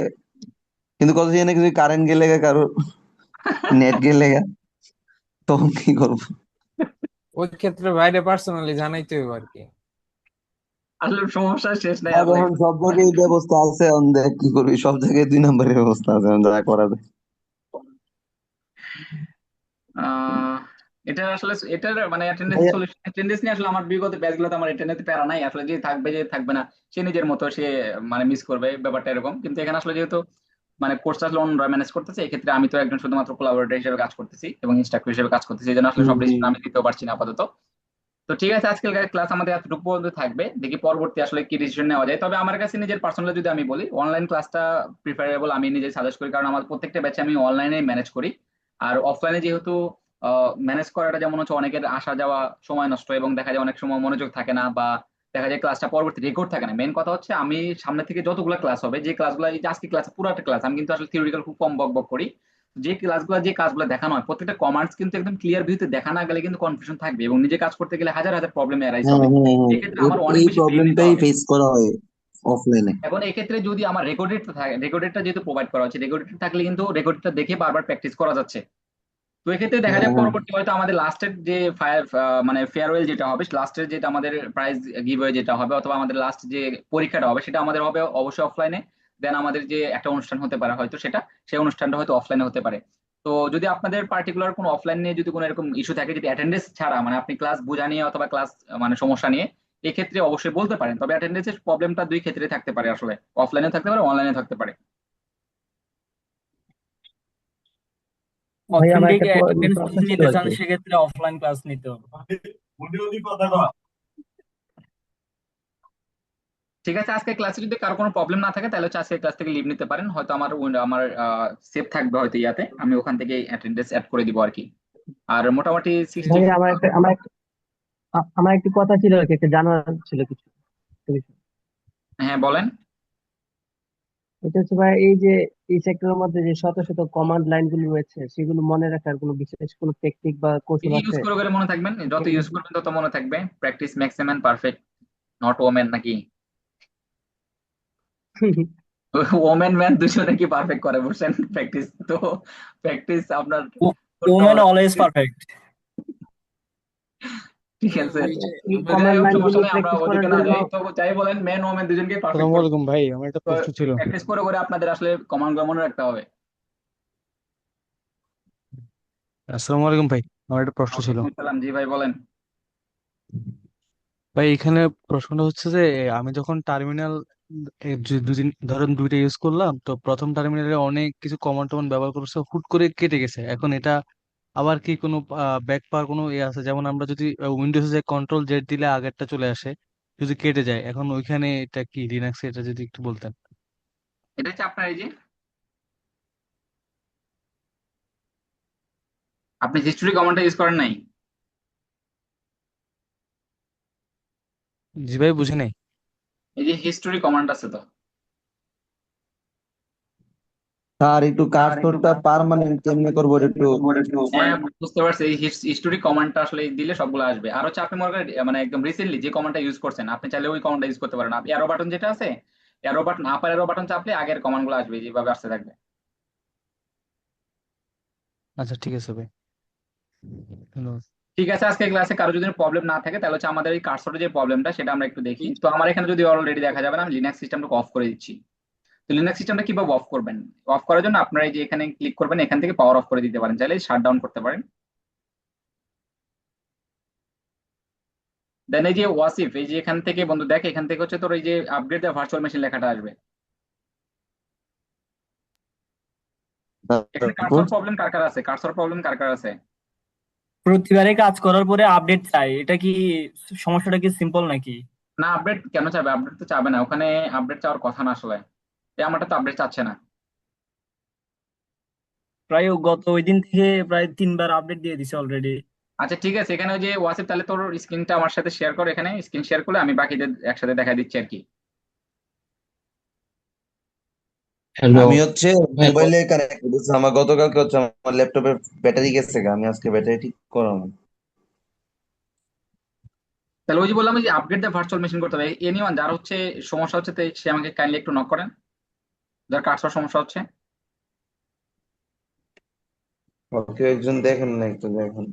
S15: কিন্তু কথা জানে কিছু কারেন্ট গেলে গা, কারো নেট গেলে গা, তখন কি করবো?
S12: ওই ক্ষেত্রে বাইরে পার্সোনালি জানাইতে হবে আর কি।
S2: আসলে সমস্যা শেষ নাই
S15: আর
S2: আসলে।
S15: এখন সব জায়গায় এই ব্যবস্থা আছে, এখন দেখ কি করবি, সব জায়গায় 2 নম্বরের ব্যবস্থা আছে, এখন যা করা যায়।
S2: আহ এটা আসলে এটার মানে অ্যাটেন্ডেন্স
S4: ভাইয়া
S2: সলিউশন, অ্যাটেন্ডেন্স নিয়ে আসলে আমার বিগত ব্যাচগুলোতে আমার অ্যাটেন্ডেন্স প্যারা নাই আসলে, যে থাকবে যে থাকবে না সে নিজের মতো সে মানে মিস করবে, ব্যাপারটা এরকম। কিন্তু এখানে আসলে যেহেতু মানে কোর্সটা আসলে অন্যরা ম্যানেজ করতেছে, এক্ষেত্রে আমি তো একজন শুধুমাত্র কোলাবোরেটর হিসেবে কাজ করতেছি এবং ইনস্ট্রাক্টর হিসেবে কাজ করতেছি, এই জন্য আসলে সব ডিসিশন আমি দিতেও পারছি না আপাতত। তো ঠিক আছে, আজকের ক্লাস আমাদের এতটুকু পর্যন্ত থাকবে, দেখি পরবর্তী আসলে কি ডিসিশন নেওয়া যায়। তবে আমার কাছে নিজের পার্সোনালি যদি আমি বলি, অনলাইন ক্লাসটা প্রিফারেবল আমি নিজে সাজেস্ট করি, কারণ আমার প্রত্যেকটা ব্যাচে আমি অনলাইনে ম্যানেজ করি। আর অফলাইনে যেহেতু ম্যানেজ করাটা যেমন হচ্ছে অনেকের আসা যাওয়া সময় নষ্ট, এবং দেখা যায় অনেক সময় মনোযোগ থাকে না, বা দেখা যায় ক্লাসটা পরবর্তী রেকর্ড থাকে না। মেন কথা হচ্ছে আমি সামনে থেকে যতগুলো ক্লাস হবে, যে ক্লাসগুলো, এই যে আজকে ক্লাস পুরোটা ক্লাস আমি কিন্তু আসলে থিওরিক্যাল খুব কম বক বক করি। যে ক্লাসগুলো যে কাজগুলো দেখানো হয় প্রত্যেকটা কমান্ডস কিন্তু একদম ক্লিয়ার ভিউতে দেখা না গেলে কিন্তু কনফিউশন থাকবে, এবং নিজে কাজ করতে গেলে হাজার হাজার প্রবলেম অ্যারাইজ
S15: হ্যাঁ
S2: হবে।
S15: হ্যাঁ হ্যাঁ,
S2: এক্ষেত্রে আমার অনেক
S15: এই
S2: বেশি পেন নিতে
S15: প্রবলেমটাই
S2: হবে।
S15: ফেস করা হয় অফলাইনে।
S2: এখন এক্ষেত্রে যদি আমার রেকর্ডেড থাকে, রেকর্ডেডটা যেহেতু প্রোভাইড করা হচ্ছে, রেকর্ডেড থাকলে কিন্তু রেকর্ডটা দেখে বারবার প্র্যাকটিস করা যাচ্ছে। তো এক্ষেত্রে দেখা
S15: হ্যাঁ
S2: যায়
S15: হ্যাঁ
S2: পরবর্তী হয়তো আমাদের লাস্টের যে মানে ফেয়ারওয়েল যেটা হবে, লাস্টের যেটা আমাদের প্রাইজ গিভওয়ে যেটা হবে, অথবা আমাদের লাস্ট যে পরীক্ষাটা হবে সেটা আমাদের হবে অবশ্যই অফলাইনে। দেন আমাদের যে একটা অনুষ্ঠান হতে পারে হয়তো সেটা, সেই অনুষ্ঠানটা হয়তো অফলাইনে হতে পারে। তো যদি আপনাদের পার্টিকুলার কোনো অফলাইন নিয়ে যদি কোনো এরকম ইস্যু থাকে, যদি অ্যাটেন্ডেন্স ছাড়া মানে আপনি ক্লাস বোঝা নিয়ে অথবা ক্লাস মানে সমস্যা নিয়ে, এই ক্ষেত্রে অবশ্যই বলতে পারেন। তবে অ্যাটেন্ডেন্সের প্রবলেমটা দুই ক্ষেত্রে থাকতে পারে, আসলে অফলাইনে থাকতে পারে, অনলাইনে থাকতে পারে।
S5: ভাই আমার
S8: অথেন্টিক
S5: একটা
S8: অ্যাটেন্ডেন্স
S5: প্রশ্ন
S8: যদি
S5: ছিল
S8: নিতে
S5: আর
S8: চান
S5: কি।
S8: সেক্ষেত্রে অফলাইন ক্লাস নিতে হবে।
S2: ঠিক আছে, আজকে ক্লাসে যদি কারো কোনো প্রবলেম না থাকে তাহলে হচ্ছে আজকে ক্লাস থেকে লিভ নিতে পারেন। হয়তো আমার সেভ থাকবে হয়তো ইয়াতে, আমি ওখান থেকে অ্যাটেন্ডেন্স অ্যাড করে দিব আর কি। আর মোটামুটি সিক্সটি।
S5: ভাই আমার একটি কথা ছিল আর কি, একটা জানার ছিল কিছু একটা বিষয়।
S2: হ্যাঁ বলেন।
S5: এটা হচ্ছে ভাই, এই যে এই সেক্টরের মধ্যে যে শত শত কমান্ড লাইন গুলো রয়েছে, সেগুলো মনে রাখার কোনো বিশেষ কোনো টেকনিক বা কৌশল
S2: ইউজ
S5: আছে?
S2: করে করে মনে থাকবেন, যত ইউজ করবেন তত মনে থাকবে। Practice makes a man perfect, not women নাকি? ওমেন ম্যান দুজনে কি পারফেক্ট করে বলছেন? প্র্যাকটিস তো, প্র্যাকটিস আপনার করতে
S8: ওমেন
S2: হবে।
S8: Always perfect.
S2: ঠিক আছে,
S5: এই
S2: তো যাই
S5: কমান্ড
S2: হোক
S5: লাইন
S2: সমস্যা
S5: গুলো
S2: নেই, আমরা
S5: প্র্যাকটিস করার
S2: ওদিকে না
S5: জন্য।
S2: যাই। তো যাই বলেন, মেন ওমেন দুজনকে পারফেক্ট
S6: আসসালামু
S2: করতে
S6: আলাইকুম ভাই, আমার একটা
S2: তো
S6: প্রশ্ন ছিল।
S2: প্র্যাকটিস করে করে আপনাদের আসলে কমান্ড গুলো মনে রাখতে হবে।
S6: আসসালামু আলাইকুম ভাই, আমার একটা প্রশ্ন ছিল।
S2: ওয়ালাইকুম আসসালাম, জি ভাই বলেন।
S6: ভাই এখানে প্রশ্নটা হচ্ছে যে আমি যখন টার্মিনাল দুদিন ধরেন দুইটা ইউজ করলাম, তো প্রথম টার্মিনালে অনেক কিছু কমান্ড টমান্ড ব্যবহার করছে, হুট করে কেটে গেছে। এখন এটা আবার কি কোনো ব্যাক পাওয়ার কোনো ইয়ে আছে? যেমন আমরা যদি উইন্ডোজে যে কন্ট্রোল জেড দিলে আগেরটা চলে আসে, যদি কেটে যায়, এখন ওইখানে এটা কি লিনাক্সে, এটা যদি একটু বলতেন।
S2: এটা হচ্ছে আপনার এই যে আপনি হিস্টোরি কমান্ডটা ইউজ করেন নাই?
S6: জি ভাই, বুঝি নাই।
S2: এই যে হিস্টোরি কমান্ড আছে তো।
S15: স্যার একটু কার্সরটা পার্মানেন্ট কেমনে করবো এটা একটু।
S2: হ্যাঁ বুঝতে পারছি, এই হিস্টোরি কমান্ডটা আসলে দিলে সবগুলো আসবে। আর হচ্ছে আপনি মনে করেন মানে একদম রিসেন্টলি যে কমান্ডটা ইউজ করছেন, আপনি চাইলে ওই কমান্ডটা ইউজ করতে পারেন। অ্যারো বাটন যেটা আছে, অ্যারো বাটন, আপার অ্যারো বাটন চাপলে আগের কমান্ড গুলো আসবে, যেভাবে আসতে থাকবে।
S6: আচ্ছা ঠিক আছে ভাই, ধন্যবাদ।
S2: ঠিক আছে, আজকে ক্লাসে কারো যদি প্রবলেম না থাকে তাহলে হচ্ছে আমাদের এই কার্সরের যে প্রবলেমটা সেটা আমরা একটু দেখি। তো আমার এখানে যদি অলরেডি দেখা যাবে না, আমি লিনাক্স সিস্টেমটাকে অফ করে দিচ্ছি। তো লিনাক্স সিস্টেমটা কিভাবে অফ করবেন? অফ করার জন্য আপনারা এই যে এখানে ক্লিক করবেন, এখান থেকে পাওয়ার অফ করে দিতে পারেন, চাইলে শাট ডাউন করতে পারেন। দেন এই যে ওয়াসিফ, এই যে এখান থেকে বন্ধু দেখ, এখান থেকে হচ্ছে তোর এই যে আপগ্রেড দ্য ভার্চুয়াল মেশিন লেখাটা আসবে। এখানে
S15: তারপর
S2: কার্সর প্রবলেম কার কার আছে? কার্সর প্রবলেম কার কার আছে?
S8: প্রতিবারে কাজ করার পরে আপডেট চাই, এটা কি সমস্যাটা কি সিম্পল নাকি?
S2: না, আপডেট কেন চাবে? আপডেট তো চাবে না, ওখানে আপডেট চাওয়ার কথা না আসলে। এই আমারটা তো আপডেট চাচ্ছে না।
S8: প্রায় গত ওই দিন থেকে প্রায় 3বার আপডেট দিয়ে দিছে অলরেডি।
S2: আচ্ছা ঠিক আছে, এখানে ওই যে ওয়াসিফ, তাহলে তোর স্ক্রিনটা আমার সাথে শেয়ার কর, এখানে স্ক্রিন শেয়ার করলে আমি বাকিদের একসাথে দেখা দিচ্ছি আর কি।
S9: হ্যালো
S15: আমি হচ্ছে
S9: ভাই,
S15: মোবাইলে কানেক্ট করেছি, আমার গতকালকে হচ্ছে আমার ল্যাপটপের ব্যাটারি গেছে গা, আমি আজকে ব্যাটারি ঠিক করাবো।
S2: তাহলে ওই যে বললাম যে আপগ্রেড দ্য ভার্চুয়াল মেশিন করতে হবে। এনিওয়ান যার হচ্ছে সমস্যা হচ্ছে সে আমাকে কাইন্ডলি একটু নক করেন, যার কার্সর সমস্যা হচ্ছে।
S15: ওকে একজন দেখেন না, একটু দেখেন।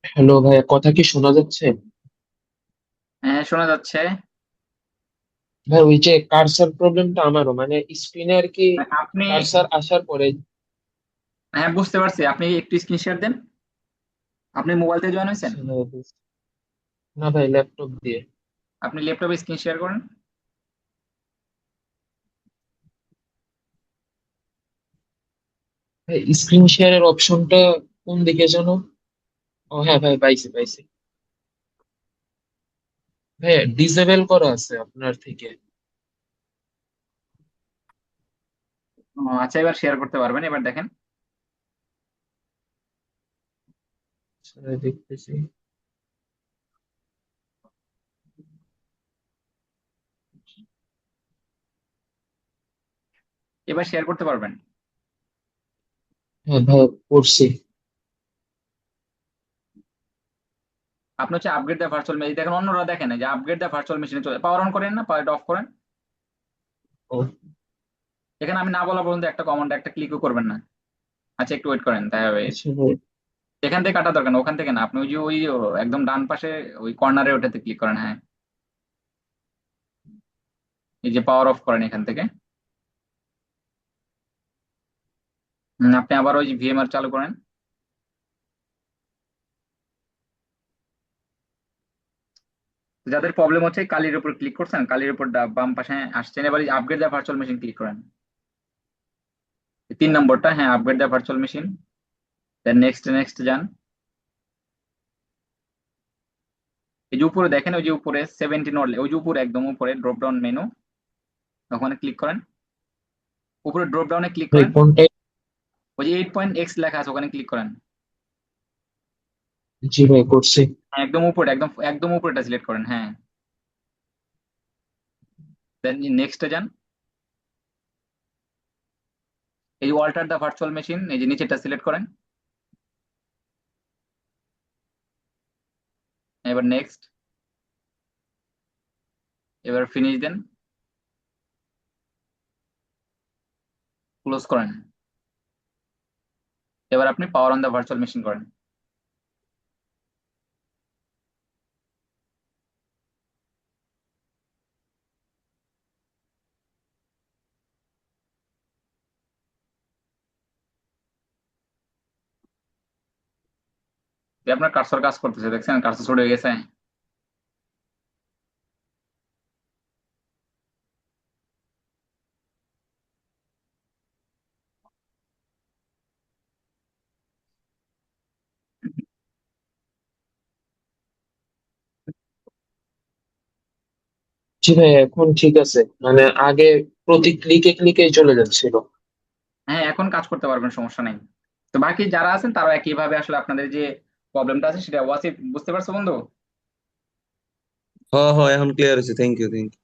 S9: হ্যালো ভাই, কথা কি শোনা যাচ্ছে?
S2: হ্যাঁ শোনা যাচ্ছে।
S9: ভাই ওই যে কার্সার প্রবলেমটা আমারও, মানে স্ক্রিনে আর কি
S2: আপনি,
S9: কার্সার আসার পরে।
S2: হ্যাঁ বুঝতে পারছি, আপনি একটু স্ক্রিন শেয়ার দেন। আপনি মোবাইল থেকে জয়েন হয়েছেন?
S9: না ভাই, ল্যাপটপ দিয়ে।
S2: আপনি ল্যাপটপে স্ক্রিন শেয়ার করেন।
S9: ভাই স্ক্রিন শেয়ারের অপশনটা কোন দিকে যেন? ও হ্যাঁ ভাই, পাইছি পাইছি। ভাই ডিসেবল করা আছে আপনার থেকে।
S2: আচ্ছা এবার শেয়ার করতে পারবেন, এবার দেখেন।
S9: দেখতেছি।
S2: এবার শেয়ার করতে পারবেন।
S9: হ্যাঁ ভাই, করছি।
S2: আপনি হচ্ছে আপগ্রেড দ্য ভার্চুয়াল মেশিন দেখেন, অন্যরা দেখেন এই যে আপগ্রেড দ্য ভার্চুয়াল মেশিনে চলে, পাওয়ার অন করেন না, পাওয়ার অফ করেন।
S9: ও
S2: এখানে আমি না বলা পর্যন্ত একটা কমান্ড একটা ক্লিকও করবেন না। আচ্ছা একটু ওয়েট করেন, তাই হবে।
S9: আচ্ছা ভাই।
S2: এখান থেকে কাটা দরকার না, ওখান থেকে না, আপনি ওই যে ওই একদম ডান পাশে ওই কর্নারে ওটাতে ক্লিক করেন। হ্যাঁ এই যে পাওয়ার অফ করেন এখান থেকে। আপনি আবার ওই ভিএমআর চালু করেন। যাদের প্রবলেম হচ্ছে কালির উপর ক্লিক করছেন, কালির উপর বাম পাশে আসছেন, এবার upgrade the virtual machine click করেন। 3 নম্বরটা, হ্যাঁ, upgrade the virtual machine. Then next next যান। এই যে উপরে দেখেন, ওই যে উপরে 17 ওই যে উপরে একদম উপরে ড্রপ ডাউন মেনু, ওখানে ক্লিক করেন। উপরে ড্রপ ডাউনে ক্লিক
S9: ভাই
S2: করেন,
S9: কোনটা?
S2: ওই যে 8.x লেখা আছে ওখানে ক্লিক করেন।
S9: জি ভাই করছি।
S2: হ্যাঁ, একদম উপরে, একদম একদম উপরেটা সিলেক্ট করেন, হ্যাঁ। দেন নেক্সটে যান। এই যে অল্টার দ্য ভার্চুয়াল মেশিন, এই যে নিচেটা সিলেক্ট করেন। এবার নেক্সট, এবার ফিনিশ দেন, ক্লোজ করেন। এবার আপনি power on the virtual machine করেন। যে আপনার কার্সর কাজ করতেছে, দেখছেন কার্সর ছোট হয়ে গেছে।
S9: জি ভাই এখন ঠিক আছে, মানে আগে প্রতি ক্লিকে ক্লিকেই চলে যাচ্ছিল।
S2: হ্যাঁ, এখন কাজ করতে পারবেন, সমস্যা নেই। তো বাকি যারা আছেন তারাও একইভাবে আসলে আপনাদের যে প্রবলেমটা আছে সেটা ওয়াসিফ বুঝতে পারছো বন্ধু?
S15: হ্যাঁ হ্যাঁ, এখন ক্লিয়ার হয়েছে, থ্যাংক ইউ থ্যাংক ইউ।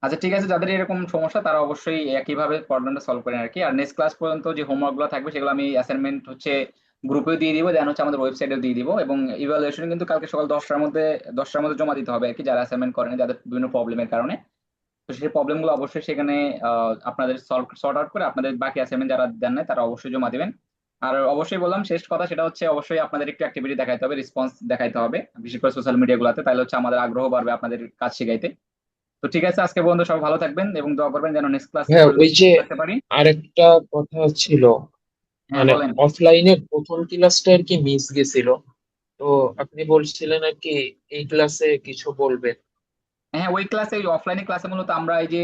S2: আচ্ছা ঠিক আছে, যাদের এরকম সমস্যা তারা অবশ্যই একইভাবে প্রবলেমটা সলভ করেন আর কি। আর নেক্সট ক্লাস পর্যন্ত যে হোমওয়ার্ক গুলো থাকবে সেগুলো আমি অ্যাসাইনমেন্ট হচ্ছে গ্রুপেও দিয়ে দিব, দেন হচ্ছে আমাদের ওয়েবসাইটেও দিয়ে দিব। এবং ইভালুয়েশন কিন্তু কালকে সকাল 10টার মধ্যে জমা দিতে হবে আর কি, যারা অ্যাসাইনমেন্ট করেন যাদের বিভিন্ন প্রবলেমের কারণে। তো সেই প্রবলেম গুলো অবশ্যই সেখানে আপনাদের সর্ট আউট করে আপনাদের বাকি অ্যাসাইনমেন্ট যারা দেন নাই তারা অবশ্যই জমা দিবেন। আর অবশ্যই বললাম শেষ কথা, সেটা হচ্ছে অবশ্যই আপনাদের একটু অ্যাক্টিভিটি দেখাইতে হবে, রেসপন্স দেখাইতে হবে, বিশেষ করে সোশ্যাল মিডিয়া গুলাতে, তাহলে হচ্ছে আমাদের আগ্রহ বাড়বে আপনাদের কাজ শেখাইতে। তো ঠিক আছে, আজকে বন্ধু সব ভালো থাকবেন এবং দোয়া করবেন যেন নেক্সট ক্লাসে
S9: হ্যাঁ ওই যে
S2: করতে পারি।
S9: আরেকটা কথা ছিল,
S2: হ্যাঁ
S9: মানে
S2: বলেন।
S9: অফলাইনের প্রথম ক্লাসটা আর কি মিস গেছিল, তো আপনি বলছিলেন আর কি এই ক্লাসে কিছু বলবেন।
S2: হ্যাঁ, ওই ক্লাসে, ওই অফলাইনে ক্লাসে মূলত আমরা এই যে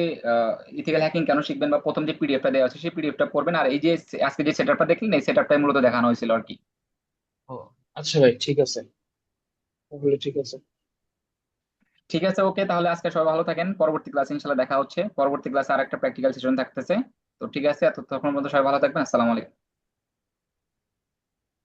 S2: ইথিক্যাল হ্যাকিং কেন শিখবেন বা প্রথম যে পিডিএফটা দেওয়া আছে সেই পিডিএফটা পড়বেন। আর এই যে আজকে যে সেটআপটা দেখলেন এই সেটআপটাই মূলত দেখানো হয়েছিল আর কি।
S9: ও আচ্ছা ভাই ঠিক আছে, তাহলে ঠিক আছে।
S2: ঠিক আছে, ওকে, তাহলে আজকে সবাই ভালো থাকেন, পরবর্তী ক্লাসে ইনশাল্লাহ দেখা হচ্ছে। পরবর্তী ক্লাসে আর একটা প্র্যাকটিক্যাল সেশন থাকতেছে। তো ঠিক আছে, ততক্ষণ পর্যন্ত সবাই ভালো থাকবেন, আসসালামু আলাইকুম।